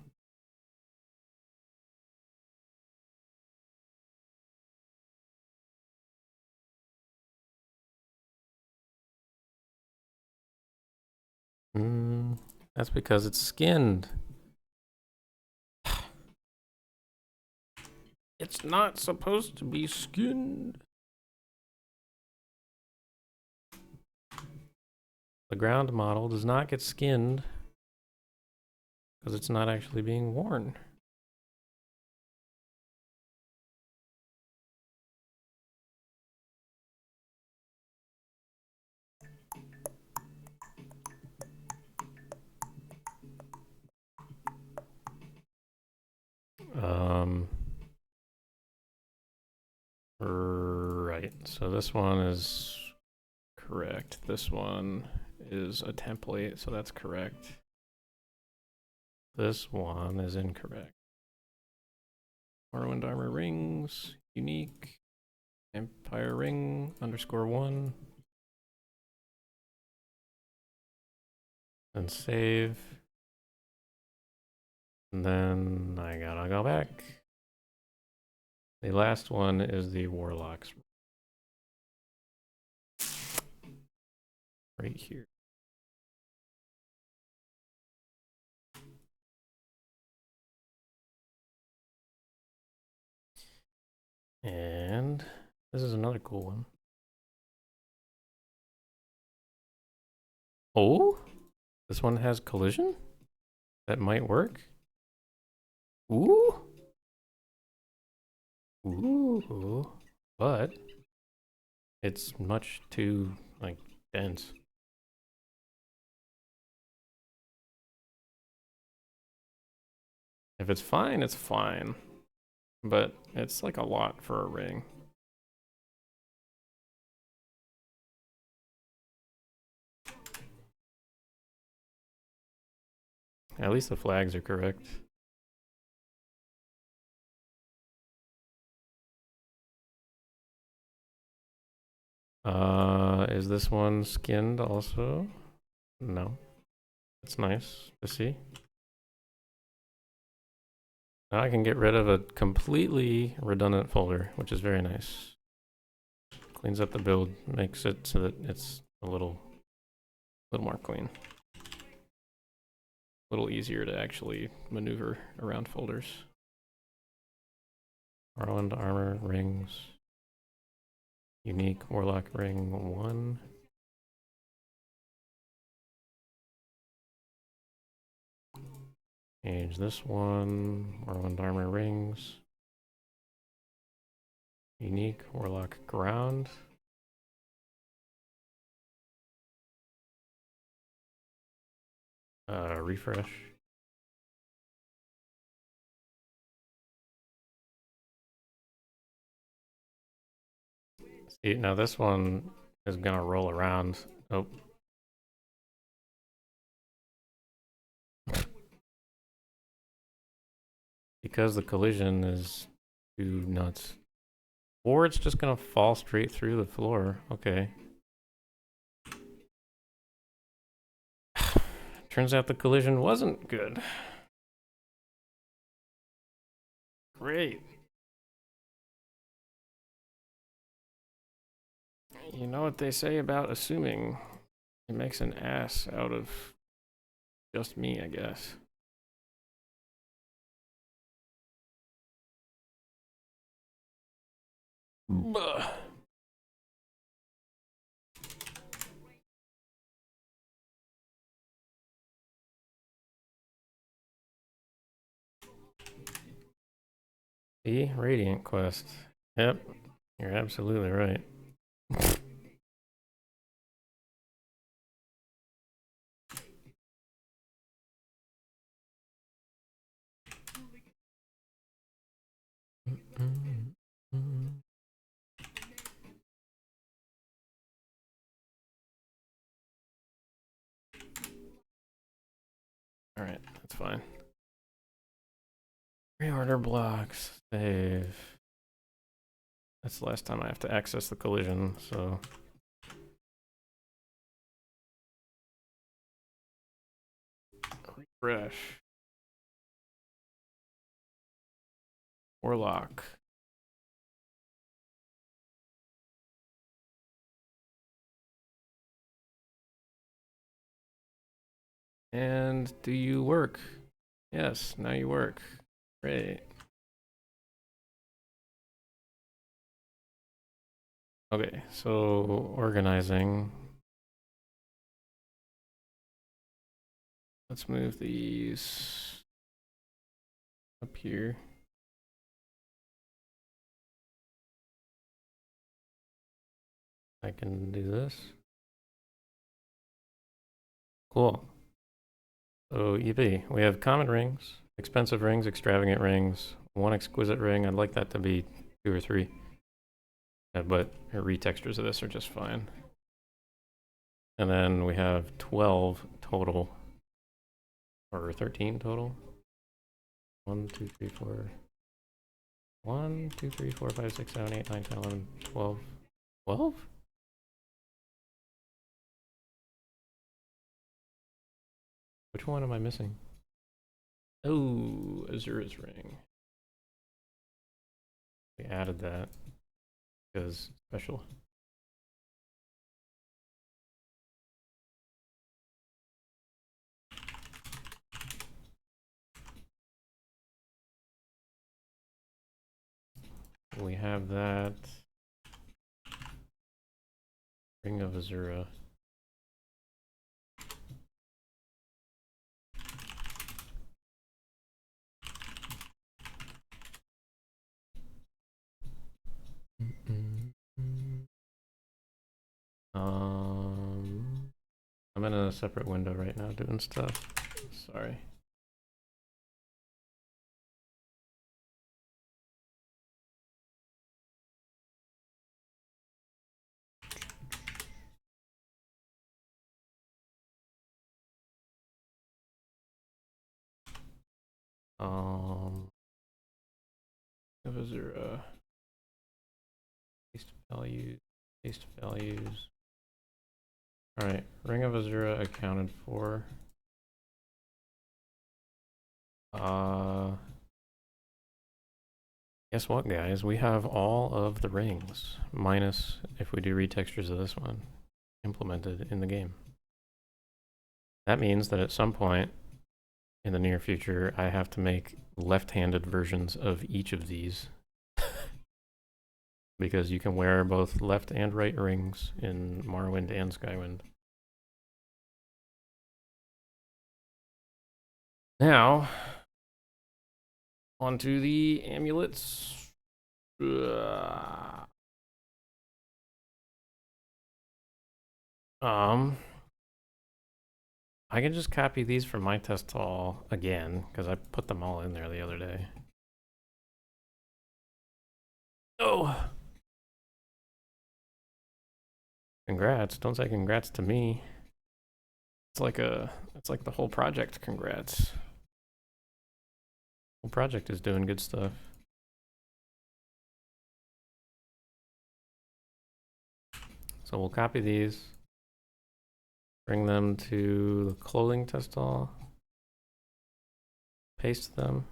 S1: That's because it's skinned. It's not supposed to be skinned. The ground model does not get skinned because it's not actually being worn. Right, so this one is correct. This one is a template, so that's correct. This one is incorrect. Morrowind armor rings, unique, empire ring, _1. And save. And then I gotta go back. The last one is the warlocks. Right here. And this is another cool one. Oh, this one has collision? That might work. Ooh. Ooh. But it's much too, like, dense. If it's fine, it's fine. But it's like a lot for a ring. At least the flags are correct. Is this one skinned also? No. That's nice to see. Now I can get rid of a completely redundant folder, which is very nice. Cleans up the build, makes it so that it's a little more clean. A little easier to actually maneuver around folders. Morrowind armor rings. Unique warlock ring 1. Change this one. Morrowind armor rings. Unique warlock ground. Refresh. See, now this one is gonna roll around. Oh. Because the collision is too nuts. Or it's just gonna fall straight through the floor. Okay. Turns out the collision wasn't good. Great. You know what they say about assuming? It makes an ass out of just me, I guess. Buh. See? Radiant Quest. Yep. You're absolutely right. Alright, that's fine. Reorder blocks. Save. That's the last time I have to access the collision, so... Refresh. Warlock. And do you work? Yes, now you work. Great. Okay, so organizing. Let's move these up here. I can do this. Cool. So EP, we have common rings, expensive rings, extravagant rings, one exquisite ring. I'd like that to be 2 or 3. But retextures of this are just fine. And then we have 12 total, or 13 total. 1, 2, 3, 4. 1, 2, 3, 4, 5, 6, 7, 8, 9, 10, 11, 12. 12? Which one am I missing? Oh, Azura's ring. We added that because special. We have that. Ring of Azura. I'm in a separate window right now doing stuff. Sorry. Of Azura. Paste values. Paste values. Alright, Ring of Azura accounted for. Guess what, guys? We have all of the rings, minus if we do retextures of this one, implemented in the game. That means that at some point in the near future, I have to make left-handed versions of each of these. Because you can wear both left and right rings in Morrowind and Skywind. Now, onto the amulets. I can just copy these from my test hall again, because I put them all in there the other day. Oh! Congrats. Don't say congrats to me. It's like the whole project congrats. The whole project is doing good stuff. So we'll copy these, bring them to the clothing test hall, paste them.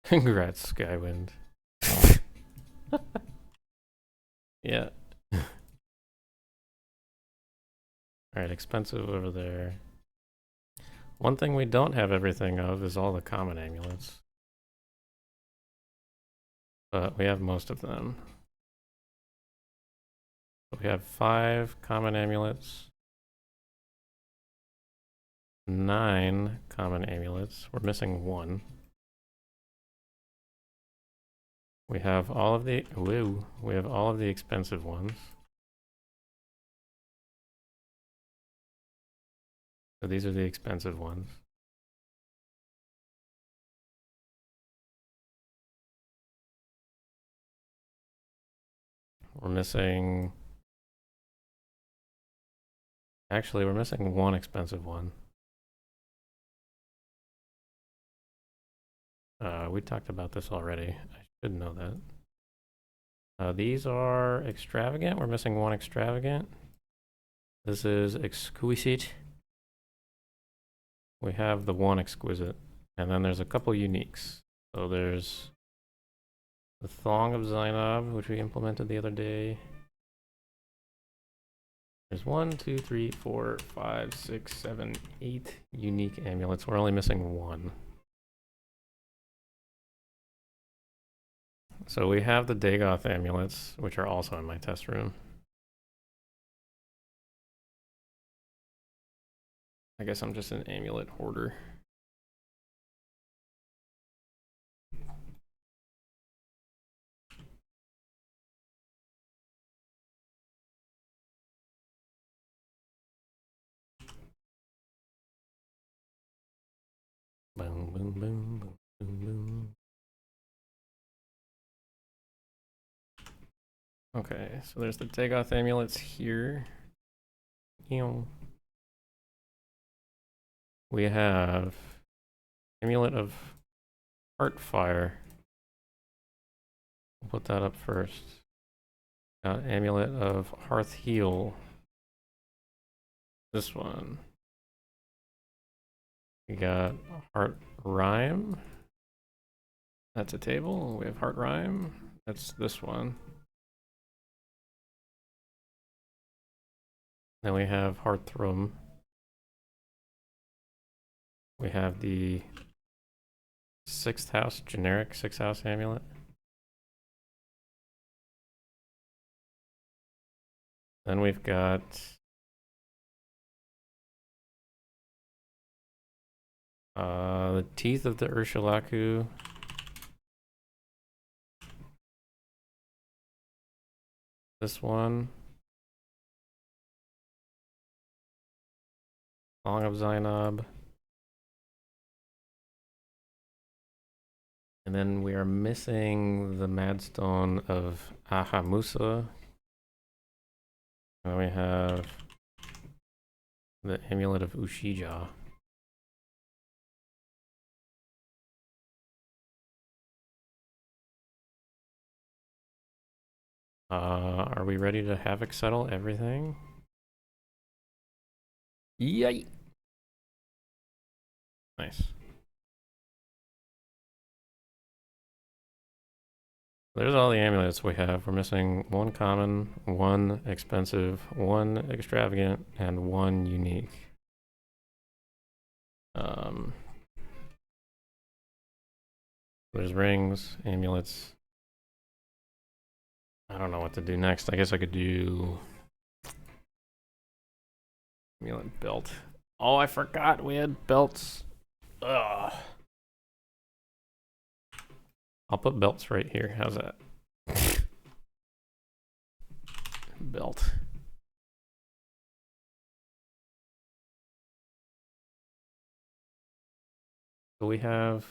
S1: Congrats, Skywind. Yeah. Alright, expensive over there. One thing we don't have everything of is all the common amulets. But we have most of them. We have 5 common amulets. 9 common amulets. We're missing 1. We have all of the expensive ones. So these are the expensive ones. We're missing... Actually, we're missing 1 expensive one. We talked about this already. I should know that. These are extravagant. We're missing 1 extravagant. This is exquisite. We have the 1 exquisite. And then there's a couple uniques. So there's the Thong of Zainab, which we implemented the other day. There's 1, 2, 3, 4, 5, 6, 7, 8 unique amulets. We're only missing 1. So we have the Dagoth amulets, which are also in my test room. I guess I'm just an amulet hoarder. Boom, boom, boom, boom, boom, boom. Okay, so there's the Dagoth amulets here. We have Amulet of Heartfire. We'll put that up first. Got Amulet of Hearth Heal. this one. We got heart rhyme. That's a table. We have heart rhyme. That's this one. Then we have heart thrum. We have the 6th house, generic 6th house amulet. Then we've got the teeth of the Ursulaku. This one. Song of Zainab. And then we are missing the Madstone of Ahamusa. And then we have the Amulet of Ushija. Are we ready to havoc settle everything? Yay! Nice. There's all the amulets we have. We're missing 1 common, 1 expensive, 1 extravagant, and 1 unique. There's rings, amulets. I don't know what to do next. I guess I could do amulet belt. Oh, I forgot we had belts. Ugh. I'll put belts right here. How's that? Belt. So we have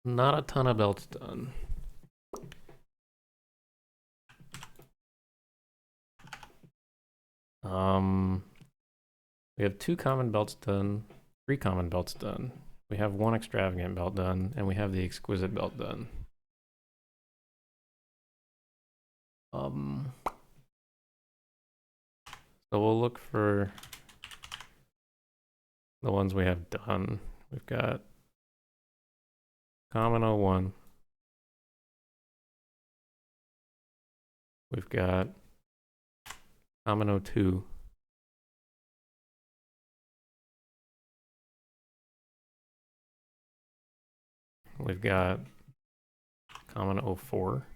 S1: not a ton of belts done. We have 2 common belts done, 3 common belts done. We have 1 extravagant belt done, and we have the exquisite belt done. So we'll look for the ones we have done. We've got common 01. We've got common 02. We've got common 04.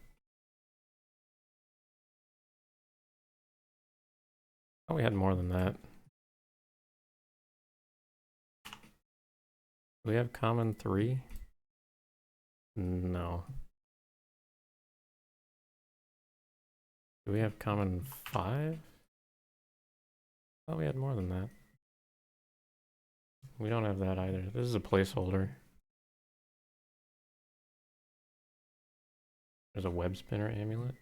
S1: Oh, we had more than that. Do we have common 3? No. Do we have common 5? Oh, we had more than that. We don't have that either. This is a placeholder. There's a web spinner amulet.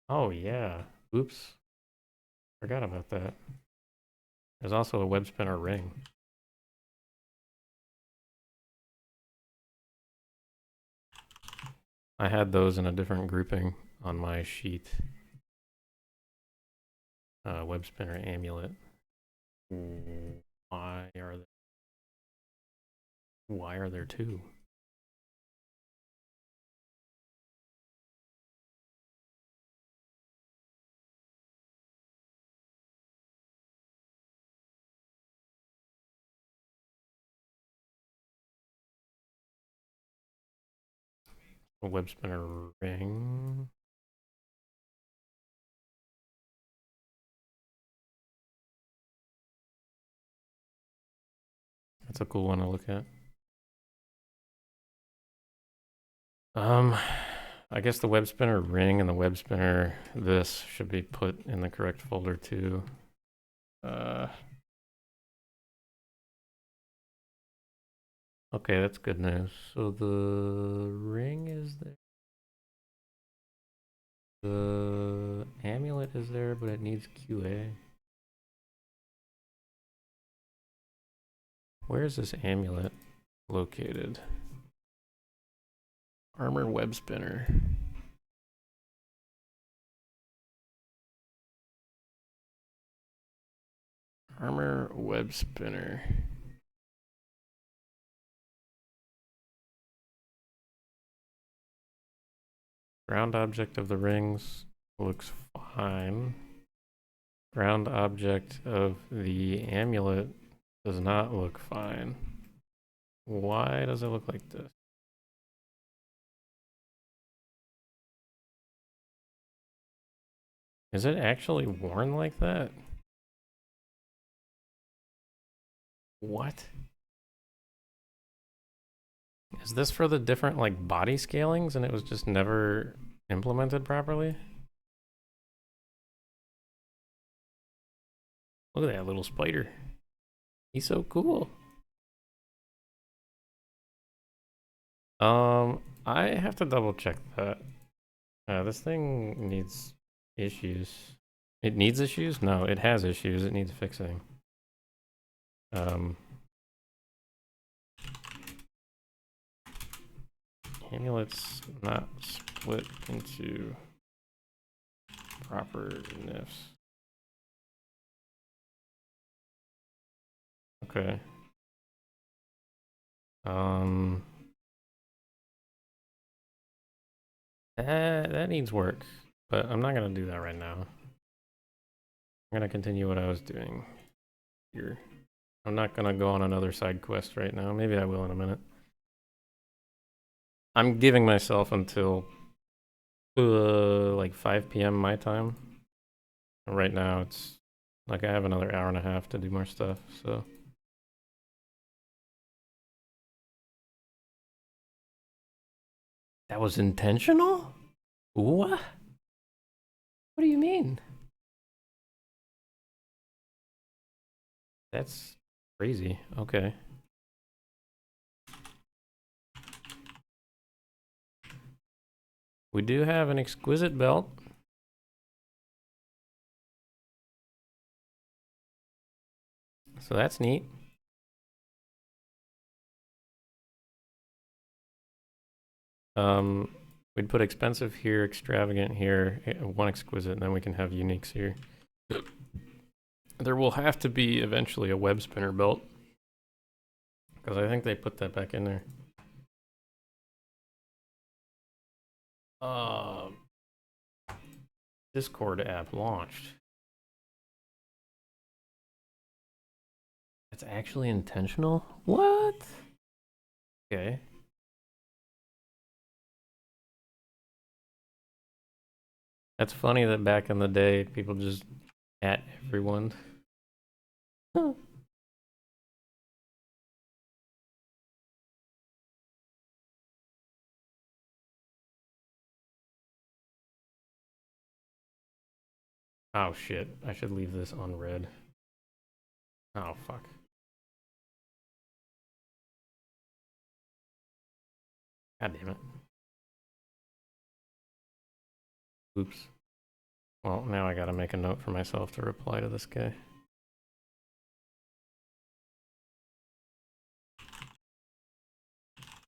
S1: Oh yeah. Oops. Forgot about that. There's also a web spinner ring. I had those in a different grouping on my sheet. Web spinner amulet. Why are there 2? A web spinner ring. That's a cool one to look at. I guess the web spinner ring and the web spinner this should be put in the correct folder too. Okay, that's good news. So the ring is there. The amulet is there, but it needs QA. Where is this amulet located? Armor web spinner. Armor web spinner. Ground object of the rings looks fine. Ground object of the amulet does not look fine. Why does it look like this? Is it actually worn like that? What? Is this for the different like body scalings and it was just never implemented properly? Look at that little spider. He's so cool. I have to double check that. This thing needs issues. It needs issues? No, it has issues. It needs fixing. Amulets not split into proper nifs. Okay. That needs work, but I'm not gonna do that right now. I'm gonna continue what I was doing here. I'm not gonna go on another side quest right now. Maybe I will in a minute. I'm giving myself until like 5 p.m. my time. Right now it's like I have another hour and a half to do more stuff, so. That was intentional? What? What do you mean? That's crazy. Okay. We do have an exquisite belt. So that's neat. We'd put expensive here, extravagant here, one exquisite, and then we can have uniques here. There will have to be eventually a web spinner belt, because I think they put that back in there. Discord app launched. That's actually intentional? What? Okay. That's funny that back in the day, people just at everyone. Huh. Oh shit, I should leave this unread. Oh fuck. God damn it. Oops. Well, now I gotta make a note for myself to reply to this guy.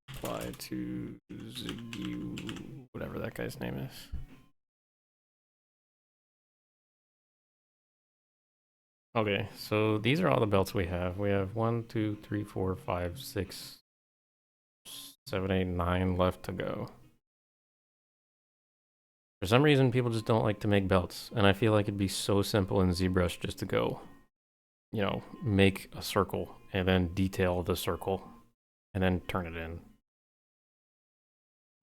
S1: Reply to Ziggy, whatever that guy's name is. Okay, so these are all the belts we have. We have 1, 2, 3, 4, 5, 6, 7, 8, 9 left to go. For some reason, people just don't like to make belts, and I feel like it'd be so simple in ZBrush just to go, you know, make a circle and then detail the circle and then turn it in.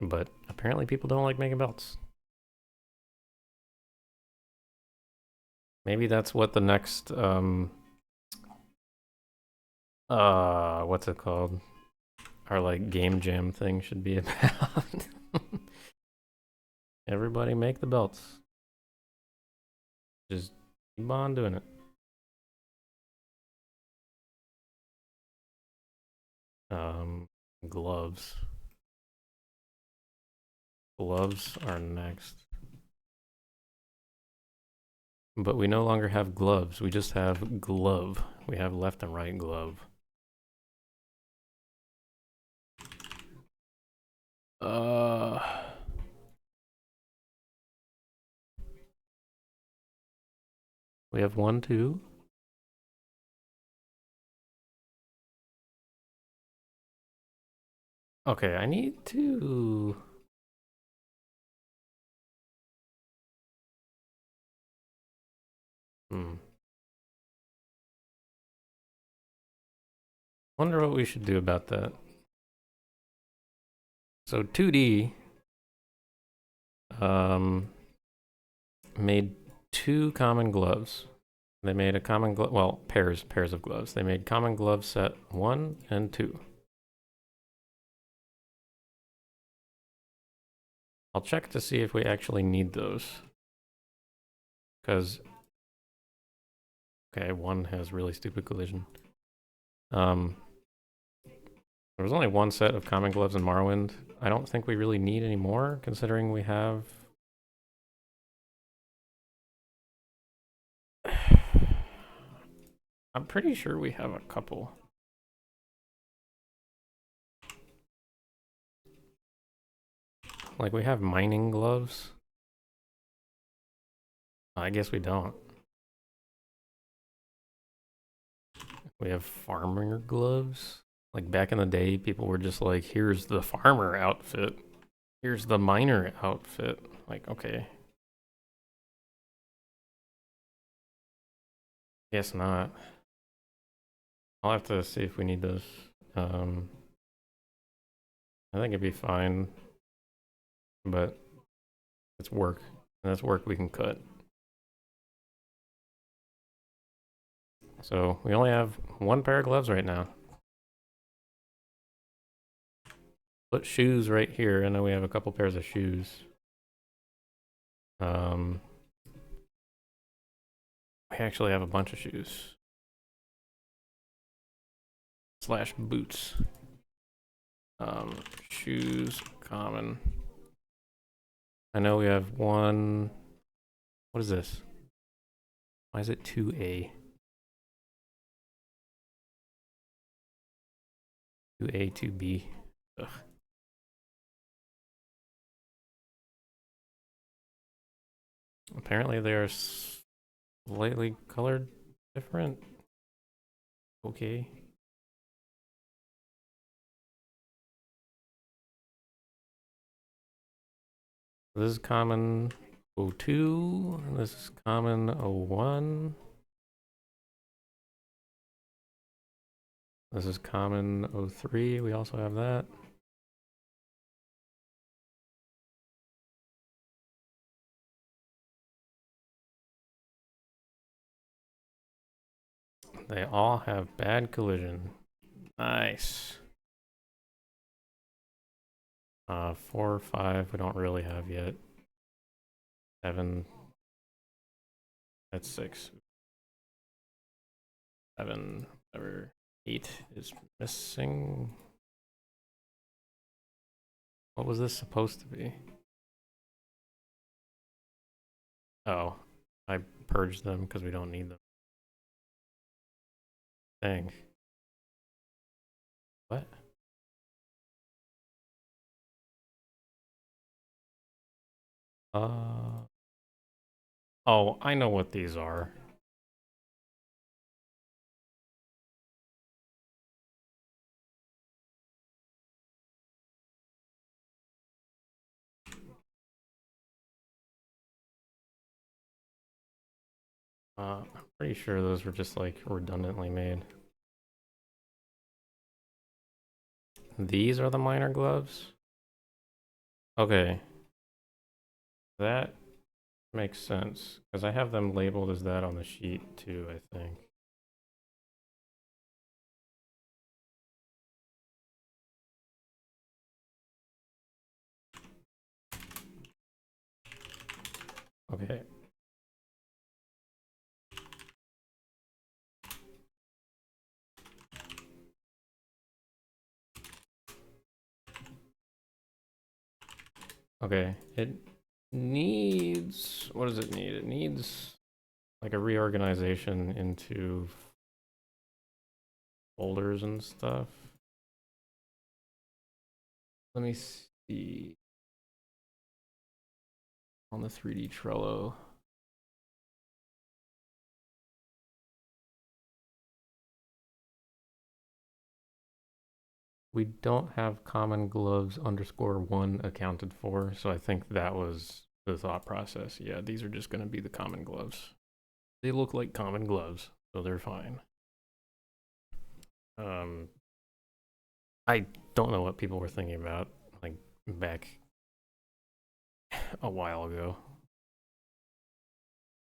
S1: But apparently people don't like making belts. Maybe that's what the next, what's it called? Our like game jam thing should be about. Everybody make the belts. Just keep on doing it. Gloves. Gloves are next. But we no longer have gloves. We just have glove. We have left and right glove. We have 1, 2. Okay, I need to... Wonder what we should do about that. So 2D made 2 common gloves. They made a common glove, well, pairs of gloves. They made common glove set 1 and 2. I'll check to see if we actually need those. Because, okay, 1 has really stupid collision. There was only 1 set of common gloves in Morrowind. I don't think we really need any more, considering we have... I'm pretty sure we have a couple. Like, we have mining gloves. I guess we don't. We have farmer gloves. Like, back in the day, people were just like, here's the farmer outfit. Here's the miner outfit. Like, okay. Guess not. I'll have to see if we need those. I think it'd be fine. But it's work. And that's work we can cut. So we only have 1 pair of gloves right now. Put shoes right here. I know we have a couple pairs of shoes. We actually have a bunch of shoes. / boots. Shoes, common. I know we have 1. What is this? Why is it 2A? 2A, 2B. Ugh. Apparently they are slightly colored different. Okay. This is common 02. This is common 01. This is common 03. We also have that. They all have bad collision. Nice. 4, 5, we don't really have yet. 7. That's 6. 7, whatever. 8 is missing. What was this supposed to be? Oh, I purged them because we don't need them. Dang. What? Oh, I know what these are. I'm pretty sure those were just like redundantly made. These are the miner gloves? Okay. That makes sense, because I have them labeled as that on the sheet too, I think. Okay. Okay, it needs, what does it need? It needs like a reorganization into folders and stuff. Let me see. On the 3D Trello. We don't have common gloves _1 accounted for, so I think that was the thought process. Yeah, these are just going to be the common gloves. They look like common gloves, so they're fine. I don't know what people were thinking about, like, back a while ago.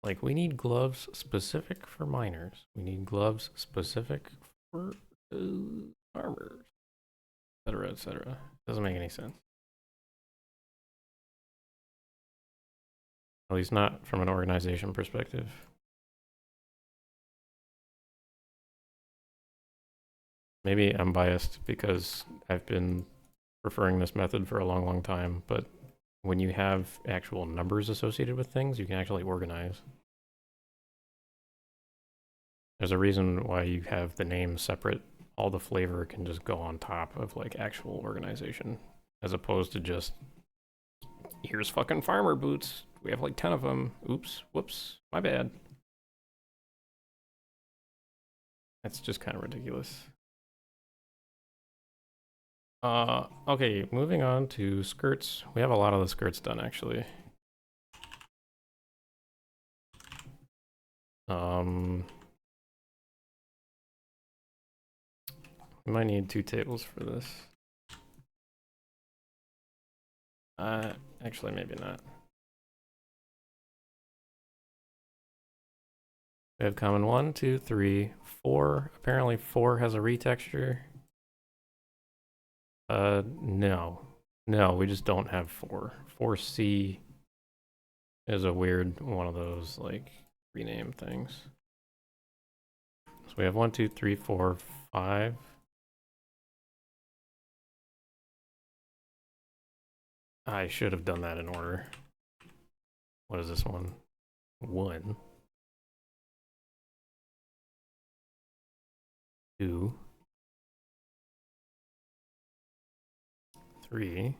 S1: Like, we need gloves specific for miners. We need gloves specific for farmers, etc., etc. Doesn't make any sense. At least not from an organization perspective. Maybe I'm biased because I've been preferring this method for a long, long time, but when you have actual numbers associated with things, you can actually organize. There's a reason why you have the name separate. All the flavor can just go on top of like actual organization, as opposed to just, here's fucking farmer boots. We have like 10 of them. Oops, whoops, my bad. That's just kind of ridiculous. Okay, moving on to skirts. We have a lot of the skirts done actually. We might need 2 tables for this. Actually, maybe not. We have common 1, 2, 3, 4. Apparently 4 has a retexture. No. No, we just don't have 4. 4C is a weird one of those, like, rename things. So we have 1, 2, 3, 4, 5. I should have done that in order. What is this one? 1. 2. 3.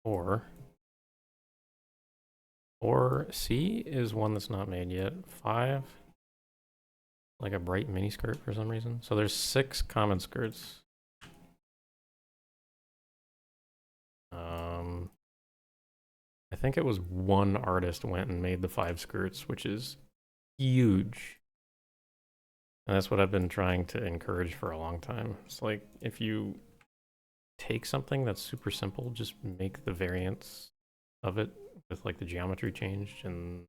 S1: 4. 4C is one that's not made yet. 5. Like a bright mini skirt for some reason. So there's 6 common skirts. I think it was one artist went and made the 5 skirts, which is huge. And that's what I've been trying to encourage for a long time. It's like, if you take something that's super simple, just make the variants of it with like the geometry changed, and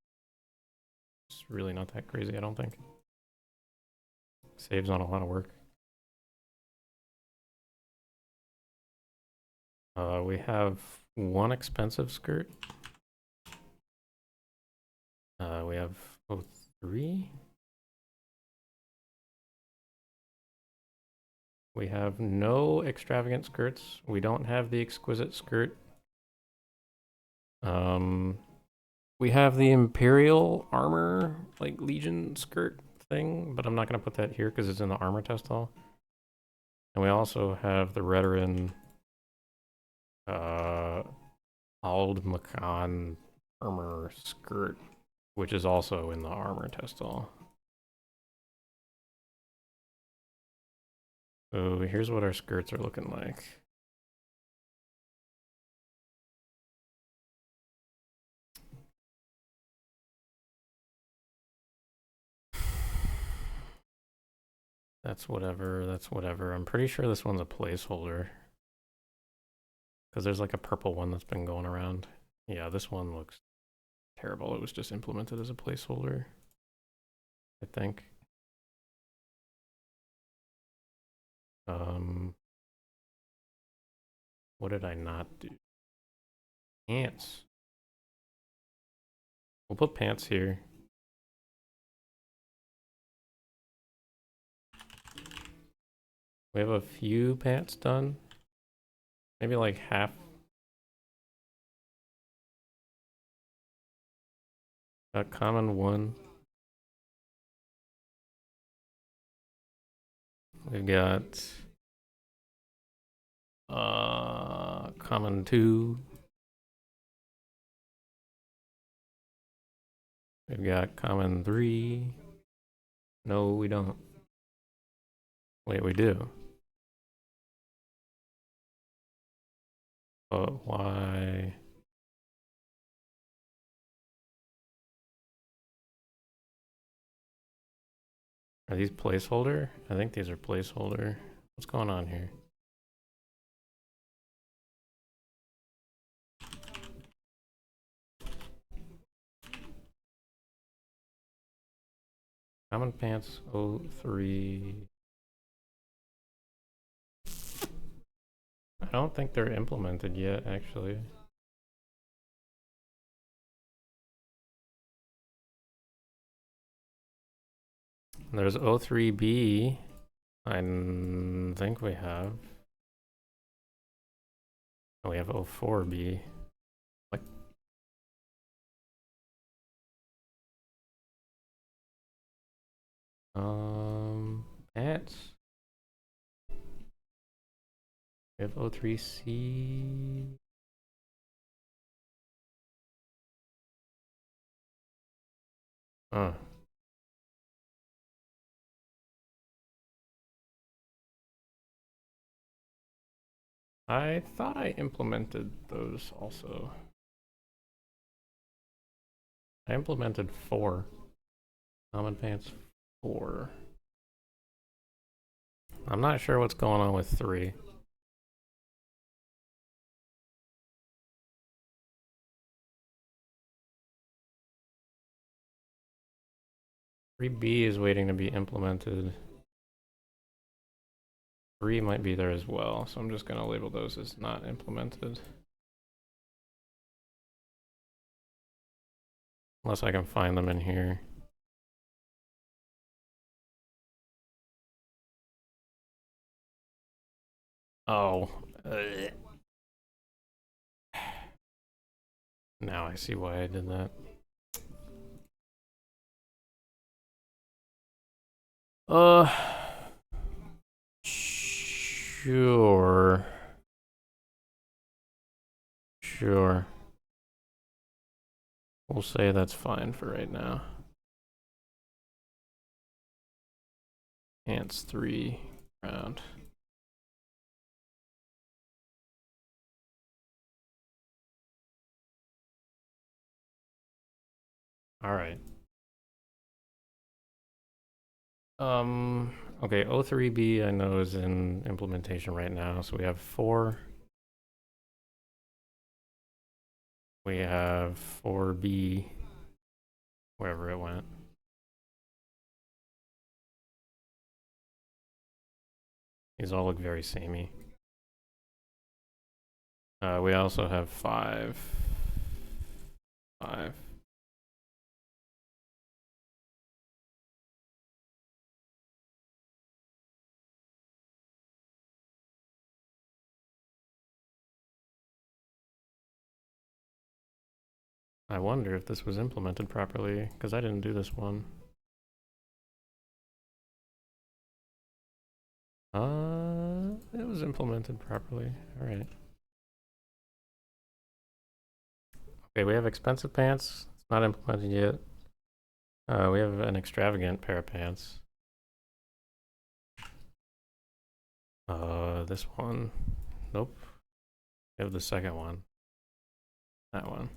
S1: it's really not that crazy, I don't think. Saves on a lot of work. We have 1 expensive skirt. We have 3. We have no extravagant skirts. We don't have the exquisite skirt. We have the Imperial armor, like Legion skirt thing, but I'm not going to put that here because it's in the armor test hall. And we also have the Redoran Ald Makan armor skirt, which is also in the armor test hall. So here's what our skirts are looking like. That's whatever, that's whatever. I'm pretty sure this one's a placeholder, because there's like a purple one that's been going around. Yeah, this one looks terrible. It was just implemented as a placeholder, I think. What did I not do? Pants. We'll put pants here. We have a few pants done. Maybe like half. A common 1. We've got common 2. We've got common 3. No, we don't. Wait, we do. But why? Are these placeholder? I think these are placeholder. What's going on here? Common pants 03. I don't think they're implemented yet, actually. There's 03B. I think we have. Oh, we have 04B. Like, pants. We have 03C. Oh. I thought I implemented those also. I implemented 4. Common pants 4. I'm not sure what's going on with 3. Three B is waiting to be implemented. 3 might be there as well, so I'm just gonna label those as not implemented. Unless I can find them in here. Oh. Now I see why I did that. Sure. Sure. We'll say that's fine for right now. Ants 3 round. All right. Okay, 03B I know is in implementation right now, so we have 4. We have 4B, wherever it went. These all look very samey. We also have 5. 5. I wonder if this was implemented properly, because I didn't do this one. It was implemented properly. All right. Okay, we have expensive pants. It's not implemented yet. We have an extravagant pair of pants. This one. Nope. We have the second one. That one.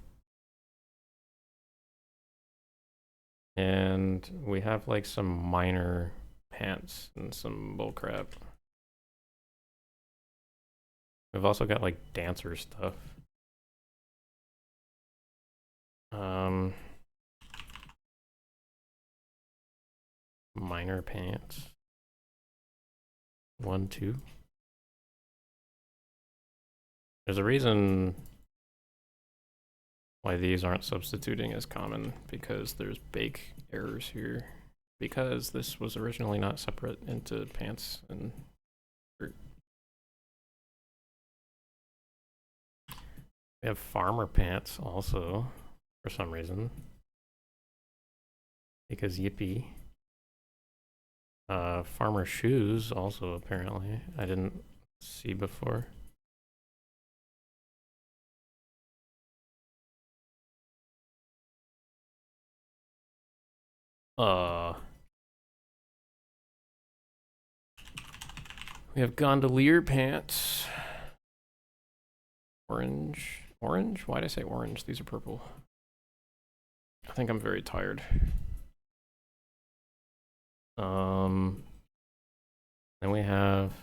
S1: And we have like some minor pants and some bullcrap. We've also got like dancer stuff. Minor pants. 1, 2. There's a reason why these aren't substituting as common, because there's bake errors here. Because this was originally not separate into pants and shirt. We have farmer pants also, for some reason. Because yippee. Farmer shoes also, apparently. I didn't see before. We have gondolier pants. Orange. Orange? Why did I say orange? These are purple. I think I'm very tired. Then we have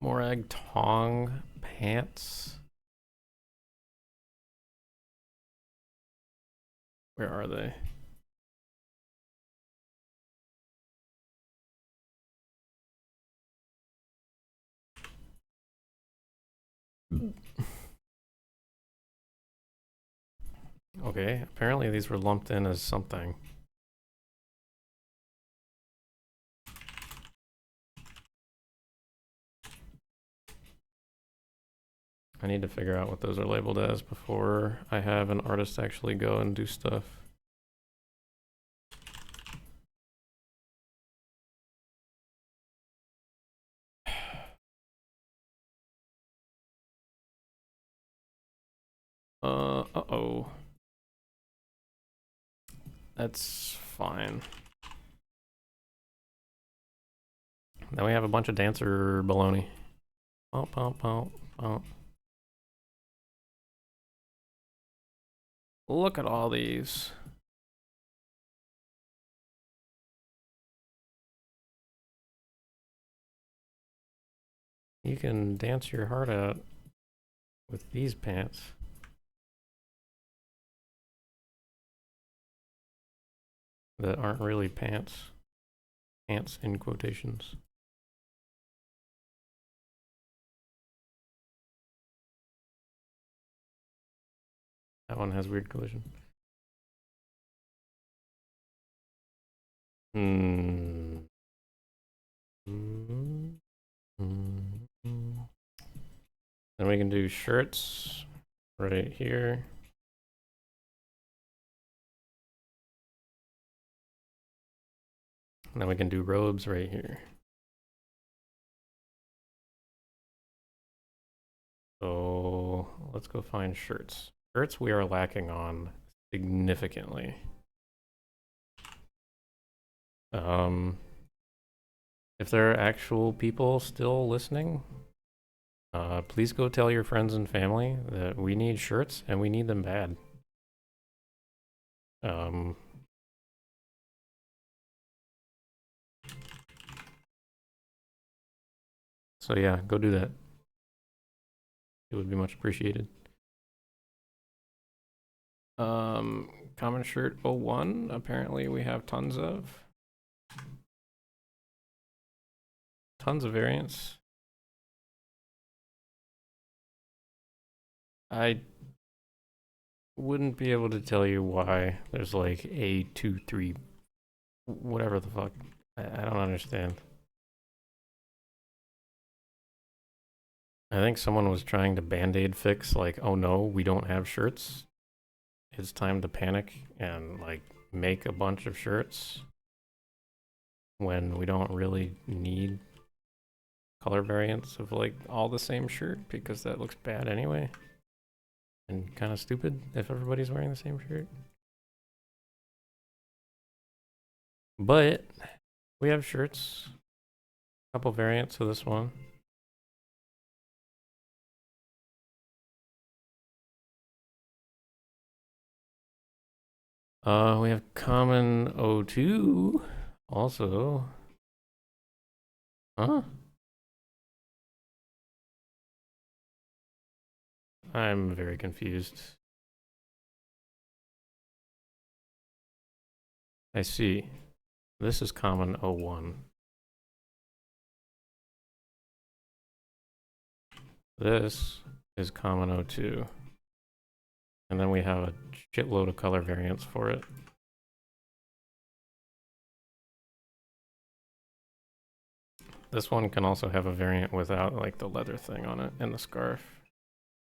S1: Morag Tong pants. Where are they? Okay, apparently these were lumped in as something. I need to figure out what those are labeled as before I have an artist actually go and do stuff. Uh-oh. That's fine. Then we have a bunch of dancer baloney. Pump, pump, pump, pump. Look at all these. You can dance your heart out with these pants. That aren't really pants. Pants in quotations. That one has weird collision. Then we can do shirts right here. And then we can do robes right here. So let's go find shirts. Shirts we are lacking on significantly. If there are actual people still listening, please go tell your friends and family that we need shirts and we need them bad. So yeah, go do that. It would be much appreciated. Common shirt 01, apparently we have tons of variants. I wouldn't be able to tell you why there's like A2, 3, whatever the fuck. I don't understand. I think someone was trying to band-aid fix, like, oh no, we don't have shirts. It's time to panic and like make a bunch of shirts when we don't really need color variants of like all the same shirt because that looks bad anyway. And kind of stupid if everybody's wearing the same shirt. But we have shirts. A couple variants of this one. We have common O2 also. Huh? I'm very confused. I see. This is common 01. This is common 02. And then we have a shitload of color variants for it. This one can also have a variant without like the leather thing on it and the scarf.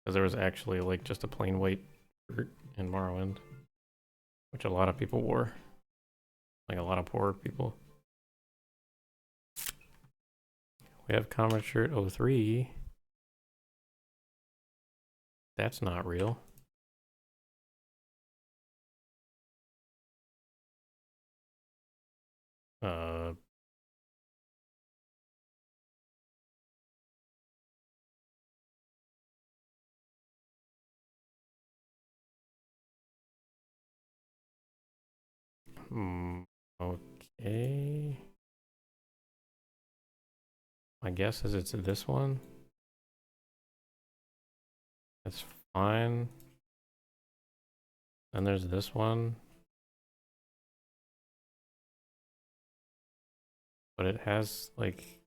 S1: Because there was actually like just a plain white shirt in Morrowind, which a lot of people wore. Like a lot of poor people. We have common shirt 03. That's not real. Okay. My guess is it's this one. It's fine. Then there's this one. But it has, like...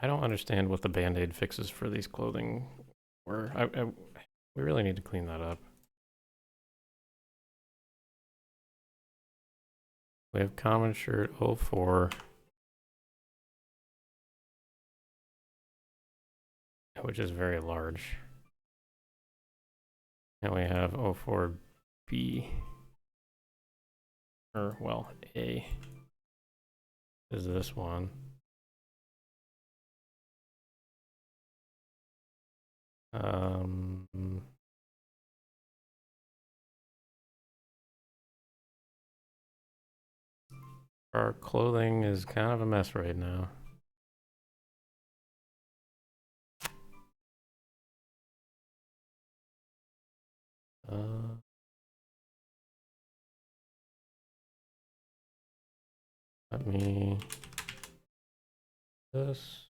S1: I don't understand what the Band-Aid fixes for these clothing were. We really need to clean that up. We have common shirt 04. Which is very large. And we have 04B. Or, well, A is this one. Our clothing is kind of a mess right now. Let me this.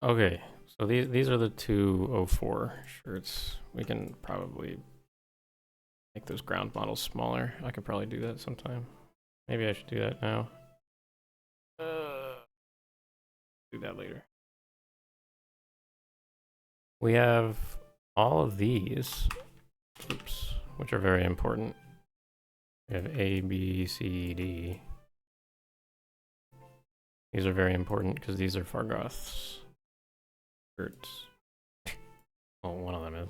S1: Okay, so these are the 204 shirts. We can probably make those ground models smaller. I could probably do that sometime. Maybe I should do that now. Do that later. We have all of these, oops, which are very important. We have A, B, C, D. These are very important because these are Fargoth's shirts. Well, one of them is.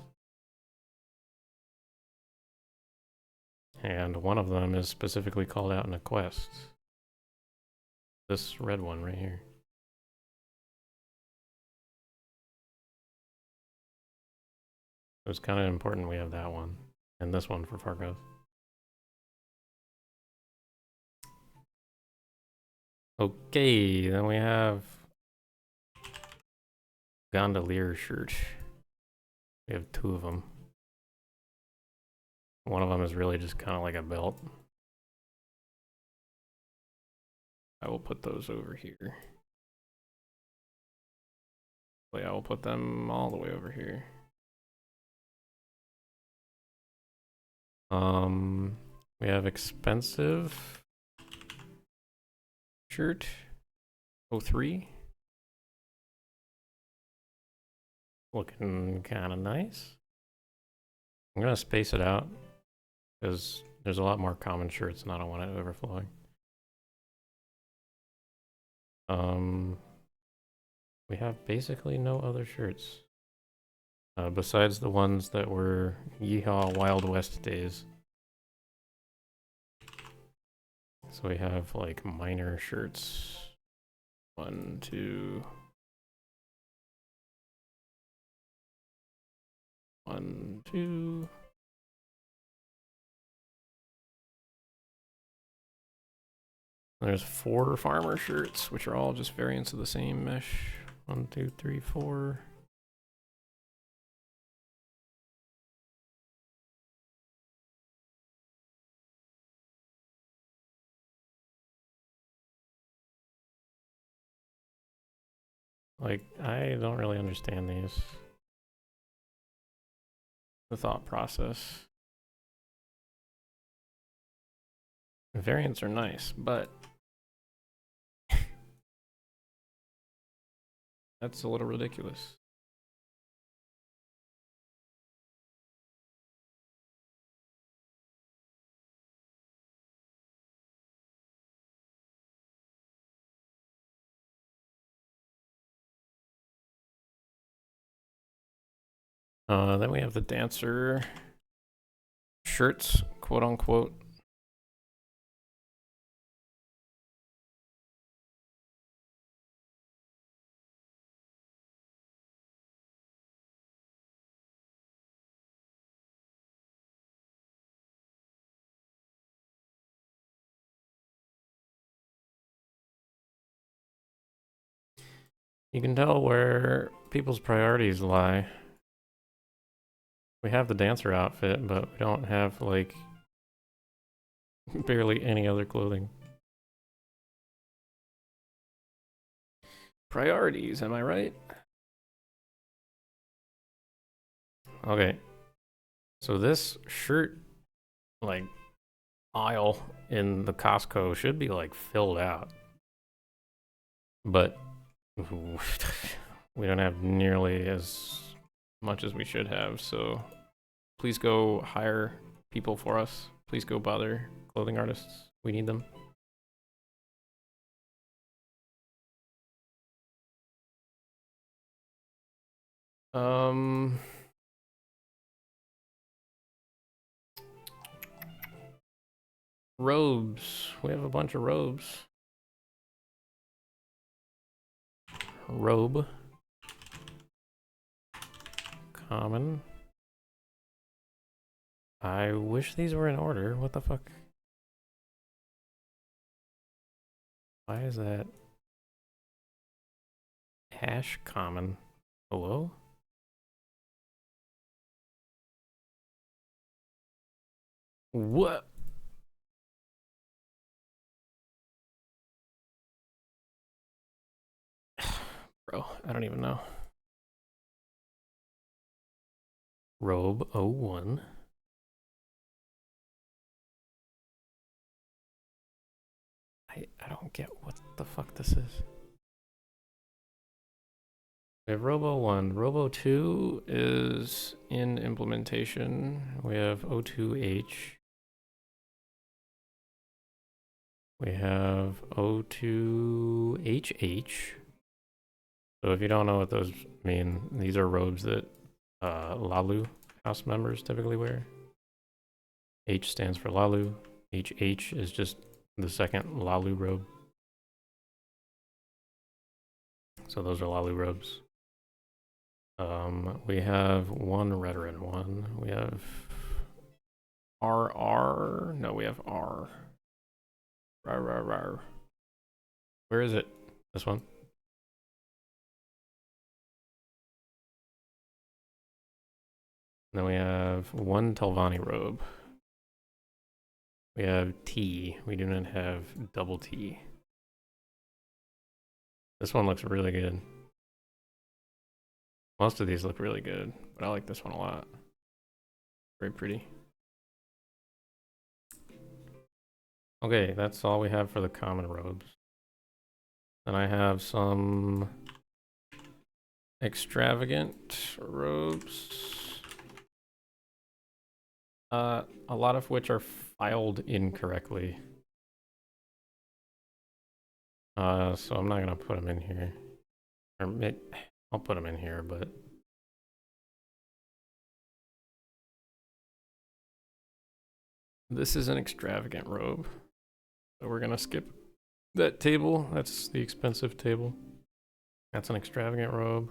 S1: And one of them is specifically called out in a quest. This red one right here. It's kind of important we have that one. And this one for Fargoth. Okay, then we have Gondolier shirt. We have two of them. One of them is really just kind of like a belt. I will put those over here. I will put them all the way over here. We have expensive shirt 03. Looking kind of nice. I'm gonna space it out because there's a lot more common shirts and I don't want it overflowing. We have basically no other shirts. Besides the ones that were Yeehaw Wild West days. So we have like minor shirts. 1, 2. 1, 2. There's 4 farmer shirts, which are all just variants of the same mesh. 1, 2, 3, 4. Like, I don't really understand these. The thought process. The variants are nice, but that's a little ridiculous. Then we have the dancer shirts, quote unquote. You can tell where people's priorities lie. We have the dancer outfit, but we don't have, like, barely any other clothing. Priorities, am I right? Okay. So this shirt, like, aisle in the Costco should be, like, filled out. But we don't have nearly as much as we should have, so please go hire people for us. Please go bother clothing artists. We need them. Robes. We have a bunch of robes. Robe. Common. I wish these were in order. What the fuck? Why is that? Hash common. Hello? What? Bro, I don't even know. Robe 01. I don't get what the fuck this is. We have Robo 1. Robo 2 is in implementation. We have O2H. We have O2HH. So if you don't know what those mean, these are robes that Lalu house members typically wear. H stands for Lalu. HH is just the second Lalu robe. So those are Lalu robes. We have one Redoran one. We have RR. No, we have R. Rar. Where is it? This one. Then we have one Telvanni robe. We have T. We do not have double T. This one looks really good. Most of these look really good, but I like this one a lot. Very pretty. Okay, that's all we have for the common robes. Then I have some extravagant robes. A lot of which are filed incorrectly. So I'm not gonna put them in here. Or I'll put them in here, but this is an extravagant robe. So we're gonna skip that table. That's the expensive table. That's an extravagant robe.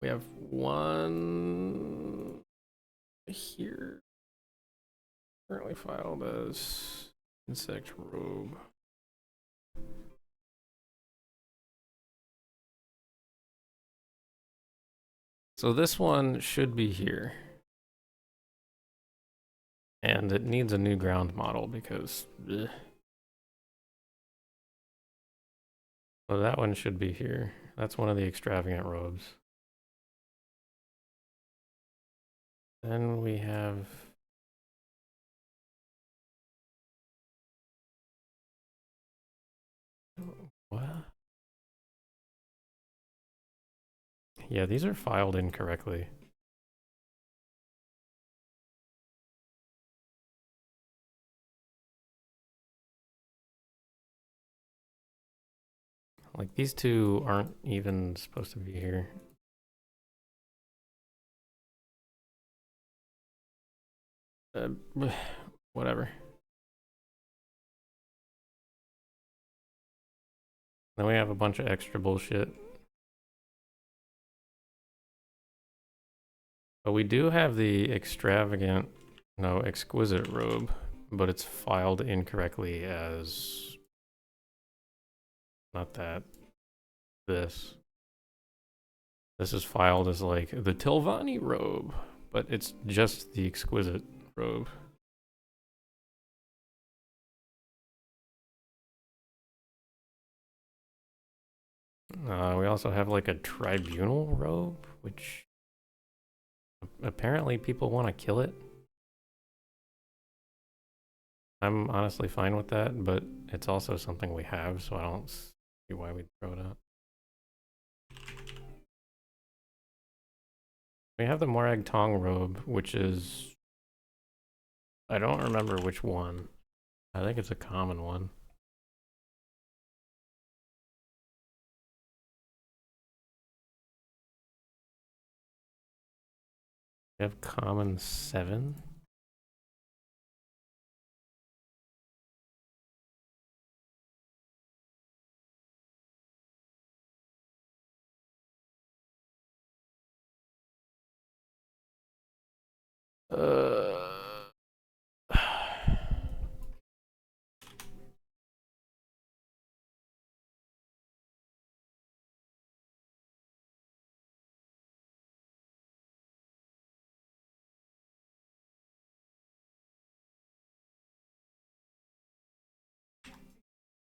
S1: We have one here. Currently filed as insect robe. So this one should be here. And it needs a new ground model because... Ugh. So that one should be here. That's one of the extravagant robes. Then we have... What? Yeah, these are filed incorrectly. Like, these two aren't even supposed to be here. Whatever. Then we have a bunch of extra bullshit. But we do have the extravagant, no, exquisite robe, but it's filed incorrectly as... Not that. this. This is filed as like the Tilvani robe, but it's just the exquisite robe. We also have like a tribunal robe, which apparently people want to kill it. I'm honestly fine with that, but it's also something we have, so I don't see why we'd throw it out. We have the Morag Tong robe, which is... I don't remember which one. I think it's a common one. We have common 7.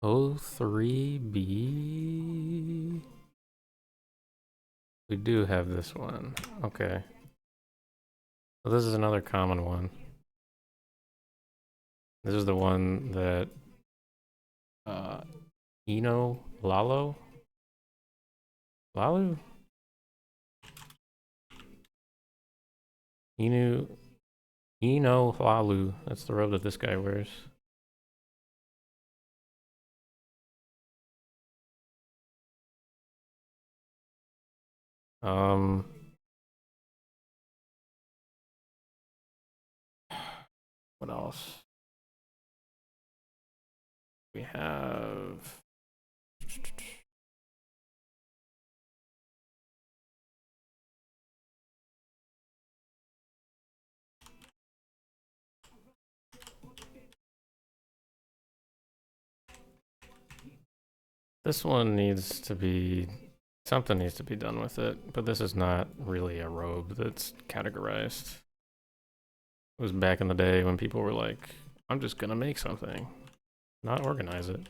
S1: O3B. We do have this one. Okay. So this is another common one. This is the one that Lalo? Lalu? Lalu. That's the robe that this guy wears. What else? We have... This one needs to be... Something needs to be done with it, but this is not really a robe that's categorized. It was back in the day when people were like, I'm just gonna make something, not organize it.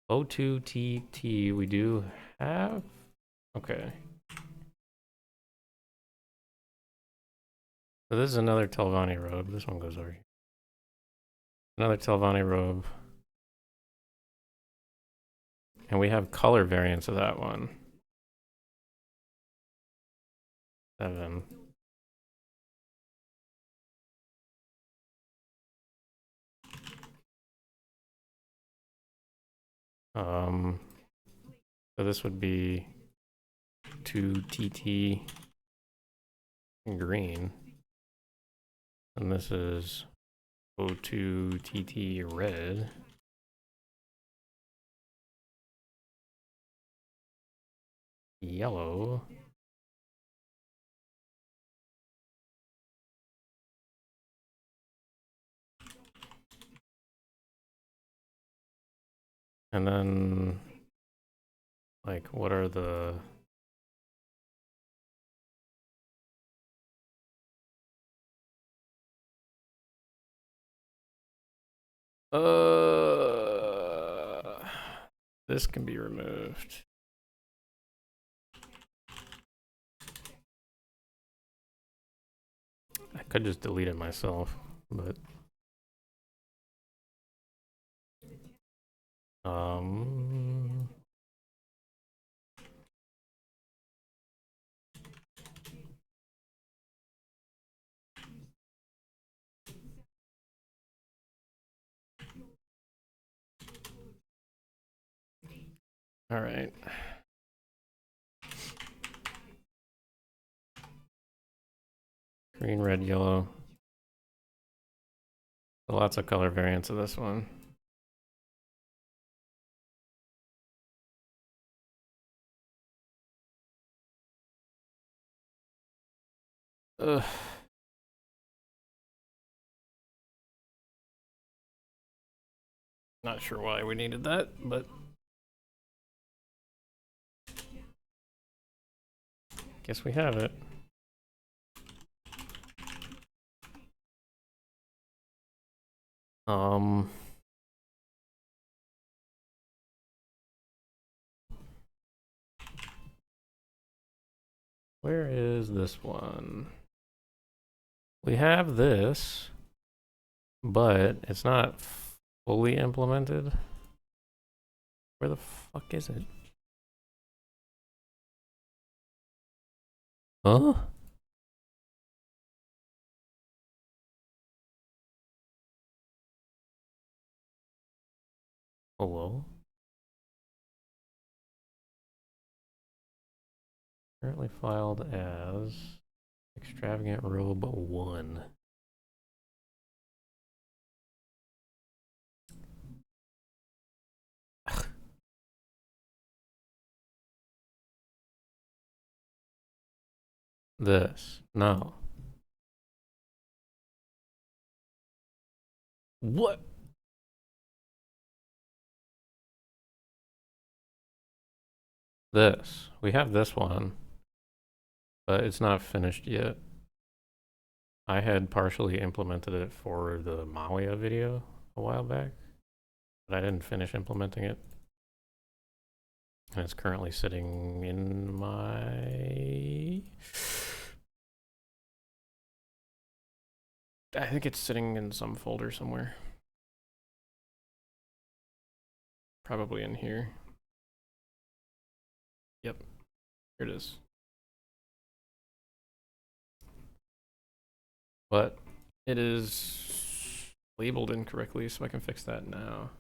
S1: O2TT we do have? Okay. So this is another Telvanni robe. This one goes over here. Another Telvanni robe. And we have color variants of that one. 7. So this would be 2TT green. And this is O2TT red. Yellow. And then, like, what are the... This can be removed. I could just delete it myself, but... All right. Green, red, yellow. Lots of color variants of this one. Ugh. Not sure why we needed that, but guess we have it. Where is this one? We have this, but it's not fully implemented. Where the fuck is it? Huh? Hello? Currently filed as Extravagant Robe 1. This. No. What? This. We have this one, but it's not finished yet. I had partially implemented it for the Mawia video a while back, but I didn't finish implementing it. And it's currently sitting in my... I think it's sitting in some folder somewhere. Probably in here. Yep, here it is. But it is labeled incorrectly, so I can fix that now.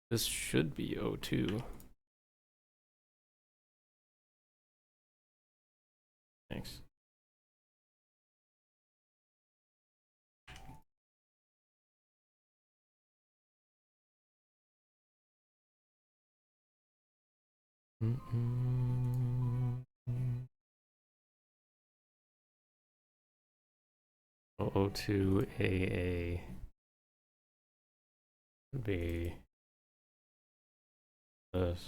S1: This should be O2. Thanks. O2AA would be this.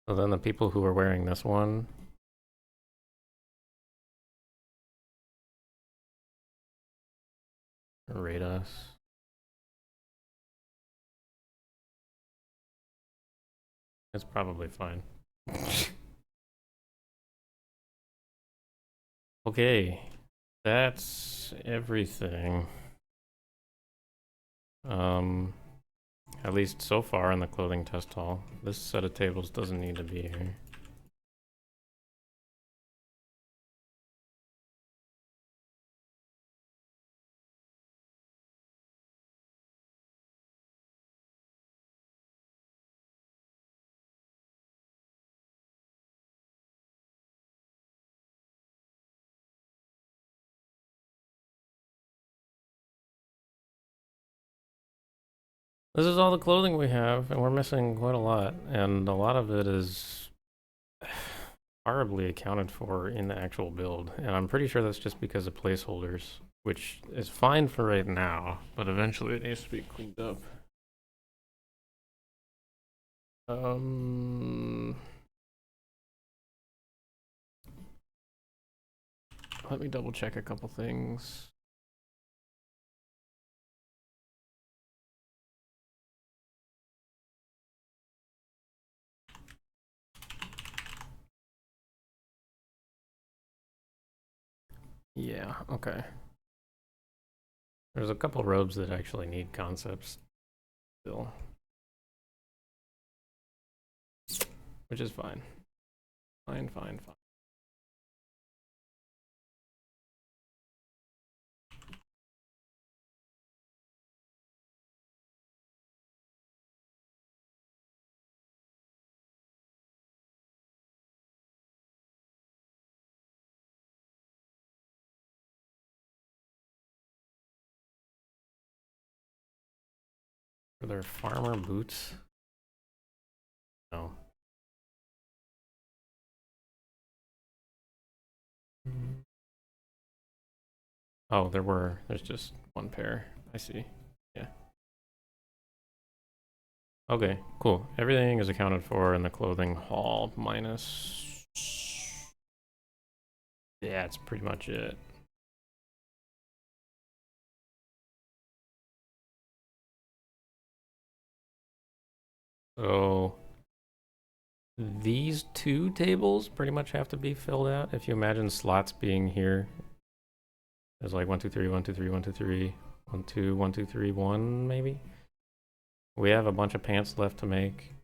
S1: So then the people who are wearing this one rate us. It's probably fine. Okay, that's everything. At least so far in the clothing test hall. This set of tables doesn't need to be here. This is all the clothing we have, and we're missing quite a lot, and a lot of it is horribly accounted for in the actual build, and I'm pretty sure that's just because of placeholders, which is fine for right now, but eventually it needs to be cleaned up. Let me double check a couple things. Yeah, okay. There's a couple robes that actually need concepts still, which is fine. Fine, fine, fine. Are there farmer boots? No. Oh, there were. There's just one pair. I see. Yeah. Okay, cool. Everything is accounted for in the clothing haul minus... Yeah, it's pretty much it. So these two tables pretty much have to be filled out. If you imagine slots being here, there's like 1, 2, 3, 1, 2, 3, 1, 2, 3, 1, 2, 1, 2, 3, 1 maybe. We have a bunch of pants left to make,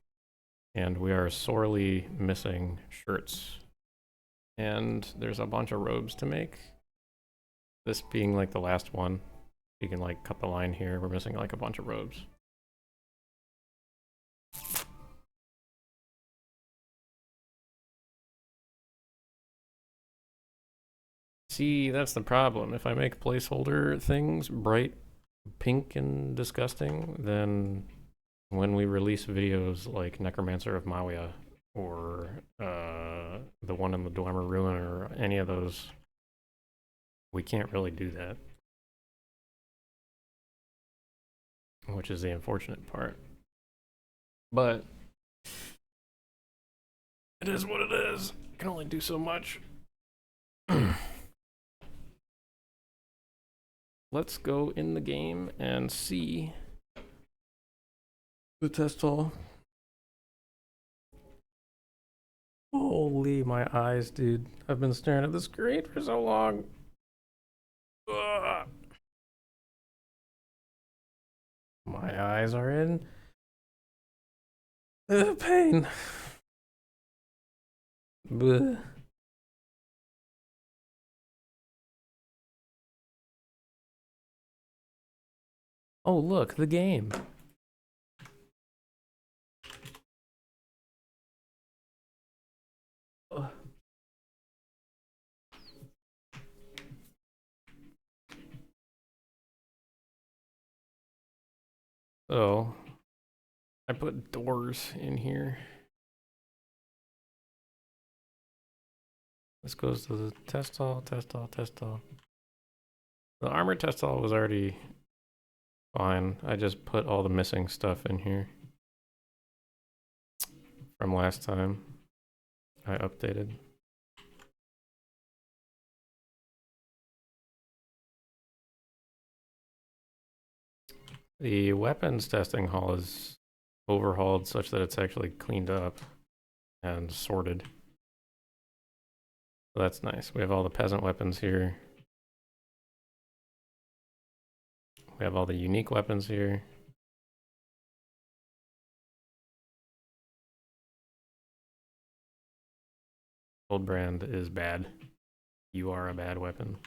S1: and we are sorely missing shirts. And there's a bunch of robes to make. This being like the last one. You can like cut the line here. We're missing like a bunch of robes. See, that's the problem. If I make placeholder things bright pink and disgusting, then when we release videos like Necromancer of Mawia or the one in the Dwemer Ruin or any of those, we can't really do that. Which is the unfortunate part. But it is what it is. You can only do so much. Let's go in the game and see the test hall. Holy, my eyes, dude. I've been staring at the screen for so long. Ugh. My eyes are in pain. Bleh. Oh, look, the game. Ugh. So, I put doors in here. This goes to the test hall, test hall, test hall. The armor test hall was already fine. I just put all the missing stuff in here from last time I updated. The weapons testing hall is overhauled such that it's actually cleaned up and sorted. So that's nice. We have all the peasant weapons here. We have all the unique weapons here. Old brand is bad. You are a bad weapon.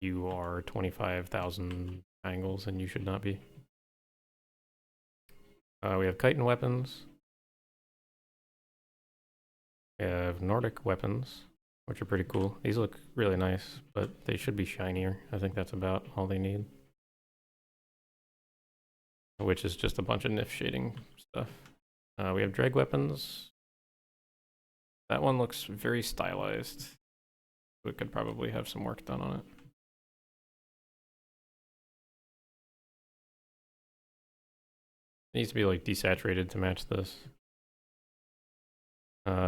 S1: You are 25,000 angles and you should not be. We have chitin weapons. We have Nordic weapons, which are pretty cool. These look really nice, but they should be shinier. I think that's about all they need. Which is just a bunch of Nif shading stuff. We have dreg weapons. That one looks very stylized. We could probably have some work done on it. It needs to be like desaturated to match this.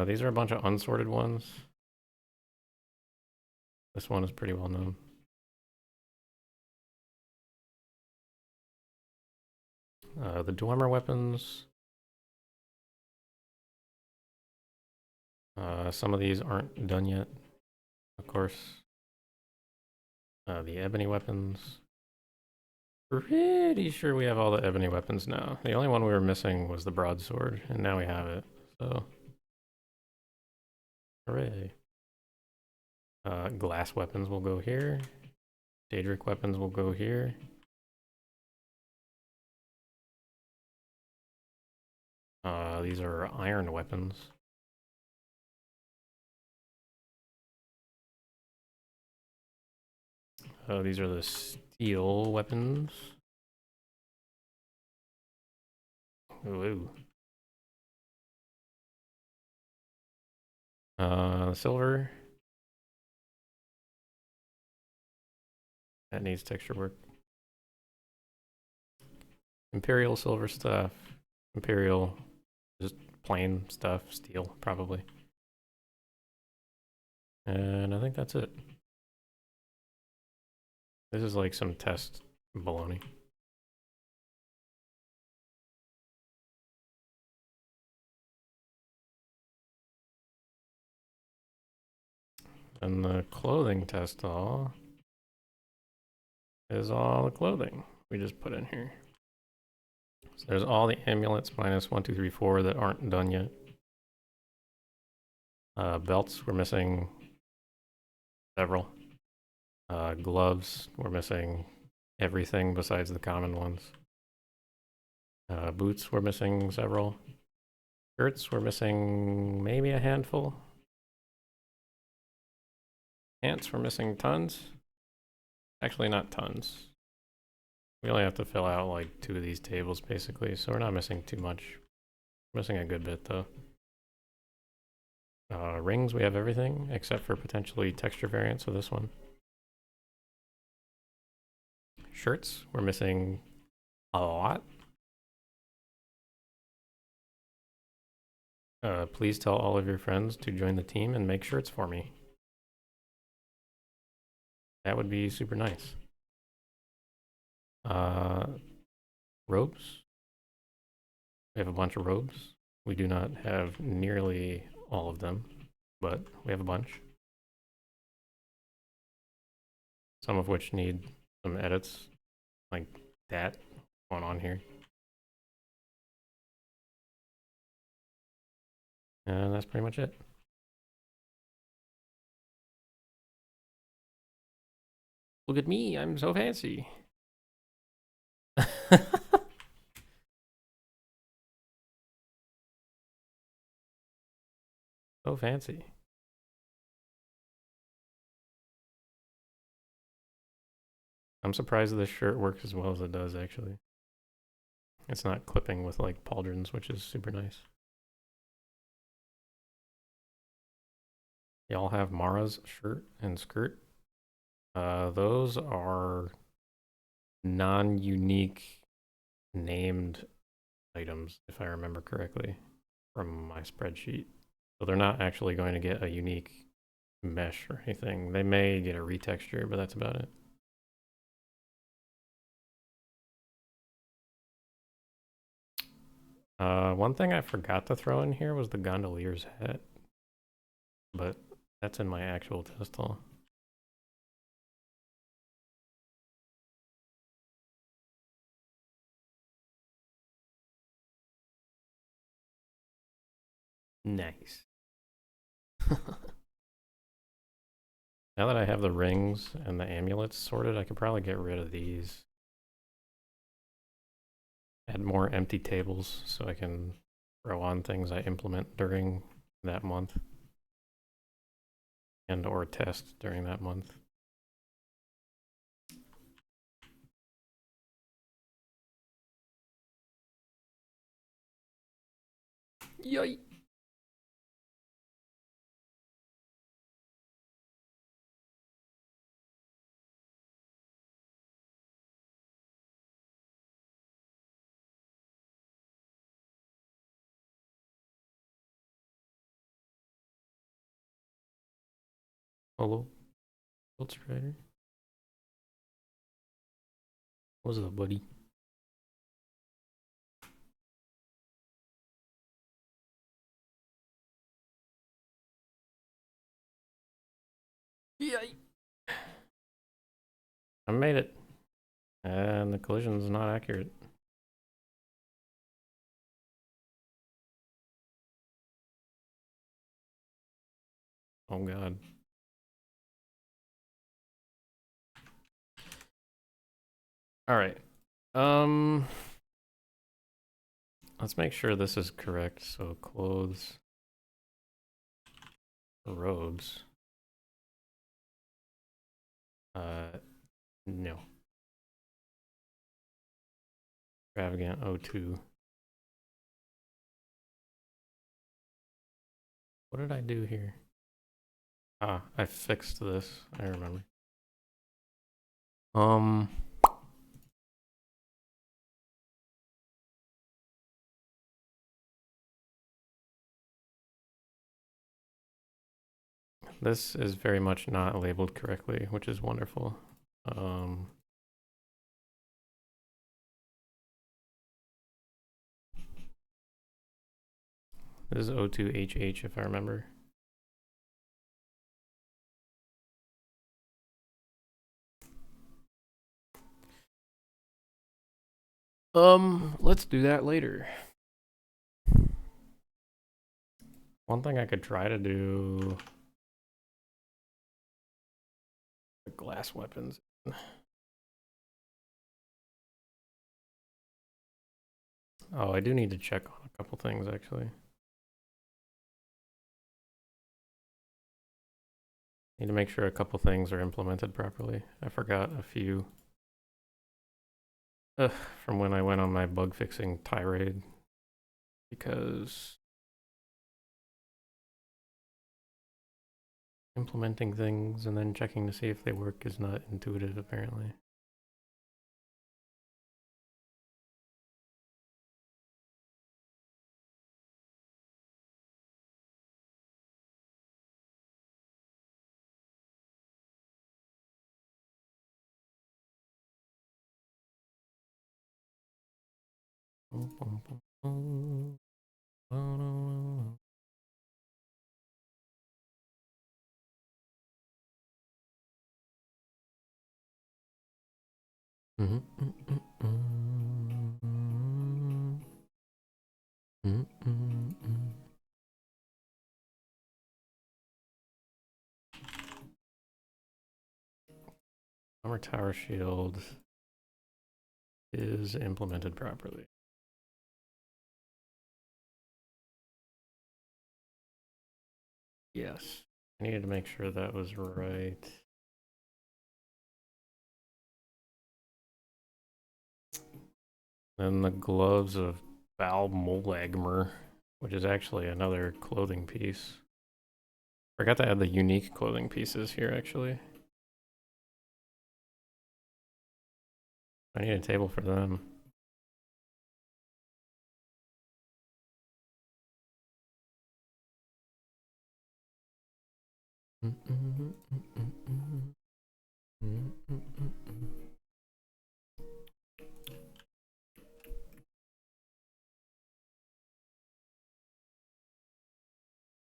S1: These are a bunch of unsorted ones. This one is pretty well known. The Dwemer weapons. Some of these aren't done yet, of course. The ebony weapons. Pretty sure we have all the ebony weapons now. The only one we were missing was the broadsword, and now we have it, so. Hooray. Glass weapons will go here. Daedric weapons will go here. These are iron weapons. These are the Steel weapons. Ooh. Silver. That needs texture work. Imperial silver stuff. Imperial, just plain stuff. Steel, probably. And I think that's it. This is like some test baloney. And the clothing test all is all the clothing we just put in here. So there's all the amulets minus 1, 2, 3, 4 that aren't done yet. Belts, we're missing several. Gloves, we're missing everything besides the common ones. Boots, we're missing several. Shirts, we're missing maybe a handful. Pants, we're missing tons. Actually, not tons. We only have to fill out like 2 of these tables basically, so we're not missing too much. We're missing a good bit though. Rings, we have everything except for potentially texture variants of this one. Shirts, we're missing a lot. Please tell all of your friends to join the team and make shirts for me. That would be super nice. Robes. We have a bunch of robes. We do not have nearly all of them, but we have a bunch. Some of which need some edits, like that going on here. And that's pretty much it. Look at me, I'm so fancy. So fancy. I'm surprised this shirt works as well as it does, actually. It's not clipping with like pauldrons, which is super nice. Y'all have Mara's shirt and skirt. Those are non-unique named items, if I remember correctly, from my spreadsheet. So they're not actually going to get a unique mesh or anything. They may get a retexture, but that's about it. One thing I forgot to throw in here was the gondolier's hat, but that's in my actual test hall. Nice. Now that I have the rings and the amulets sorted, I could probably get rid of these. Add more empty tables so I can throw on things I implement during that month. And or test during that month. Yay! Hello, Illustrator. What's up, buddy? Yay! I made it. And the collision's not accurate. Oh god. Alright. Let's make sure this is correct. So clothes, robes. No. Extravagant O2. What did I do here? Ah, I fixed this. I remember. This is very much not labeled correctly, which is wonderful. This is O2HH if I remember. Let's do that later. One thing I could try to do, the glass weapons. Oh, I do need to check on a couple things actually. Need to make sure a couple things are implemented properly. I forgot a few from when I went on my bug fixing tirade because implementing things and then checking to see if they work is not intuitive apparently. Armor tower shield is implemented properly. Yes, I needed to make sure that was right. Then the gloves of Balmolagmer, which is actually another clothing piece. Forgot to add the unique clothing pieces here actually. I need a table for them.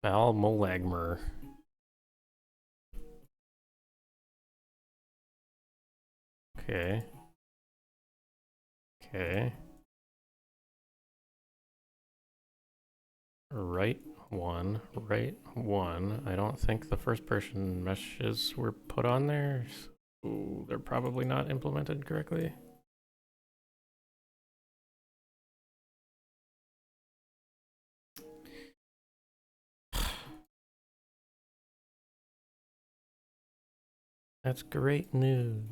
S1: Balmolagmer. Okay. Okay. Right one, right one. I don't think the first person meshes were put on there. Ooh, they're probably not implemented correctly. That's great news.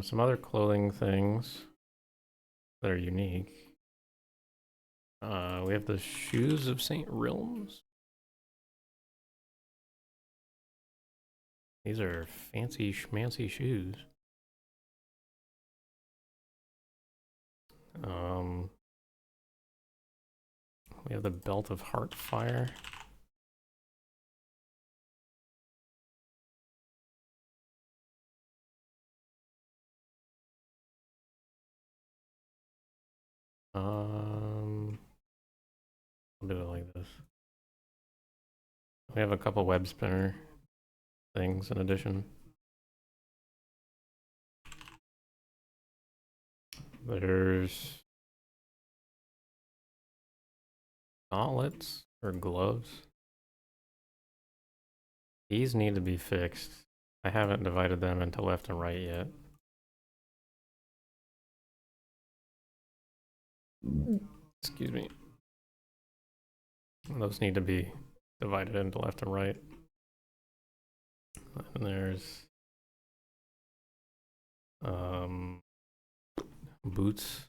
S1: Some other clothing things that are unique. We have the shoes of St. Realms. These are fancy schmancy shoes. We have the belt of Heartfire. I'll do it like this. We have a couple web spinner things in addition. There's gauntlets or gloves. These need to be fixed. I haven't divided them into left and right yet. Excuse me. Those need to be divided into left and right. And there's boots.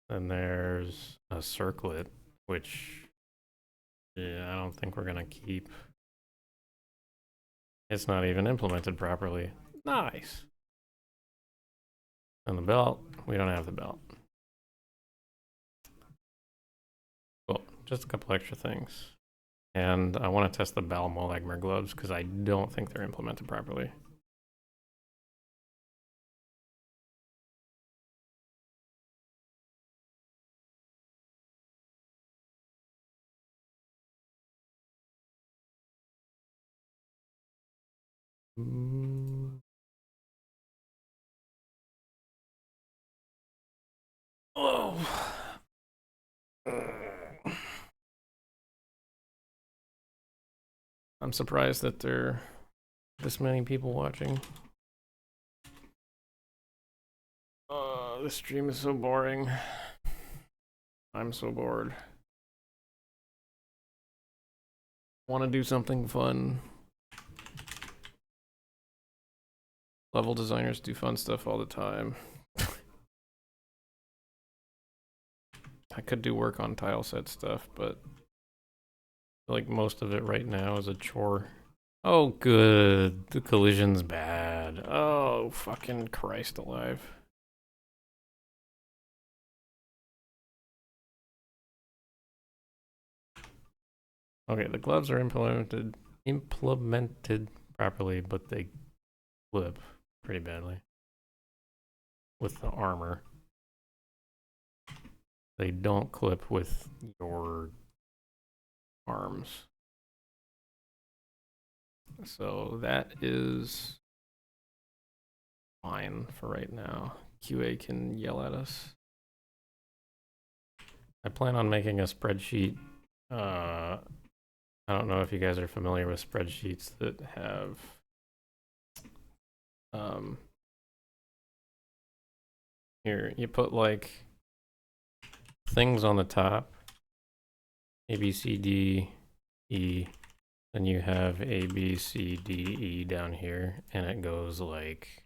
S1: And there's a circlet, which, yeah, I don't think we're gonna keep. It's not even implemented properly. Nice. And the belt, we don't have the belt. Cool, just a couple extra things. And I want to test the Balmolagmer gloves because I don't think they're implemented properly. Oh. I'm surprised that there are this many people watching. This stream is so boring. I'm so bored. Want to do something fun. Level designers do fun stuff all the time. I could do work on tile set stuff, but like most of it right now is a chore. Oh, good. The collision's bad. Oh, fucking Christ alive. Okay, the gloves are implemented properly, but they flip pretty badly with the armor. They don't clip with your arms. So that is fine for right now. QA can yell at us. I plan on making a spreadsheet. I don't know if you guys are familiar with spreadsheets that have here you put like things on the top, A, B, C, D, E, then you have A, B, C, D, E down here, and it goes like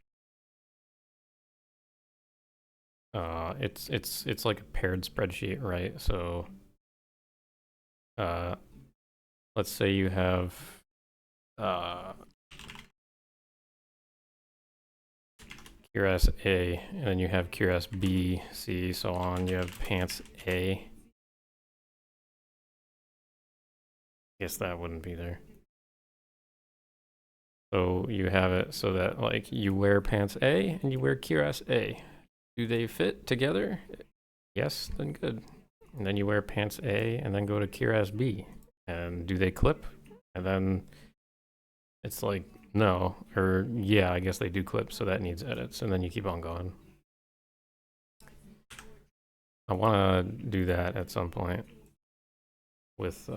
S1: it's like a paired spreadsheet, right? So let's say you have cuirass A, and then you have cuirass B, C, so on. You have pants A. Guess that wouldn't be there. So you have it so that like you wear pants A and you wear cuirass A. Do they fit together? Yes, then good. And then you wear pants A and then go to cuirass B. And do they clip? And then it's like, no, or yeah, I guess they do clip, so that needs edits, and then you keep on going. I want to do that at some point with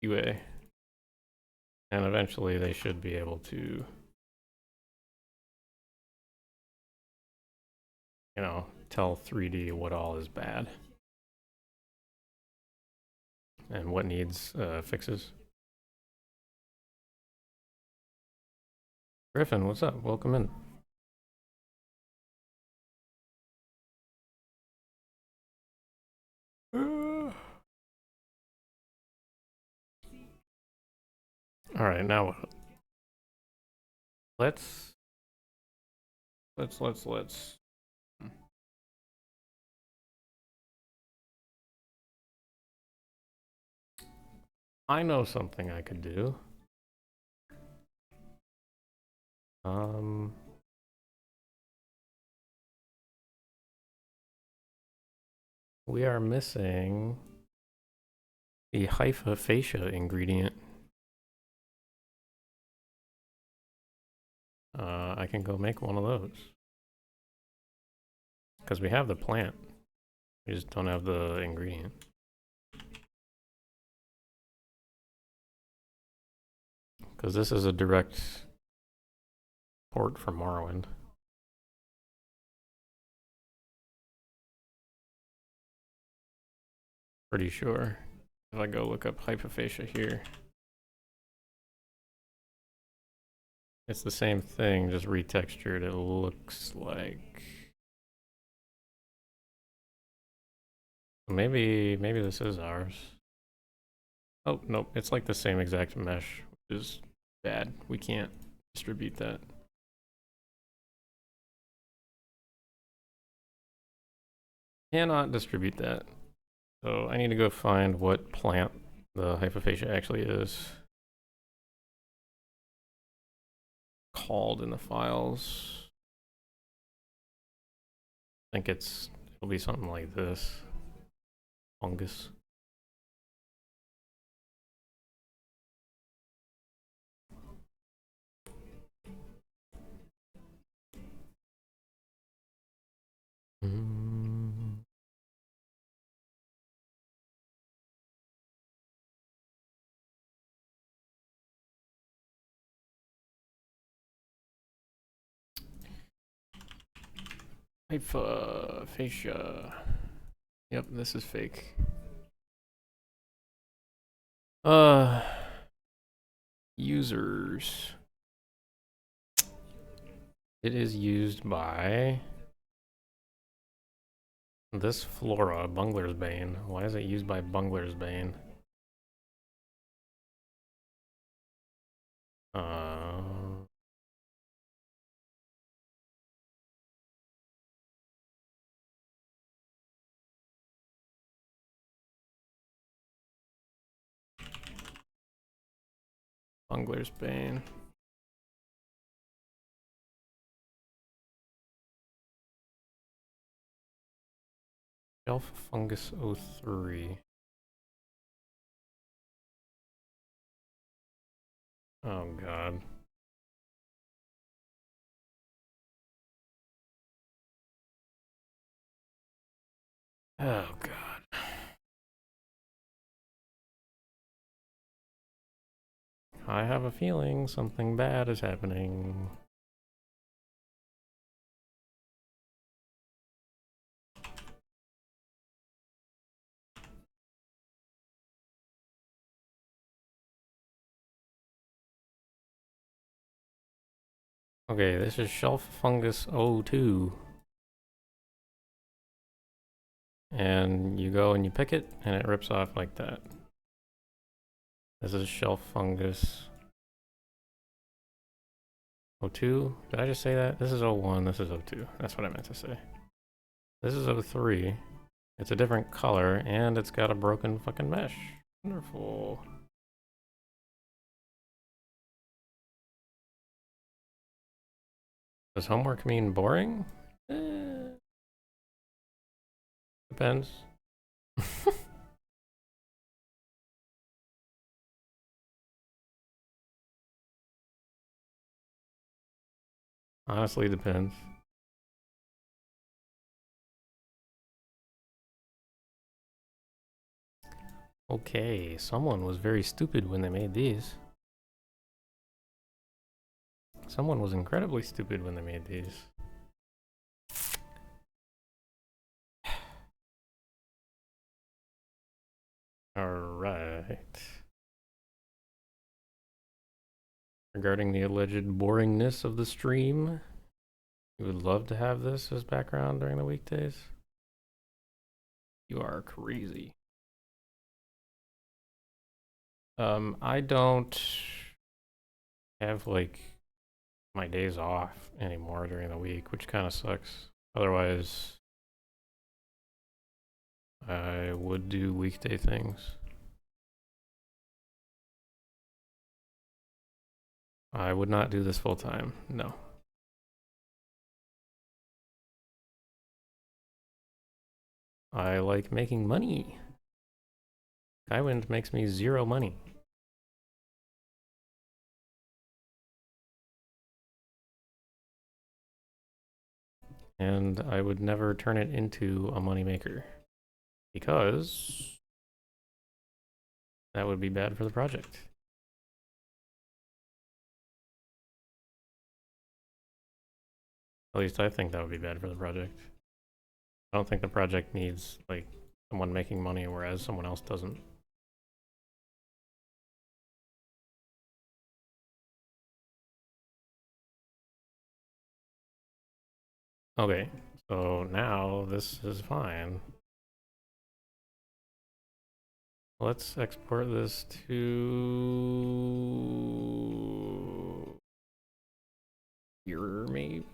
S1: QA. And eventually they should be able to, you know, tell 3D what all is bad and what needs fixes. Griffin, what's up? Welcome in. All right, now what? Let's. I know something I could do. We are missing the hypha fascia ingredient. I can go make one of those. Because we have the plant. We just don't have the ingredient. Because this is a direct port from Morrowind. Pretty sure. If I go look up hyperphagia here, it's the same thing, just retextured. It looks like. Maybe this is ours. Oh, nope, it's like the same exact mesh, which is bad. We can't distribute that. Cannot distribute that. So I need to go find what plant the hyperphagia actually is called in the files. I think it'll be something like this. Fungus. Hyperphagia. Yep, this is fake. Users. It is used by this flora, Bungler's Bane. Why is it used by Bungler's Bane? Bungler's Bane. Shelf Fungus 03. Oh god. Oh god. I have a feeling something bad is happening. Okay, this is Shelf Fungus 02. And you go and you pick it, and it rips off like that. This is Shelf Fungus 02. Did I just say that? This is 01, this is 02. That's what I meant to say. This is 03. It's a different color, and it's got a broken fucking mesh. Wonderful. Does homework mean boring? Depends. Honestly, depends. Okay, someone was very stupid when they made these. Someone was incredibly stupid when they made these. Alright. Regarding the alleged boringness of the stream, you would love to have this as background during the weekdays? You are crazy. I don't have like my days off anymore during the week, which kind of sucks. Otherwise, I would do weekday things. I would not do this full time, no. I like making money. Skywind makes me 0 money. And I would never turn it into a moneymaker, because that would be bad for the project. At least I think that would be bad for the project. I don't think the project needs, like, someone making money, whereas someone else doesn't. Okay, so now this is fine. Let's export this to here, maybe?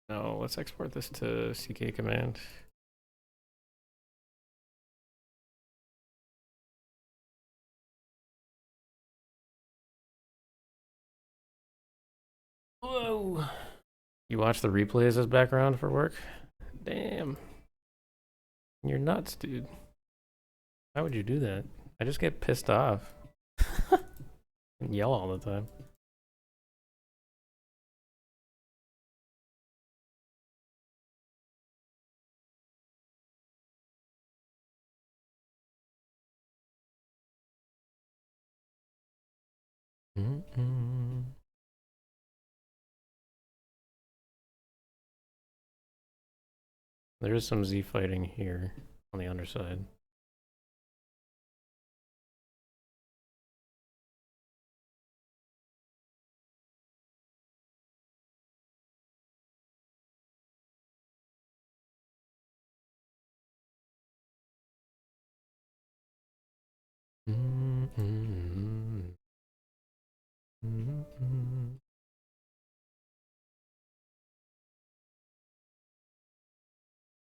S1: No, let's export this to CK command. Whoa! You watch the replays as background for work? Damn. You're nuts, dude. Why would you do that? I just get pissed off. And yell all the time. There is some Z fighting here on the underside.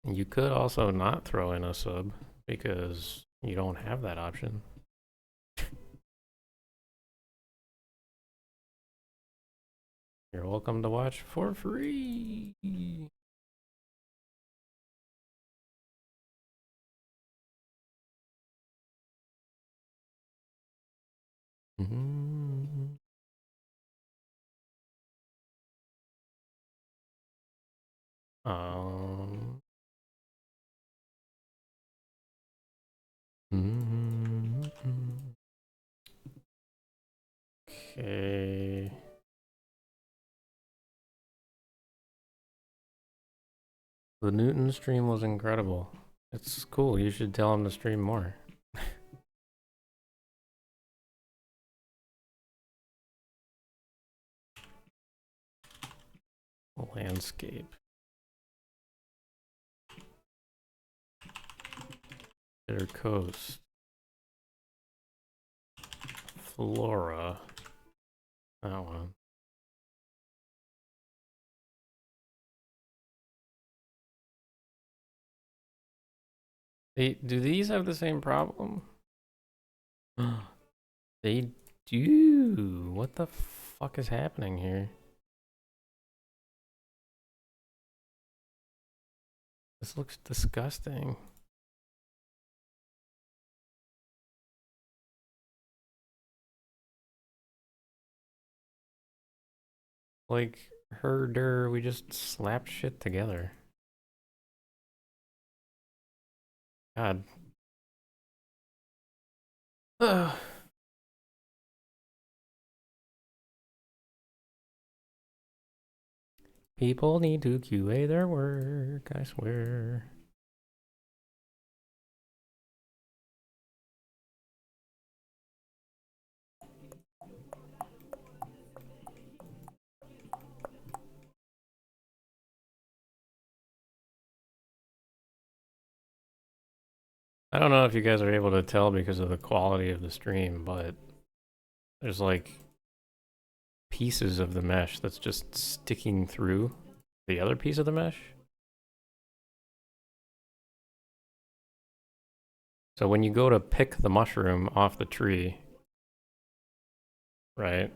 S1: You could also not throw in a sub because you don't have that option. You're welcome to watch for free. Um. Okay. The Newton stream was incredible. It's cool. You should tell him to stream more. Landscape. Bitter Coast. Flora. That one. Do these have the same problem? They do. What the fuck is happening here? This looks disgusting. Like, herder, we just slapped shit together. God. Ugh. People need to QA their work, I swear. I don't know if you guys are able to tell because of the quality of the stream, but there's like pieces of the mesh that's just sticking through the other piece of the mesh. So when you go to pick the mushroom off the tree, right?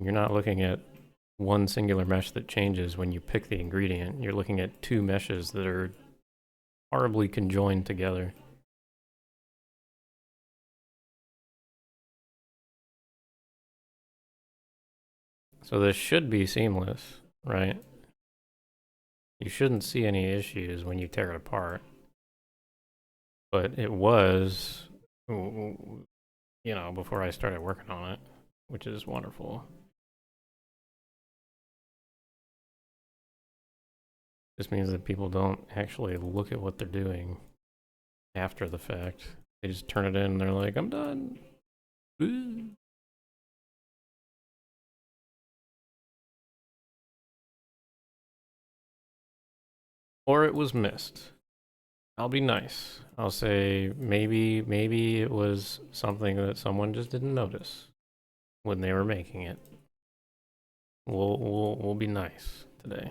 S1: You're not looking at one singular mesh that changes when you pick the ingredient. You're looking at two meshes that are horribly conjoined together. So this should be seamless, right? You shouldn't see any issues when you tear it apart. But it was, you know, before I started working on it, which is wonderful. This means that people don't actually look at what they're doing after the fact. They just turn it in and they're like, I'm done. Ooh. Or it was missed. I'll be nice. I'll say maybe it was something that someone just didn't notice when they were making it. We'll be nice today.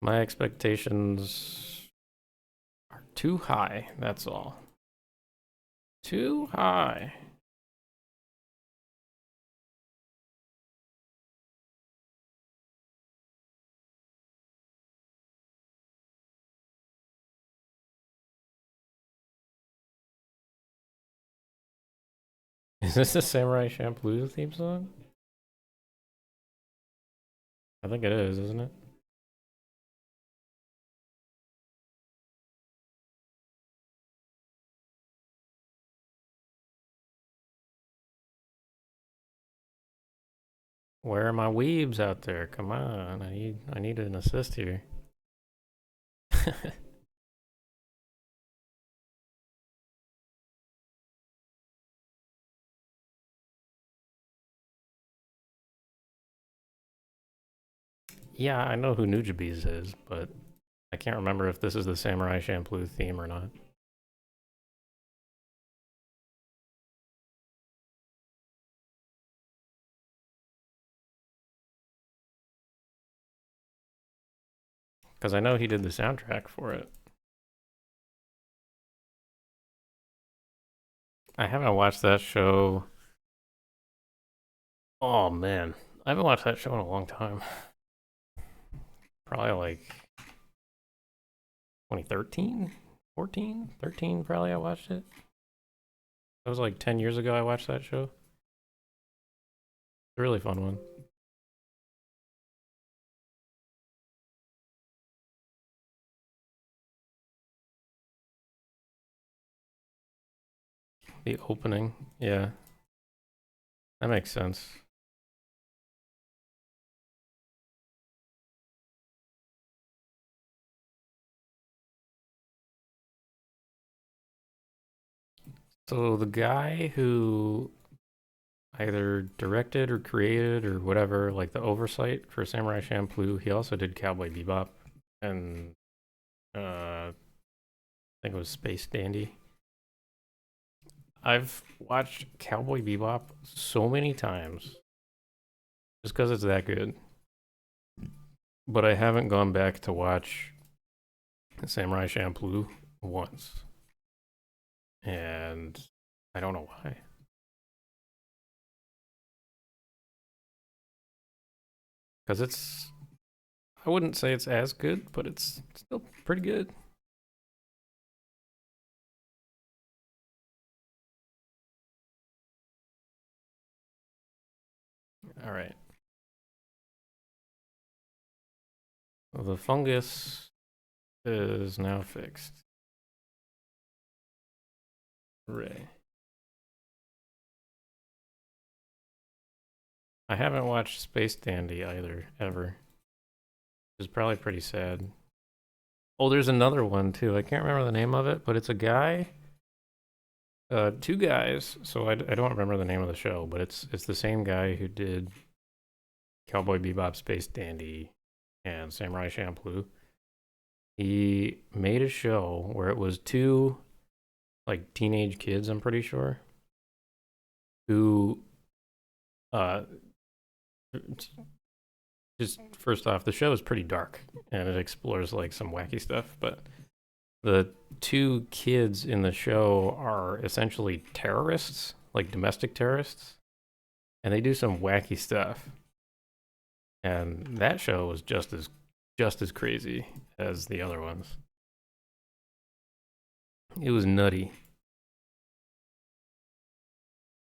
S1: My expectations are too high, that's all. Too high. Is this the Samurai Champloo theme song? I think it is, isn't it? Where are my weebs out there? Come on, I need an assist here. Yeah, I know who Nujabes is, but I can't remember if this is the Samurai Champloo theme or not. Because I know he did the soundtrack for it. I haven't watched that show. Oh man, I haven't watched that show in a long time. Probably like 2013, 14, 13 probably I watched it. That was like 10 years ago I watched that show. It's a really fun one. The opening, yeah, that makes sense. So the guy who either directed or created or whatever, like the oversight for Samurai Champloo, he also did Cowboy Bebop and I think it was Space Dandy. I've watched Cowboy Bebop so many times just because it's that good, but I haven't gone back to watch Samurai Champloo once, and I don't know why. Because I wouldn't say it's as good, but it's still pretty good. All right. The fungus is now fixed. Hooray. I haven't watched Space Dandy either, ever. Which is probably pretty sad. Oh, there's another one too. I can't remember the name of it, but it's a guy. Two guys. So I don't remember the name of the show, but it's the same guy who did Cowboy Bebop, Space Dandy, and Samurai Champloo. He made a show where it was two like teenage kids, I'm pretty sure, who uh just first off, the show is pretty dark and it explores like some wacky stuff, but the two kids in the show are essentially terrorists, like domestic terrorists, and they do some wacky stuff. And that show was just as crazy as the other ones. It was nutty.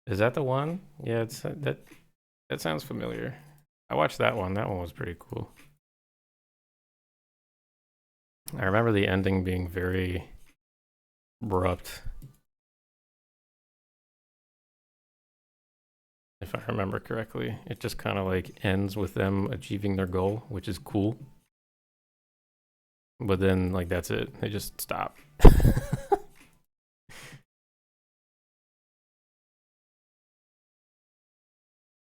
S1: Is that the one? Yeah, it's that sounds familiar. I watched that one. That one was pretty cool. I remember the ending being very abrupt. if I remember correctly. It just kind of like ends with them achieving their goal, which is cool. But then, like, that's it. They just stop.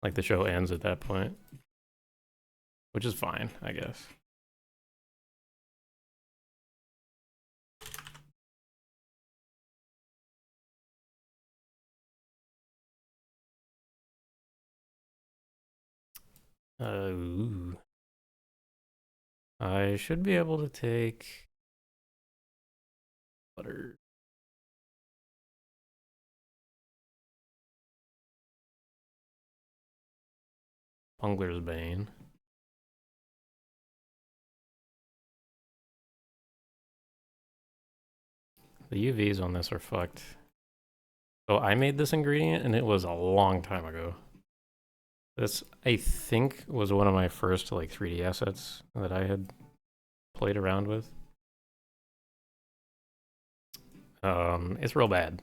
S1: Like, the show ends at that point, which is fine, I guess. Ooh. I should be able to take butter. Bungler's Bane. The UVs on this are fucked. So I made this ingredient and it was a long time ago. This, I think, was one of my first like 3D assets that I had played around with. It's real bad.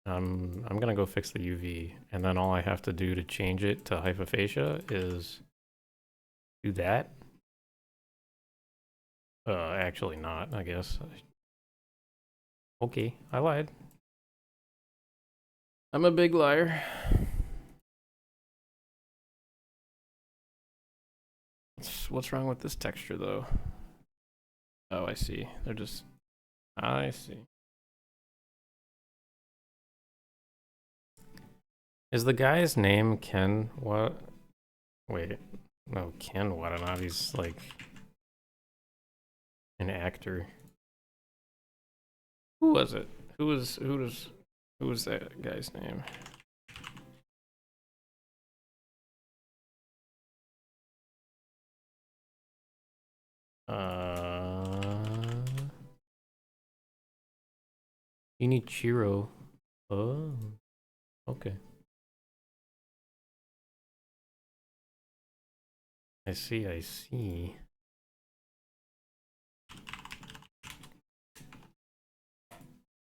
S1: I'm gonna go fix the UV, and then all I have to do to change it to hypophagia is do that. Actually not, I guess. Okay, I lied. I'm a big liar. What's wrong with this texture, though? Oh, I see. They're just... I see. Is the guy's name Ken? What? Wait. No, Ken Watanabe's like... an actor. Who was it? Who was that guy's name? Inichiro. Oh, okay. I see, I see.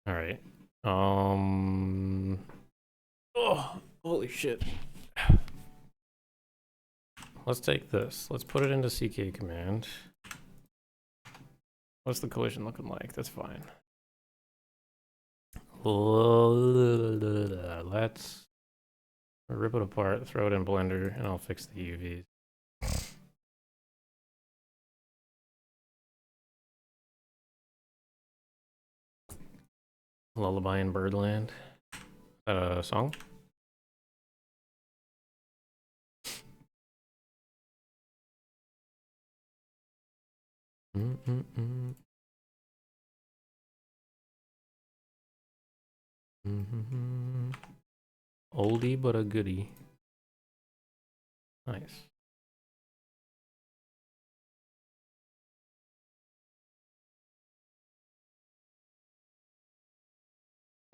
S1: All right. Oh, holy shit. Let's take this. Let's put it into CK command. What's the collision looking like? That's fine. Let's rip it apart, throw it in Blender, and I'll fix the UVs. Lullaby in Birdland. Is that a song? Oldie but a goodie. Nice.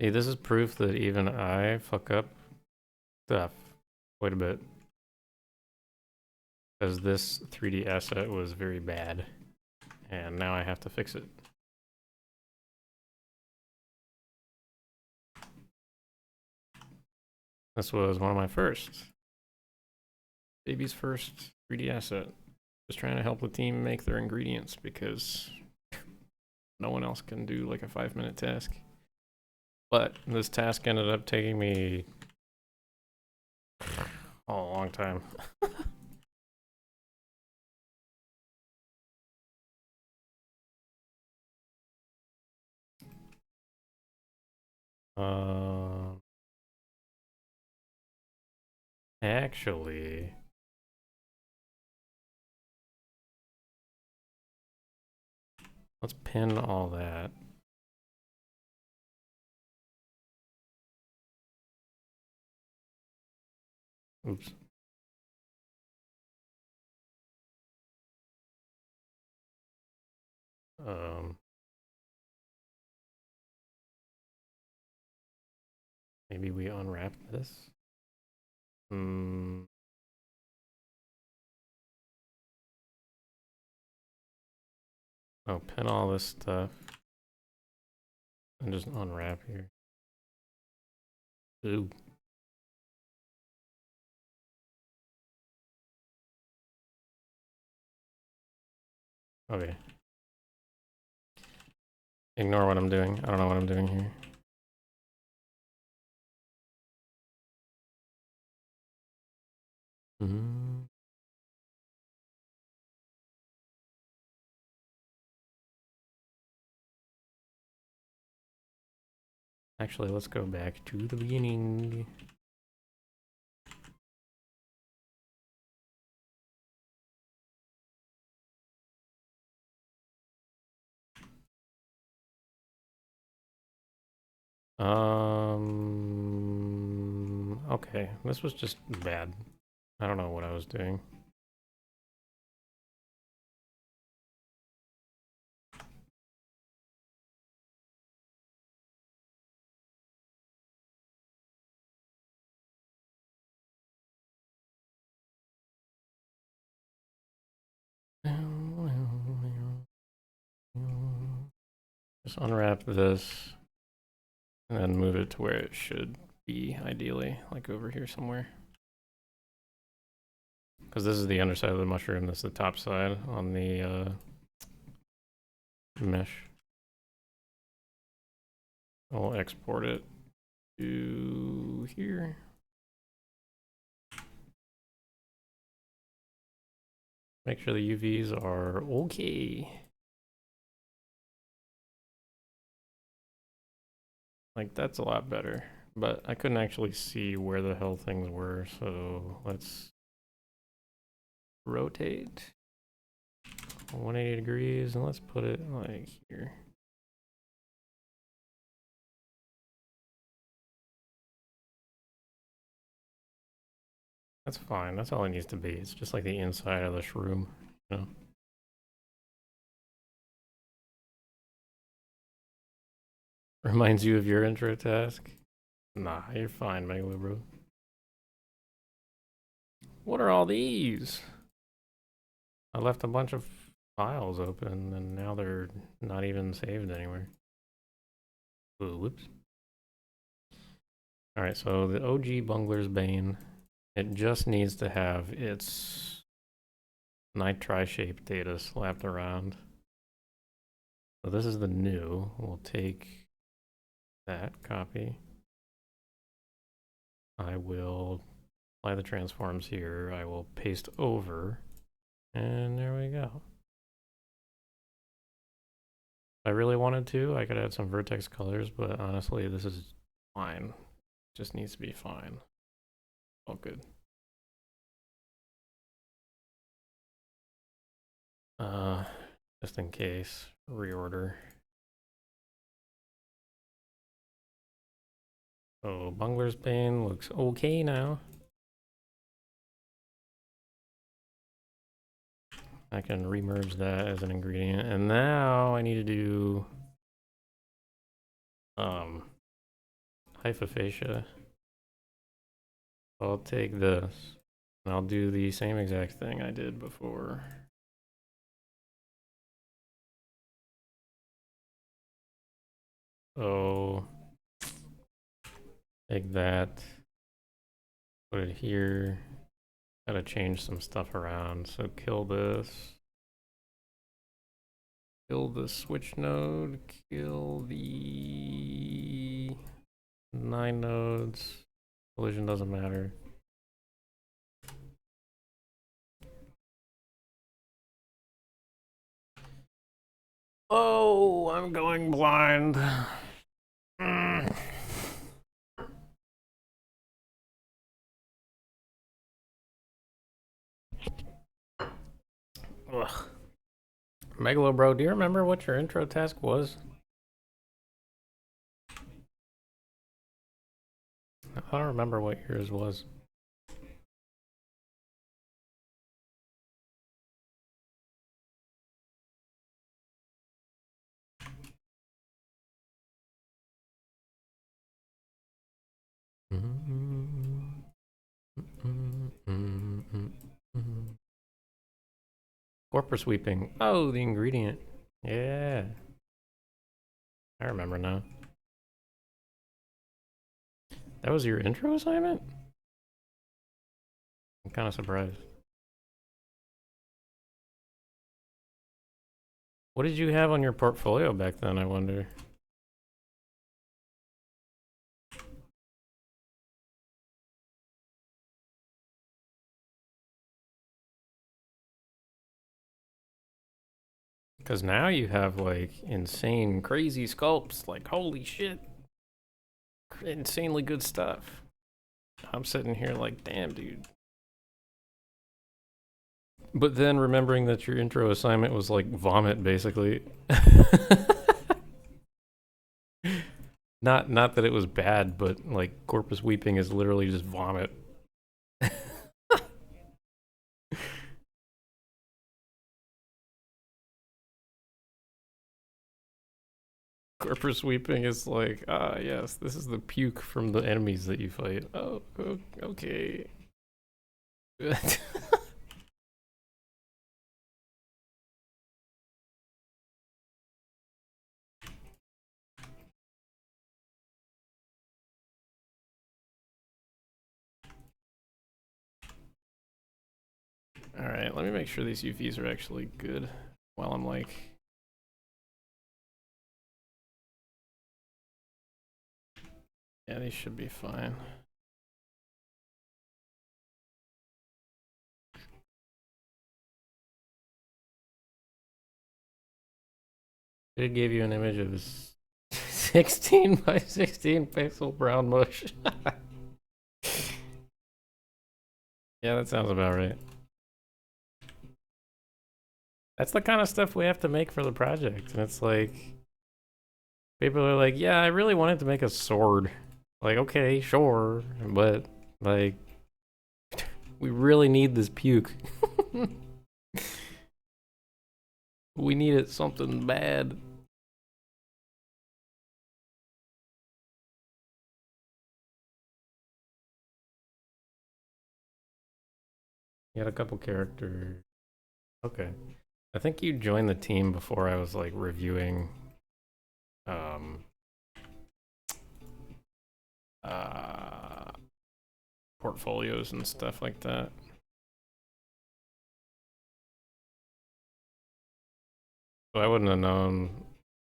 S1: See, this is proof that even I fuck up stuff quite a bit. Because this 3D asset was very bad. And now I have to fix it. This was one of my first. Baby's first 3D asset. Just trying to help the team make their ingredients because no one else can do like a 5-minute task. But this task ended up taking me a long time. Actually, let's pin all that. Oops. Maybe we unwrap this. Oh, pin all this stuff. And just unwrap here. Ooh. Okay. Ignore what I'm doing. I don't know what I'm doing here. Actually, let's go back to the beginning. Okay, this was just bad. I don't know what I was doing. Just unwrap this and then move it to where it should be, ideally, like over here somewhere. Because this is the underside of the mushroom, this is the top side on the mesh. I'll export it to here. Make sure the UVs are okay. Like, that's a lot better. But I couldn't actually see where the hell things were, so let's rotate 180 degrees and let's put it like here. That's fine, that's all it needs to be. It's just like the inside of the shroom, you know? Reminds you of your intro task? Nah, you're fine, Megalo, bro. What are all these? I left a bunch of files open and now they're not even saved anywhere. Ooh, whoops. Alright, so the OG Bungler's Bane, it just needs to have its nitri shape data slapped around. So this is the new. We'll take that copy. I will apply the transforms here. I will paste over, and there we go. If I really wanted to, I could add some vertex colors, but honestly, this is fine. It just needs to be fine. All good. Just in case, reorder. So Bungler's Bane looks okay now. I can remerge that as an ingredient, and now I need to do hypophagia. I'll take this and I'll do the same exact thing I did before. So take that, put it here. Gotta change some stuff around. So kill this. Kill the switch node. Kill the 9 nodes. Collision doesn't matter. Oh, I'm going blind. Ugh. Megalo bro, do you remember what your intro task was? I don't remember what yours was. Corpus sweeping. Oh, the ingredient. Yeah. I remember now. That was your intro assignment? I'm kind of surprised. What did you have on your portfolio back then, I wonder? Because now you have like insane, crazy sculpts. Like, holy shit. Insanely good stuff. I'm sitting here like, damn, dude. But then remembering that your intro assignment was like vomit, basically. Not that it was bad, but like corpus weeping is literally just vomit. Corpus weeping is like, ah, yes, this is the puke from the enemies that you fight. Oh, okay. Alright, let me make sure these UVs are actually good while I'm like... Yeah, these should be fine. It gave you an image of 16 by 16 pixel brown mush. Yeah, that sounds about right. That's the kind of stuff we have to make for the project. And it's like, people are like, yeah, I really wanted to make a sword. Like, okay, sure, but like, we really need this puke. We needed something bad. You had a couple characters. Okay. I think you joined the team before I was like reviewing portfolios and stuff like that. So I wouldn't have known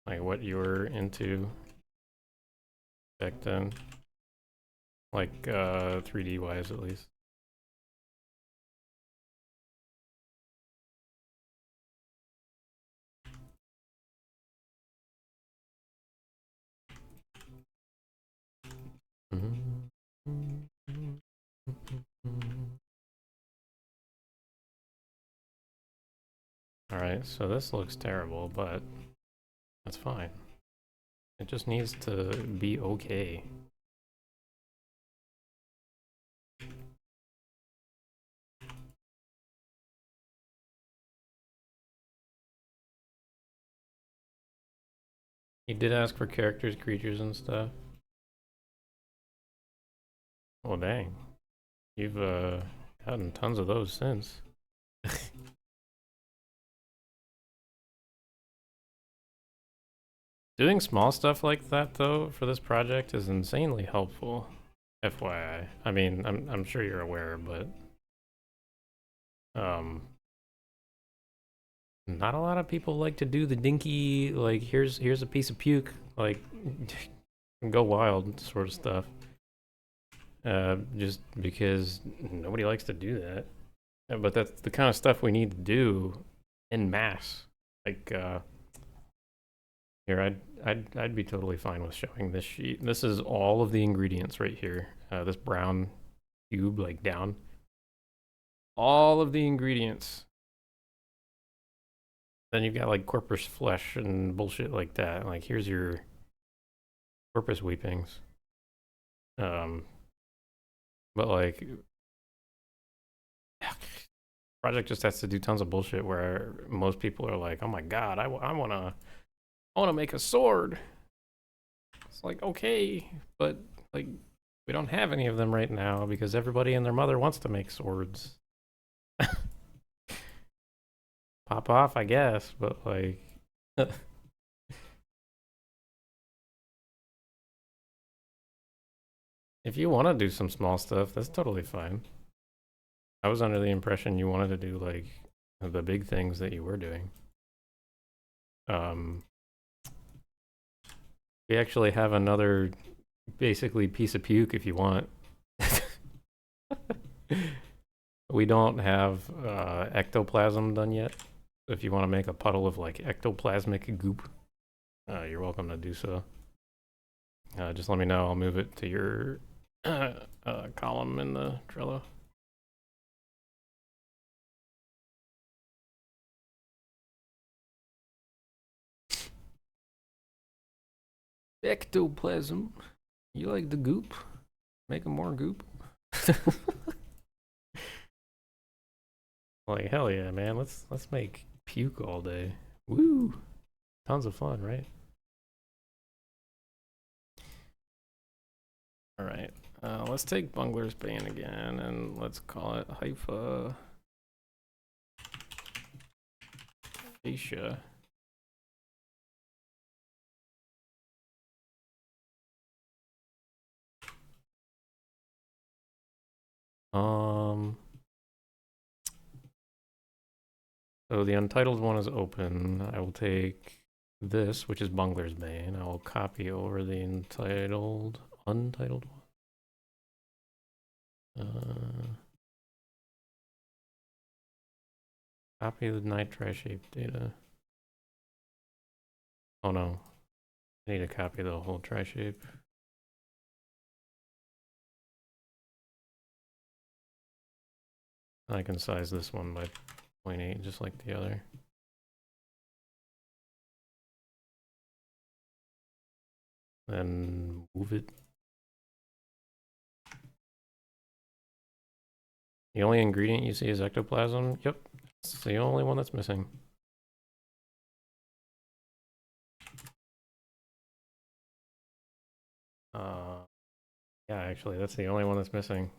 S1: like what you were into back then. Like 3D wise at least. Alright, so this looks terrible, but that's fine. It just needs to be okay. He did ask for characters, creatures, and stuff. Oh dang. You've gotten tons of those since. Doing small stuff like that though for this project is insanely helpful. FYI. I mean, I'm sure you're aware, but not a lot of people like to do the dinky like here's a piece of puke, like go wild sort of stuff. Just because nobody likes to do that. But that's the kind of stuff we need to do en masse. Like here, I'd be totally fine with showing this sheet. This is all of the ingredients right here. This brown cube, like down. All of the ingredients. Then you've got like corpus flesh and bullshit like that. Like here's your corpus weepings. But like, project just has to do tons of bullshit where most people are like, oh my god, I wanna make a sword. It's like, okay, but like we don't have any of them right now because everybody and their mother wants to make swords. Pop off, I guess, but like if you want to do some small stuff, that's totally fine. I was under the impression you wanted to do like the big things that you were doing. Um, we actually have another basically piece of puke if you want. We don't have ectoplasm done yet. If you want to make a puddle of like ectoplasmic goop, you're welcome to do so. Just let me know. I'll move it to your column in the Trello. Ectoplasm. You like the goop? Make more goop. Like hell yeah, man. Let's make puke all day. Woo! Tons of fun, right? All right. Let's take Bungler's Bane again, and let's call it Hypha Fascia. So the untitled one is open. I will take this, which is Bungler's Bane. I will copy over the untitled one. Copy the night tri-shape data. Oh no, I need to copy the whole tri-shape. I can size this one by 0.8 just like the other. Then move it. The only ingredient you see is ectoplasm. Yep, it's the only one that's missing. Yeah, actually, that's the only one that's missing.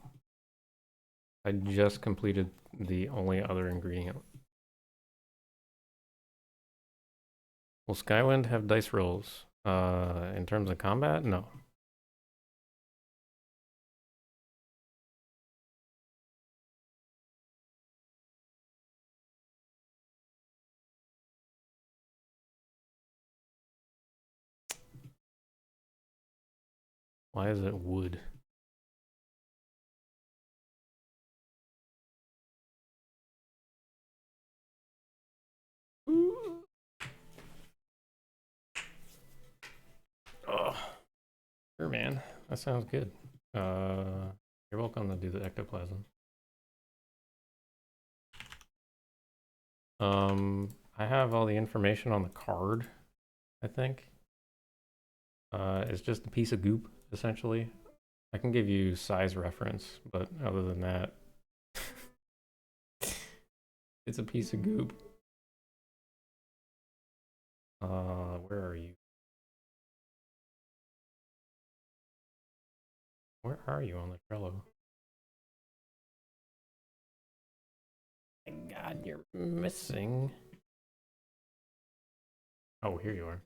S1: I just completed the only other ingredient. Will Skywind have dice rolls? In terms of combat? No. Why is it wood? Oh, sure, man. That sounds good. You're welcome to do the ectoplasm. I have all the information on the card, I think. It's just a piece of goop, essentially. I can give you size reference, but other than that, it's a piece of goop. Where are you? Where are you on the Trello? My God, you're missing. Oh, here you are.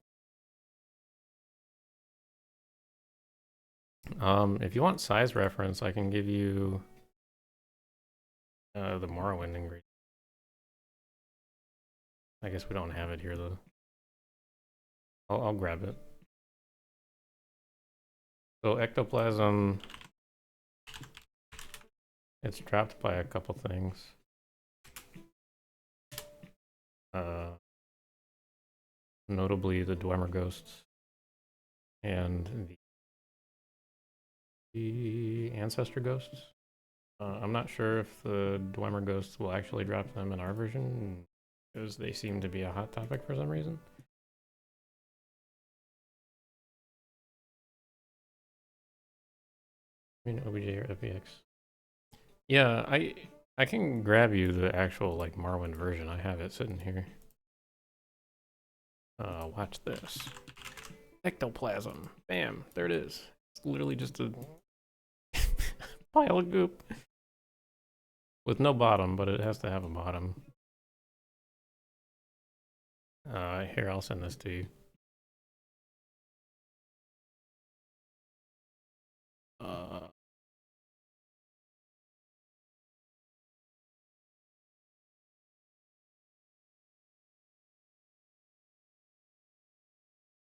S1: If you want size reference, I can give you the Morrowind ingredient. I guess we don't have it here though. I'll grab it. So ectoplasm, it's dropped by a couple things. Notably the Dwemer ghosts and the ancestor ghosts. I'm not sure if the Dwemer ghosts will actually drop them in our version, because they seem to be a hot topic for some reason. I mean, OBJ or FBX. Yeah, I can grab you the actual like Morrowind version. I have it sitting here. Watch this. Ectoplasm. Bam, there it is. It's literally just a pile of goop. With no bottom, but it has to have a bottom. Here, I'll send this to you.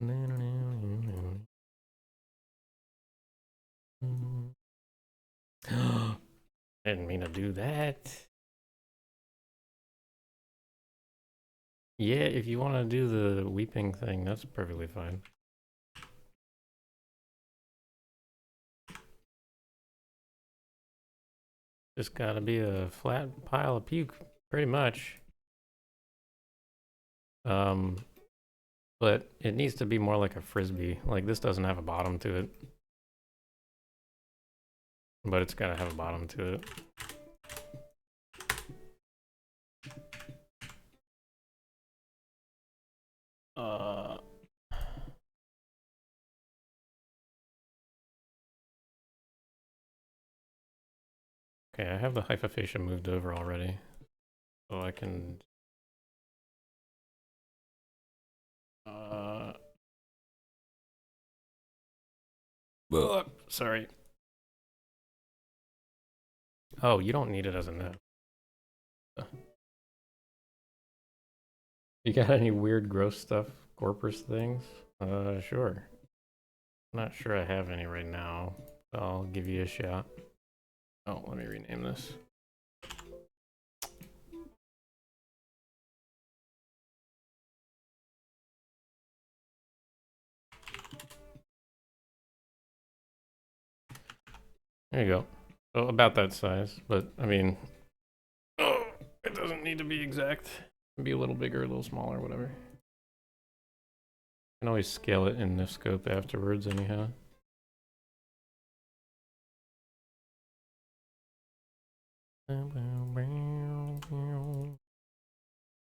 S1: Didn't mean to do that. Yeah, if you want to do the weeping thing, that's perfectly fine. Just gotta be a flat pile of puke, pretty much. But it needs to be more like a frisbee. Like, this doesn't have a bottom to it. But it's gotta have a bottom to it. Okay, I have the hypophagia moved over already. So I can... sorry. Oh, you don't need it as a node. You got any weird gross stuff? Corpus things? Sure. I'm not sure I have any right now. So I'll give you a shot. Oh, let me rename this. There you go. So about that size, but I mean, oh, it doesn't need to be exact. It can be a little bigger, a little smaller, whatever. You can always scale it in the scope afterwards anyhow.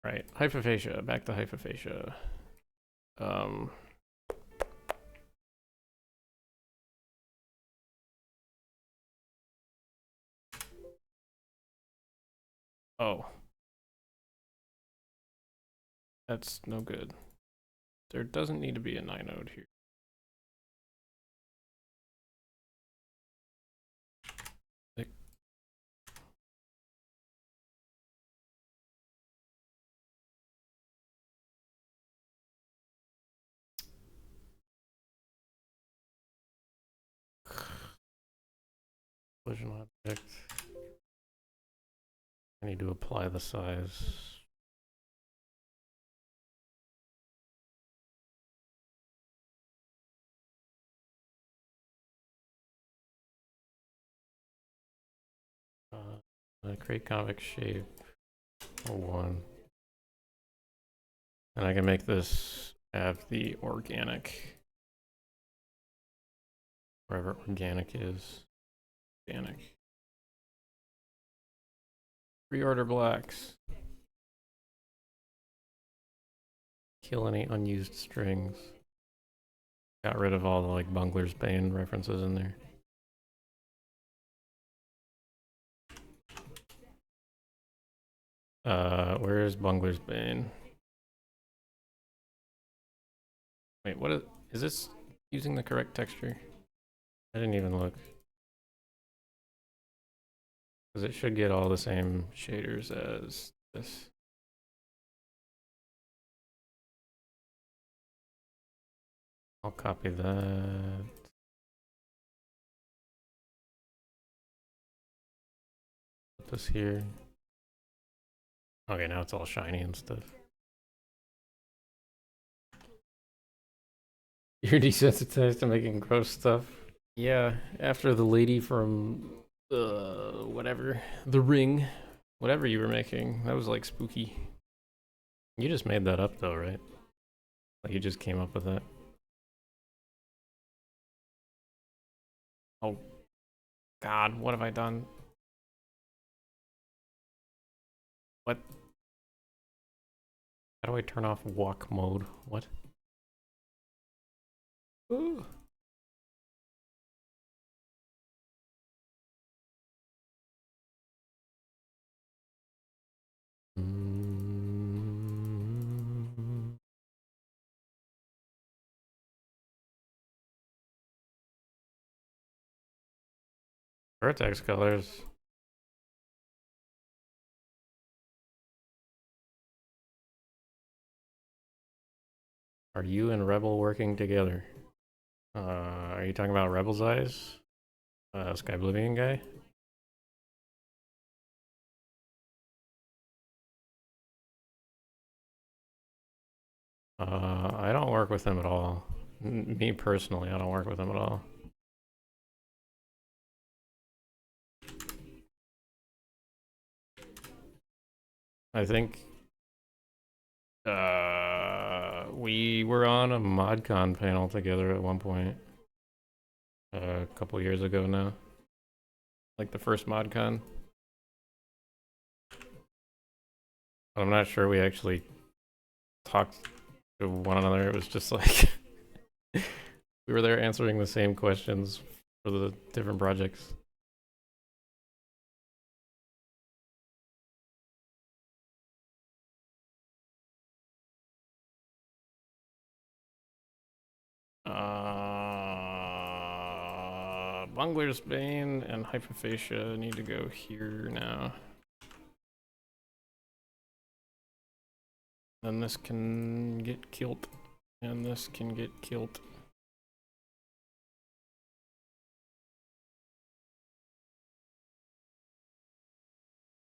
S1: Right, hypophagia, back to hypophagia. Oh. That's no good. There doesn't need to be an inode here. Collision object. I need to apply the size. Create convex shape 1. And I can make this have the organic, wherever organic is. Organic. Reorder blacks. Kill any unused strings. Got rid of all the like Bungler's Bane references in there. Where is Bungler's Bane? Wait, what is this using the correct texture? I didn't even look. Because it should get all the same shaders as this. I'll copy that. Put this here. Okay, now it's all shiny and stuff. You're desensitized to making gross stuff? Yeah, after the lady from whatever, The Ring, whatever you were making, that was like spooky. You just made that up though, right? Like you just came up with that. Oh God, what have I done? What? How do I turn off walk mode? What? Ooh. Vertex colors. Are you and Rebel working together? Are you talking about Rebel's Eyes? Sky Oblivion guy? I don't work with him at all. Me personally, I don't work with him at all. I think we were on a ModCon panel together at one point. A couple years ago now. Like the first ModCon. I'm not sure we actually talked to one another. It was just like we were there answering the same questions for the different projects. Bungler's Bane and Hyperphagia need to go here now. Then this can get killed. And this can get killed.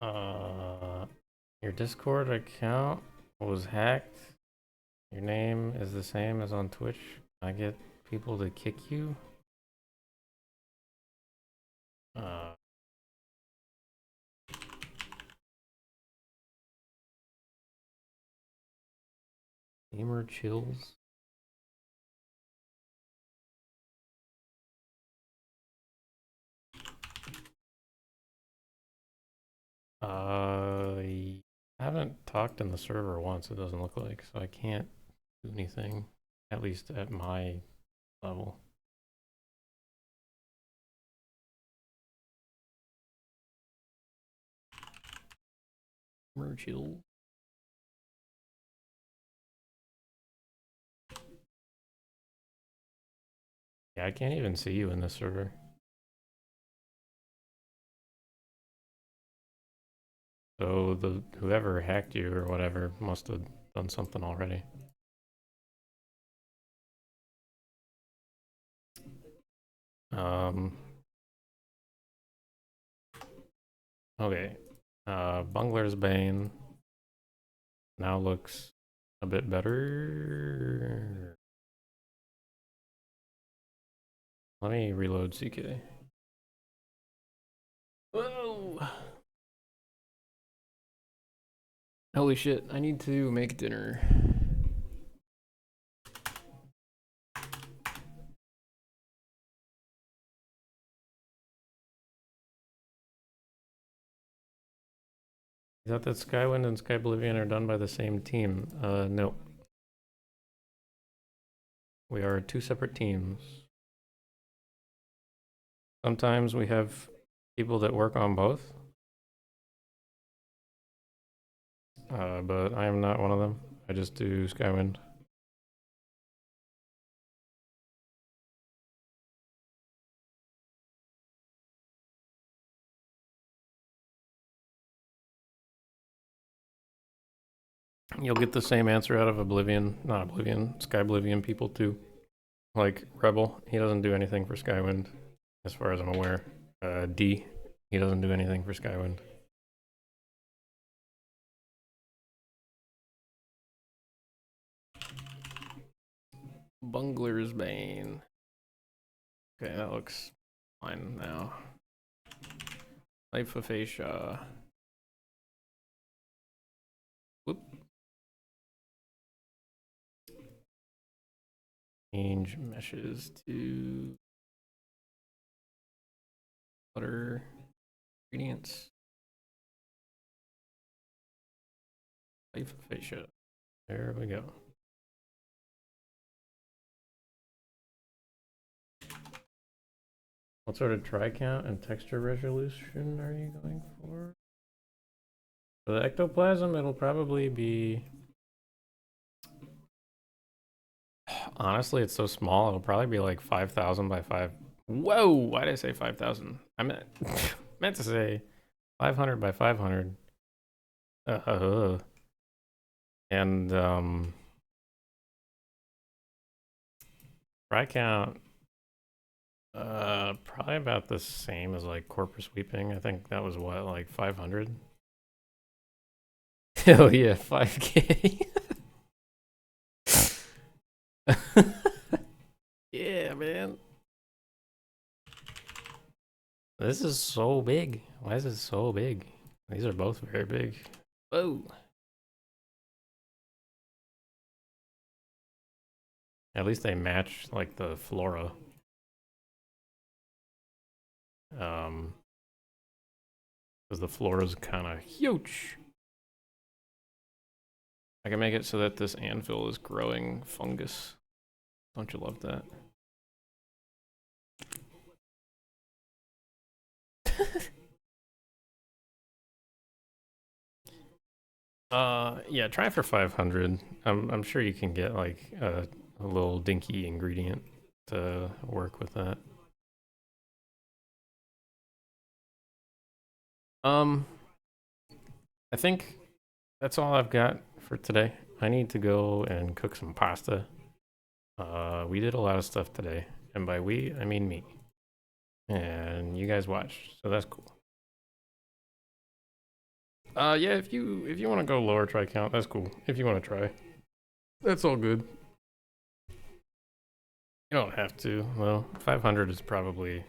S1: Your Discord account was hacked. Your name is the same as on Twitch. Can I get people to kick you? Gamer chills. I haven't talked in the server once, it doesn't look like, so I can't do anything, at least at my level. Chill. Yeah, I can't even see you in this server. So whoever hacked you or whatever must have done something already. Okay. Bungler's Bane now looks a bit better. Let me reload CK. Whoa! Holy shit, I need to make dinner. Is that Skywind and Sky Oblivion are done by the same team? No. We are two separate teams. Sometimes we have people that work on both. But I am not one of them. I just do Skywind. You'll get the same answer out of Oblivion, not Oblivion, Sky Oblivion people too. Like Rebel, he doesn't do anything for Skywind, as far as I'm aware. D, he doesn't do anything for Skywind. Bungler's Bane. Okay, that looks fine now. Hyperphagia. Whoop. Change meshes to butter ingredients. Hyperphagia. There we go. What sort of try count and texture resolution are you going for? For the ectoplasm, it'll probably be... Honestly, it's so small, it'll probably be like 5,000 by 5. Whoa! Why did I say 5,000? I meant, meant to say 500 by 500. And, Try count. Probably about the same as like corpus sweeping. I think that was what, like 500? Hell yeah, 5K. Yeah, man. This is so big. Why is it so big? These are both very big. Whoa. At least they match like the flora. Because the flora's kind of huge. I can make it so that this anvil is growing fungus. Don't you love that? Yeah, try for 500. I'm sure you can get like a little dinky ingredient to work with that. I think that's all I've got for today. I need to go and cook some pasta. We did a lot of stuff today, and by we, I mean me. And you guys watched, so that's cool. Yeah, if you want to go lower try count, that's cool. If you want to try, that's all good. You don't have to. Well, 500 is probably,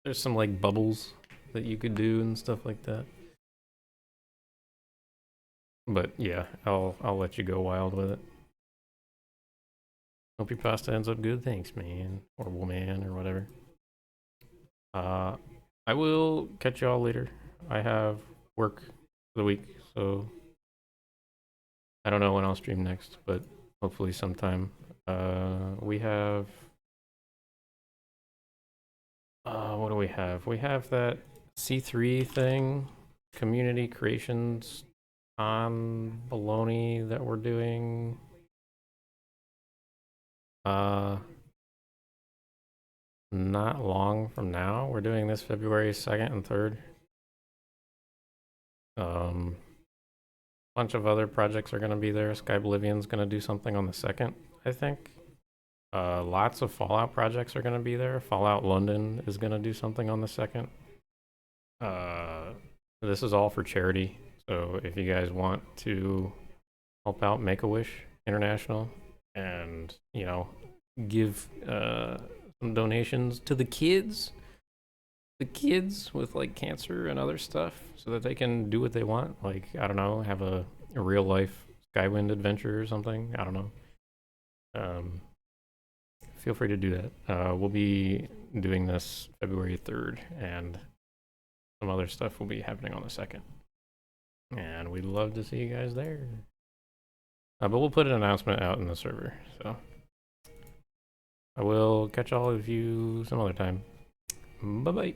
S1: there's some like bubbles that you could do and stuff like that. But yeah, I'll let you go wild with it. Hope your pasta ends up good. Thanks, man, or woman, or whatever. I will catch y'all later. I have work for the week, so I don't know when I'll stream next, but hopefully sometime. We have what do we have? We have that C3 thing, community creations on baloney that we're doing. Not long from now. We're doing this February 2nd and 3rd. Bunch of other projects are gonna be there. Sky Oblivion's gonna do something on the 2nd, I think. Lots of Fallout projects are gonna be there. Fallout London is gonna do something on the 2nd. This is all for charity. So if you guys want to help out Make-A-Wish International and, you know, give some donations to the kids with like cancer and other stuff so that they can do what they want, like, I don't know, have a real life Skywind adventure or something. I don't know. Feel free to do that. We'll be doing this February 3rd, and some other stuff will be happening on the 2nd, and we'd love to see you guys there. But we'll put an announcement out in the server, so I will catch all of you some other time. Bye bye.